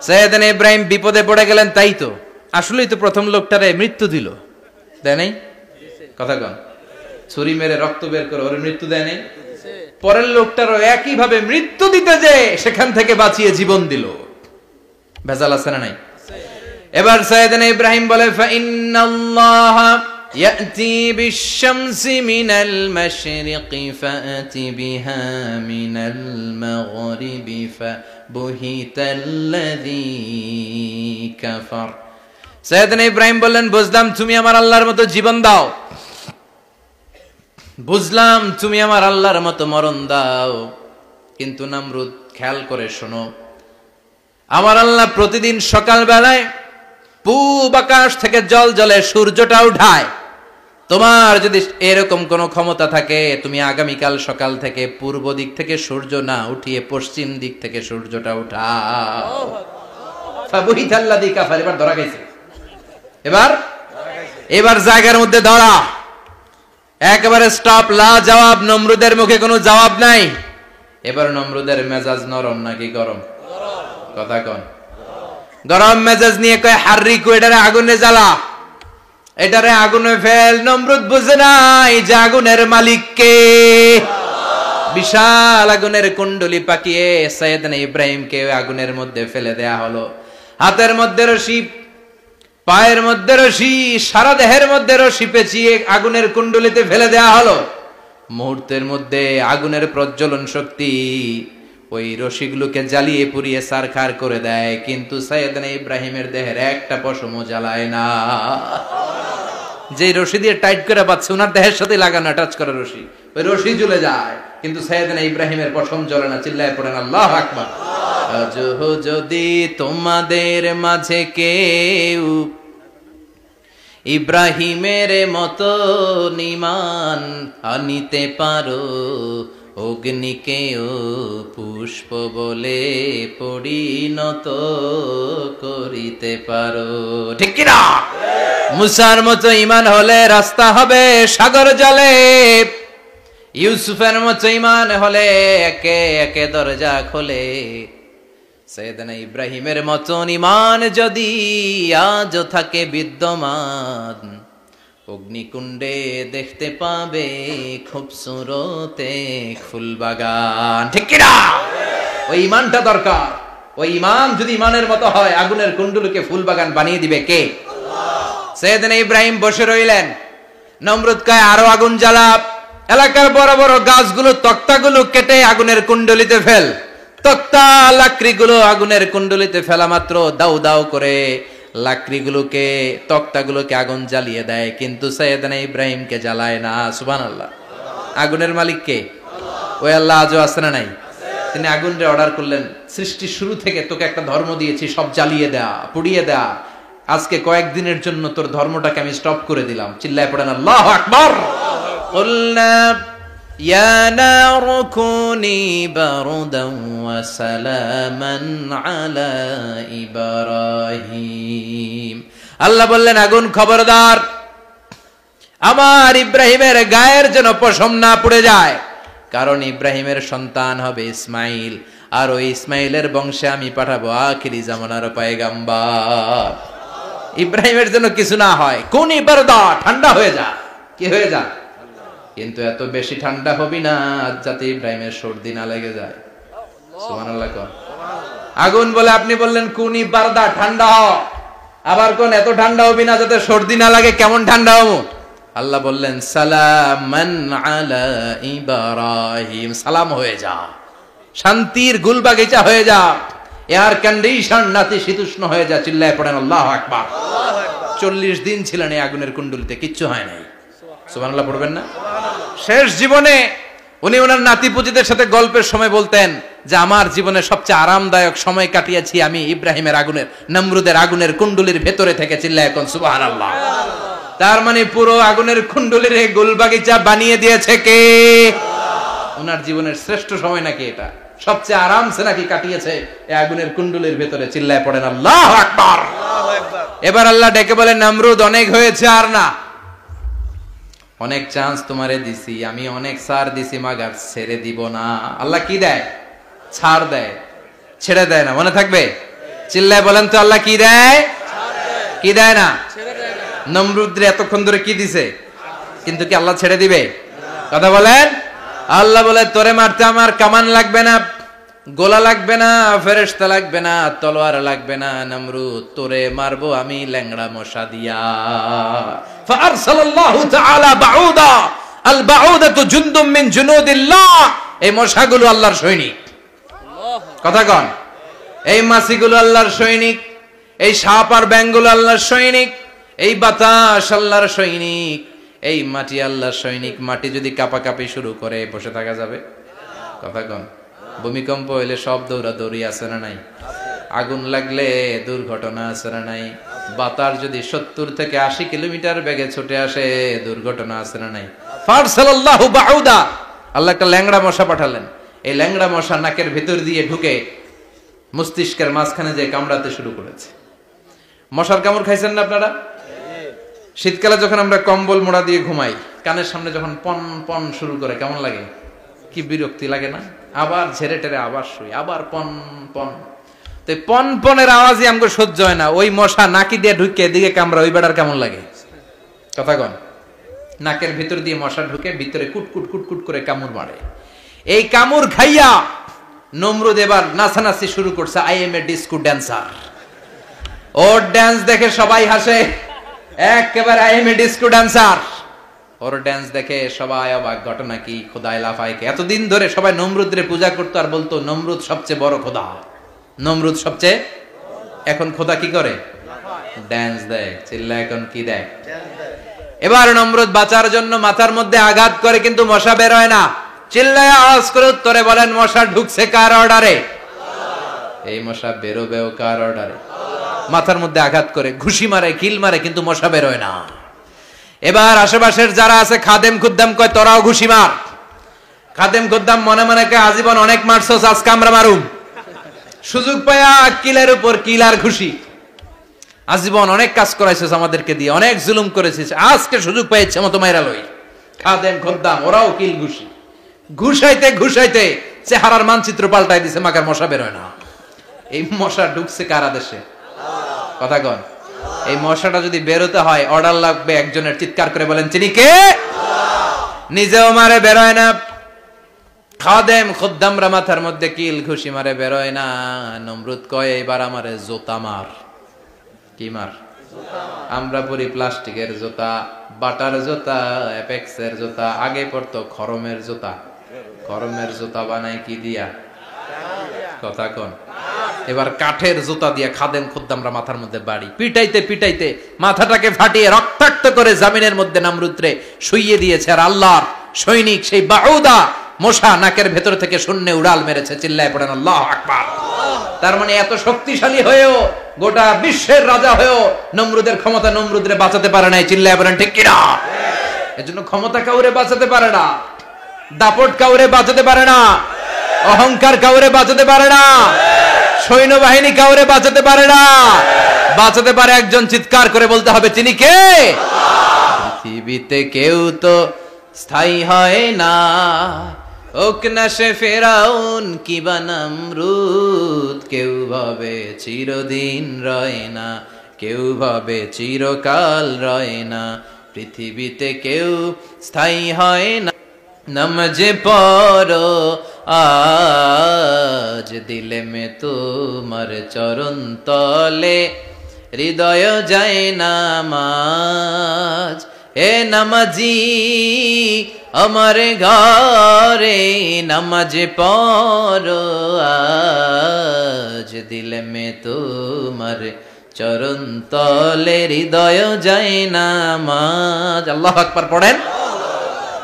সাইয়েদনা ইব্রাহিম বিপদে পড়ে গেলেন, তাই তো আসলেই তো প্রথম লোকটারে মৃত্যু দিল, দেয় নাই? কথা কন, ছুরি মেরে রক্ত বের করে ওর মৃত্যু দেয় নাই? পরের লোকটারও একই ভাবে মৃত্যু দিতে যে সেখান থেকে বাঁচিয়ে জীবন দিল। ভেজাল আছে না নাই? এবার সাইয়েদনা ইব্রাহিম বলে ফাইন্নাল্লাহা ইয়াতি বিশ-শামসি মিনাল মাশরিকি ফাআতি বিহা মিনাল মাগরিবি ফাবুহিতাল্লাযী কাফার। সাইয়েদনা ইব্রাহিম বললেন বুঝলাম তুমি আমার আল্লাহর মতো জীবন দাও, বুঝলাম তুমি আমার আল্লাহর মতো মরণ দাও, কিন্তু নমরুদ খেয়াল করে শোনো, আমার আল্লাহ প্রতিদিন সকাল বেলায় পূব আকাশ থেকে জল জলে সূর্যটা উঠায়। তোমার যদি এরকম কোন ক্ষমতা থাকে, তুমি আগামীকাল সকাল থেকে পূর্ব দিক থেকে সূর্য না উঠিয়ে পশ্চিম দিক থেকে সূর্যটা উঠাও। ফাবুহিতাল্লাযী কাফার। এবার ধরা গেছে, এবার জায়গার মধ্যে ধরা, একেবারে স্টপ, লা জবাব। নমরুদের মুখে কোনো জবাব নাই। এবার নমরুদের মেজাজ নরম নাকি গরম? কথা কন। গরম মেজাজ নিয়ে কয় হাররিকু, এটারে আগুনে জ্বালা, এটারে আগুনে ফেল। নমরুদ বুঝে নাই যে আগুনের মালিক কে। বিশাল আগুনের কুণ্ডলি পাকিয়ে সাইয়েদনা ইব্রাহিমকে আগুনের মধ্যে ফেলে দেয়া হলো। হাতের মধ্যে রশি, পায়ের মধ্যে রশি, সারা দেহের মধ্যে রশি পেঁচিয়ে আগুনের কুণ্ডলিতে ফেলে দেয়া হলো। মুহূর্তের মধ্যে আগুনের প্রজ্বলন শক্তি ওই রশিগুলোকে জ্বালিয়ে পুড়িয়ে ছারখার করে দেয়, কিন্তু সাইয়েদনা ইব্রাহিমের দেহের একটা পশমও জ্বালায় না। যে রশি দিয়ে টাইট করে বাঁধছে, ওনার দেহের সাথে লাগানো টাচ করা রশি, ওই রশি জ্বলে যায়, কিন্তু সাইয়েদনা ইব্রাহিমের পশম জ্বলে না। চিল্লায় পড়েন আল্লাহু আকবার। যদি তোমাদের মাঝে কেউ ইব্রাহিমের মতো ঈমান আনিতে পারো, অগ্নিকেও পুষ্প বলে পরিণত করিতে পারো, ঠিক কি না? মুসার মতো ঈমান হলে রাস্তা হবে সাগর জলে, ইউসুফের মতো ঈমান হলে একে একে দরজা খোলে। সাইয়েদনা ইব্রাহিমের মতন ঈমান যদি আজও থাকে বিদ্যমান, অগ্নিকুণ্ডে দেখতে পাবে খুবসুরত এক ফুলবাগান, ঠিক কি না? ওই ঈমানটা দরকার। ওই ঈমান যদি ঈমানের মতো হয়, আগুনের কুণ্ডলকে ফুলবাগান বানিয়ে দিবে কে? আল্লাহ। সাইয়েদনা ইব্রাহিম বসে রইলেন। নমরুদ কয় আরো আগুন জ্বালা, এলাকার বড় বড় গাছগুলো, তক্তাগুলো কেটে আগুনের কুণ্ডলিতে ফেল। তক্তা লাকড়িগুলো আগুনের কুণ্ডলিতে ফেলা মাত্র দাউ দাউ করে লাকড়িগুলোকে, তক্তাগুলোকে আগুন জ্বালিয়ে দেয়, কিন্তু সাইয়েদনা ইব্রাহিমকে জ্বালায় না। সুবহানাল্লাহ। আগুনের মালিক কে? ওই আল্লাহ আজও আছে না নাই? তিনি আগুনরে অর্ডার করলেন, সৃষ্টির শুরু থেকে তোকে একটা ধর্ম দিয়েছি, সব জ্বালিয়ে দেয়া, পুড়িয়ে দেয়া, আজকে কয়েকদিনের জন্য তোর ধর্মটাকে আমি স্টপ করে দিলাম। চিল্লায় পড়েন আল্লাহু আকবার। কুলনা ইয়া নারু কুনি বারদান ওয়া সালামান আলা ইব্রাহিম। আল্লাহ বললেন আগুন খবরদার, আমার ইব্রাহিমের গায়ের যেন পশম না পুড়ে যায়, কারণ ইব্রাহিমের সন্তান হবে ইসমাইল, আর ওই ইসমাইলের বংশে আমি পাঠাবো আখিরি জামানার পয়গম্বর। ইব্রাহিমের জন্য কিছু না হয়, কুনি বারদা, ঠান্ডা হয়ে যা। কি হয়ে যা? কিন্তু এত বেশি ঠান্ডা হবি না যাতে ইব্রাহিমের সর্দি না লেগে যায়। সুবহানাল্লাহ। আগুন বলে আপনি বললেন কুনি বারদা, ঠান্ডা হ, আবার কোন এত ঠান্ডা হবি না যাতে সর্দি না লাগে। কেমন ঠান্ডা হবো? আল্লাহ বললেন সালামান আলা ইব্রাহিম, সালাম হয়ে যা, শান্তির গুলবাগিচা হয়ে যা, এয়ার কন্ডিশন নাতিশীতোষ্ণ হয়ে যা। চিল্লায় পড়েন আল্লাহু আকবার। 40 দিন ছিলেন এই আগুনের কুণ্ডলিতে, কিচ্ছু হয় নাই। সুবহানাল্লাহ পড়বেন না? শেষ জীবনে উনি ওনার নাতিপুতিদের সাথে গল্পের সময় বলতেন যে আমার জীবনে সবচেয়ে আরামদায়ক সময় কাটিয়েছি আমি ইব্রাহিমের আগুনের, নমরুদের আগুনের কুণ্ডলির ভেতরে থেকে। চিল্লায় এখন সুবহানাল্লাহ। তার মানে পুরো আগুনের কুণ্ডলীর গোলবাগিচা বানিয়ে দিয়েছে কে? ওনার জীবনের শ্রেষ্ঠ সময় নাকি এটা, সবচেয়ে আরামসে নাকি কাটিয়েছে এই আগুনের কুণ্ডলীর ভেতরে। চিল্লায় পড়েন আল্লাহু আকবার। এবার আল্লাহ ডেকে বলেন, নমরুদ অনেক হয়েছে, আর না, অনেক চান্স তোমারে দিছি আমি, অনেক ছাড় দিছি, মাগার ছেড়ে দিব না। আল্লাহ কি দেয়? ছাড় দেয়, ছেড়ে দেয় না। মনে থাকবে? চিল্লায় বলেন তো, আল্লাহ কি দেয়? কি দেয় না? নমরুদরে এতক্ষণ ধরে কি দিছে, কিন্তু কি আল্লাহ ছেড়ে দিবে? কথা বলেন। আল্লাহ বলে, তোরে মারতে আমার কামান লাগবে না, গোলা লাগবে না, ফেরেশতা লাগবে না, তলোয়ার লাগবে না, নমরুদ তোরে মারবো আমি ল্যাংড়া মশা দিয়া। ফারসালাল্লাহু তাআলা বাউদা, আল বাউদাতু জুনদুম মিন জুনুদিল্লাহ। এই মশাগুলো আল্লাহর সৈনিক। কথা কন। এই মাছিগুলো আল্লাহর সৈনিক, এই সাপ আর ব্যাঙগুলো আল্লাহর সৈনিক, এই বাতাস আল্লাহর সৈনিক, এই মাটি আল্লাহর সৈনিক। মাটি যদি কাঁপাকাঁপি শুরু করে, বসে থাকা যাবে? কথা কন। ভূমিকম্প হইলে সব দৌড়াদৌড়ি আছে না নাই? আগুন লাগলে দুর্ঘটনা আছে না নাই? বাতাস যদি 70 থেকে 80 কিলোমিটার বেগে ছুটে আসে, দুর্ঘটনা আছে না নাই? ফারসালাল্লাহু বাউদা, আল্লাহ একটা ল্যাংড়া মশা পাঠালেন। এই ল্যাংড়া মশা নাকের ভিতর দিয়ে ঢুকে মস্তিষ্কের মাঝখানে যে কামড়াতে শুরু করেছে। মশার কামড় খাইছেন না আপনারা? শীতকালে যখন আমরা কম্বল মোড়া দিয়ে ঘুমাই, কানের সামনে যখন পন পন শুরু করে, কেমন লাগে? কি বিরক্তি লাগে না? আবার ঝেড়ে টেরে আবার শুই, আবার পন পন। তো পন পনের আওয়াজই আমাকে সহ্য হয় না। ওই মশা নাকি দিয়ে ঢুকে এদিকে কামড়া, ওই বেড়ার কেমন লাগে? কথা কন। নাকের ভিতর দিয়ে মশা ঢুকে ভিতরে কুটকুট কুটকুট করে কামড় মারে। এই কামড় খাইয়া নমরুদ এবার নাচানাচি শুরু করছে। I M A disco dancer. Or dance দেখে সবাই হাসে, একেবারে I M A disco dancer. Or dance দেখে সবাই অবাক। ঘটনা কি? খোদাই লাফাইকে। এতদিন ধরে সবাই নমরুদরে পূজা করতো আর বলতো নমরুদ সবচেয়ে বড় খোদা, নমরুদ সবচেয়ে। এখন খোদা কি করে? ড্যান্স দেয়। চিল্লা এখন কি দেয়? এবার নমরুদ বাঁচার জন্য মাথার মধ্যে আঘাত করে, কিন্তু মশা বের হয় না। চিল্লায় আওয়াজ করে উত্তরে বলেন, মশা ঢুকছে কার অর্ডারে? এই মশা বেরোবেও কার অর্ডারে? মাথার মধ্যে আঘাত করে ঘুষি মারে, কিল মারে, কিন্তু মশা বের হয় না। এবার আশেপাশের যারা আছে খাদেম খুদ্দাম কয়, তোরাও ঘুষি মার। খাদেম খুদ্দাম মনে মনে কয়, আজীবন অনেক মারছস, আজকে আমরা মারুম। সুযোগ পায়া কিলের উপর কিল আর ঘুষি। আজীবন অনেক কাজ করাইছিস আমাদেরকে দিয়ে, অনেক জুলুম করেছিস, আজকে সুযোগ পাইছে মতো মাইরা লই। খাদেম খুদ্দাম ওরাও কিল ঘুষি। ঘুষাইতে ঘুষাইতে চেহারার মানচিত্র পাল্টাই দিছে, মাকার মশা বের হয় না। এই মশা ঢুকছে কার আদেশে? কথা কন। এই মশাটা যদি বেরোতে হয়, অর্ডার লাগবে একজনের। চিৎকার করে বলেন, চিনি কে? নিজেও মারে, বেরোয় না। খাদেম খুদ্দামরা মাথার মধ্যে কিল ঘুষি মারে, বেরোয় না। নমরুদ কয়, এবার আমারে জুতা মার। কি মার? আমরা পরি প্লাস্টিকের জুতা, বাটার জুতা, অ্যাপেক্সের জুতা। আগে পড়তো খরমের জুতা। খরমের জুতা বানায় কি দিয়া? কথা কন। এবার কাঠের জুতা দিয়ে খাদেম খুদ্দামরা মাথার মধ্যে বাড়ি। পিটাইতে পিটাইতে মাথাটাকে ফাটিয়ে রক্তাক্ত করে জামিনের মধ্যে নমরুদরে শুইয়ে দিয়েছে। আর আল্লাহর সৈনিক সেই বাউদা মশা নাকের ভেতর থেকে শূন্যে উড়াল মেরেছে। চিল্লায় পড়েন আল্লাহু আকবার। তার মানে এত শক্তিশালী হয়েও, গোটা বিশ্বের রাজা হয়েও নমরুদের ক্ষমতা নমরুদরে বাঁচাতে পারে নাই। চিল্লায় পড়েন ঠিক কিনা? এজন্য ক্ষমতা কাউরে বাঁচাতে পারে না, দাপট কাউরে বাঁচাতে পারে না, অহংকার কাউরে বাঁচাতে পারে না, সৈন্যবাহিনী কাউরে বাঁচাতে পারে না। বাঁচাতে পারে একজন। চিৎকার করে বলতে হবে, তিনি কে? পৃথিবীতে কেউ তো স্থায়ী হয় না, হোক না সে ফেরাউন কিবা নমরুদ। কেউ ভাবে চিরদিন রয় না, কেউ ভাবে চিরকাল রয় না। পৃথিবীতে কেউ স্থায়ী হয় না। নমজে পড়ো আজ দিলে মে তোমার চরণ তলে, হৃদয় যায় নামাজ। হে নামাজি আমার ঘরে, নামাজে পড়ো আজ দিলে মে তোমার চরণ তলে, হৃদয় যায় নামাজ। আল্লাহু আকবার পড়েন।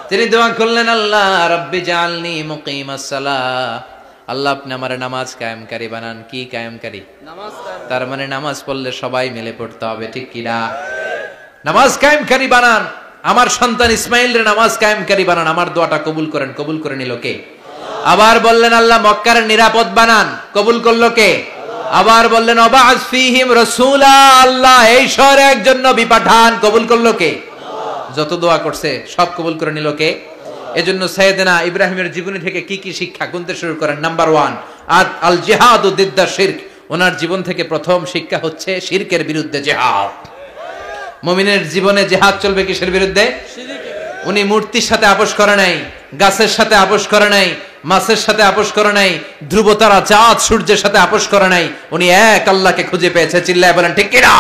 তিনি দোয়া করলেন, আল্লাহ রব্বি জাআলনি মুকিমাস সালাহ। আল্লাহ আপনি আমার নামাজ কায়েমকারী বানান। কি কায়েমকারী? নামাজ। তার মানে নামাজ পড়লে সবাই মিলে পড়তে হবে, ঠিক কি না? নামাজ কায়েমকারী বানান, আমার সন্তান ইসমাইলের নামাজ কায়েমকারী বানান, আমার দোয়াটা কবুল করেন। কবুল করে নিল কে? আবার বললেন আল্লাহ মক্কার নিরাপদ বানান, কবুল করলো কে? আবার বললেন ওয়াবা'আস ফীহিম রাসূলা, আল্লাহ এই শহরে একজন নবী পাঠান, কবুল করলো কে? যত দোয়া করছে সব কবুল করে নিল কে? এজন্য সাইয়েদনা ইব্রাহিমের জীবনী থেকে কি কি শিক্ষা গুনতে শুরু করেন। নাম্বার 1, আল জিহাদু দিদ্দা শিরক। ওনার জীবন থেকে প্রথম শিক্ষা হচ্ছে শিরকের বিরুদ্ধে জিহাদ। মুমিনের জীবনে জিহাদ চলবে কিসের বিরুদ্ধে? উনি মূর্তির সাথে আপোষ করে নাই, গাছের সাথে আপোষ করে নাই, মাছের সাথে আপোষ করে নাই, ধ্রুবতারা চাঁদ সূর্যের সাথে আপোষ করে নাই। উনি এক আল্লাহকে খুঁজে পেয়েছে। চিল্লায় বলেন ঠিক কিনা?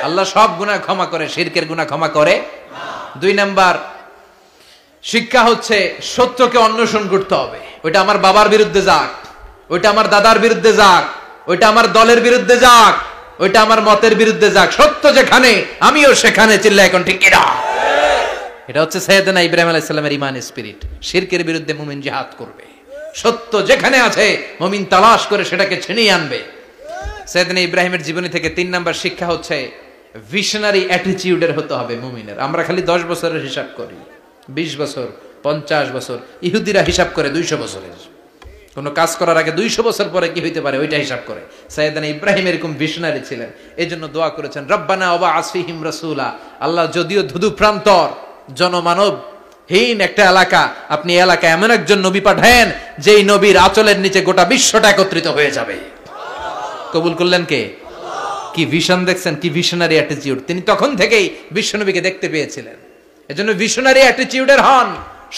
আল্লাহ সব গুনাহ ক্ষমা করে, শিরকের গুনাহ ক্ষমা করে না। 2 নাম্বার শিক্ষা হচ্ছে সত্যকে অন্বেষণ করতে হবে। ওইটা আমার বাবার বিরুদ্ধে যাক, ওইটা আমার দাদার বিরুদ্ধে যাক, ওইটা আমার দলের বিরুদ্ধে যাক, ওইটা আমার মতের বিরুদ্ধে যাক, সত্য যেখানে আমিও সেখানে। চিল্লায় এখন ঠিক কিনা? এটা হচ্ছে সাইয়েদনা ইব্রাহিম আলাইহিস সালামের ঈমান স্পিরিট। শিরকের বিরুদ্ধে মুমিন জিহাদ করবে। সত্য যেখানে আছে মুমিন তালাশ করে সেটাকে ছিনিয়ে আনবে। সাইয়েদনা ইব্রাহিমের জীবনী থেকে 3 নাম্বার শিক্ষা হচ্ছে ভিশনারি অ্যাটিটিউডের হতে হবে মুমিনের। আমরা খালি 10 বছরের হিসাব করি, 20 বছর, 50 বছর। ইহুদিরা হিসাব করে 200 বছরের। কোন কাজ করার আগে 200 বছর পরে কি হইতে পারে ওইটা হিসাব করে। সাইয়েদনা ইব্রাহিম এরকম ভিশনারি ছিলেন। এজন্য দোয়া করেছেন রব্বানা ওয়াবা'আস ফীহিম রাসূলা। আল্লাহ যদিও ধুধু প্রান্তর জনমানব হীন একটা এলাকা, আপনি এলাকায় এমন একজন নবী পাঠায়েন যেই নবীর আঁচলের নিচে গোটা বিশ্বটা একত্রিত হয়ে যাবে। কবুল করলেন কে? কি ভিশন দেখছেন, কি ভিশনারি অ্যাটিটিউড। তিনি তখন থেকেই বিশ্বনবীকে দেখতে পেয়েছিলেন। এজন্য ভিশনারি অ্যাটিটিউডের হন,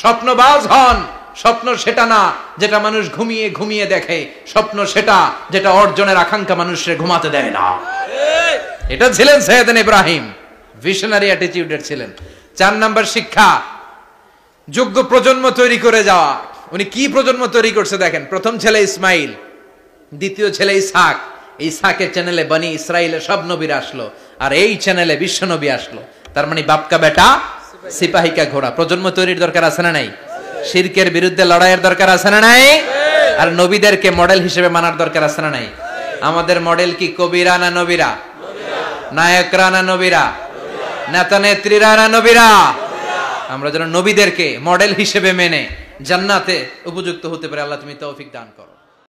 স্বপ্নবাজ হন। স্বপ্ন সেটা না যেটা মানুষ ঘুমিয়ে ঘুমিয়ে দেখে, স্বপ্ন সেটা যেটা অর্জনের আকাঙ্ক্ষা মানুষের ঘুমাতে দেয় না। এটা ছিলেন সাইয়েদনা ইব্রাহিম, ভিশনারি অ্যাটিটিউডের ছিলেন। 4 নাম্বার শিক্ষা যোগ্য প্রজন্ম তৈরি করে যাওয়া। উনি কি প্রজন্ম তৈরি করছে দেখেন। প্রথম ছেলে ইসমাইল, দ্বিতীয় ছেলে ইসহাক। ইসহাকের চ্যানেলে বনি ইসরাইলের সব নবীরা আসলো, আর এই চ্যানেলে বিশ্ব নবী আসলো। তার মানে বাপকা বেটা সিপাহিকা ঘোড়া। প্রজন্ম তৈরির দরকার আছে না নাই? শিরকের বিরুদ্ধে লড়াইয়ের দরকার আছে না নাই? আর নবীদেরকে মডেল হিসেবে মানার দরকার আছে না নাই? আমাদের মডেল কি কবিরা না নবীরা? নায়করা না নবীরা? নেতা নেত্রীরা না নবীরা? আমরা যেন নবীদেরকে মডেল হিসেবে মেনে জান্নাতে উপযুক্ত হতে পারে। আল্লাহ তুমি তৌফিক দান করো।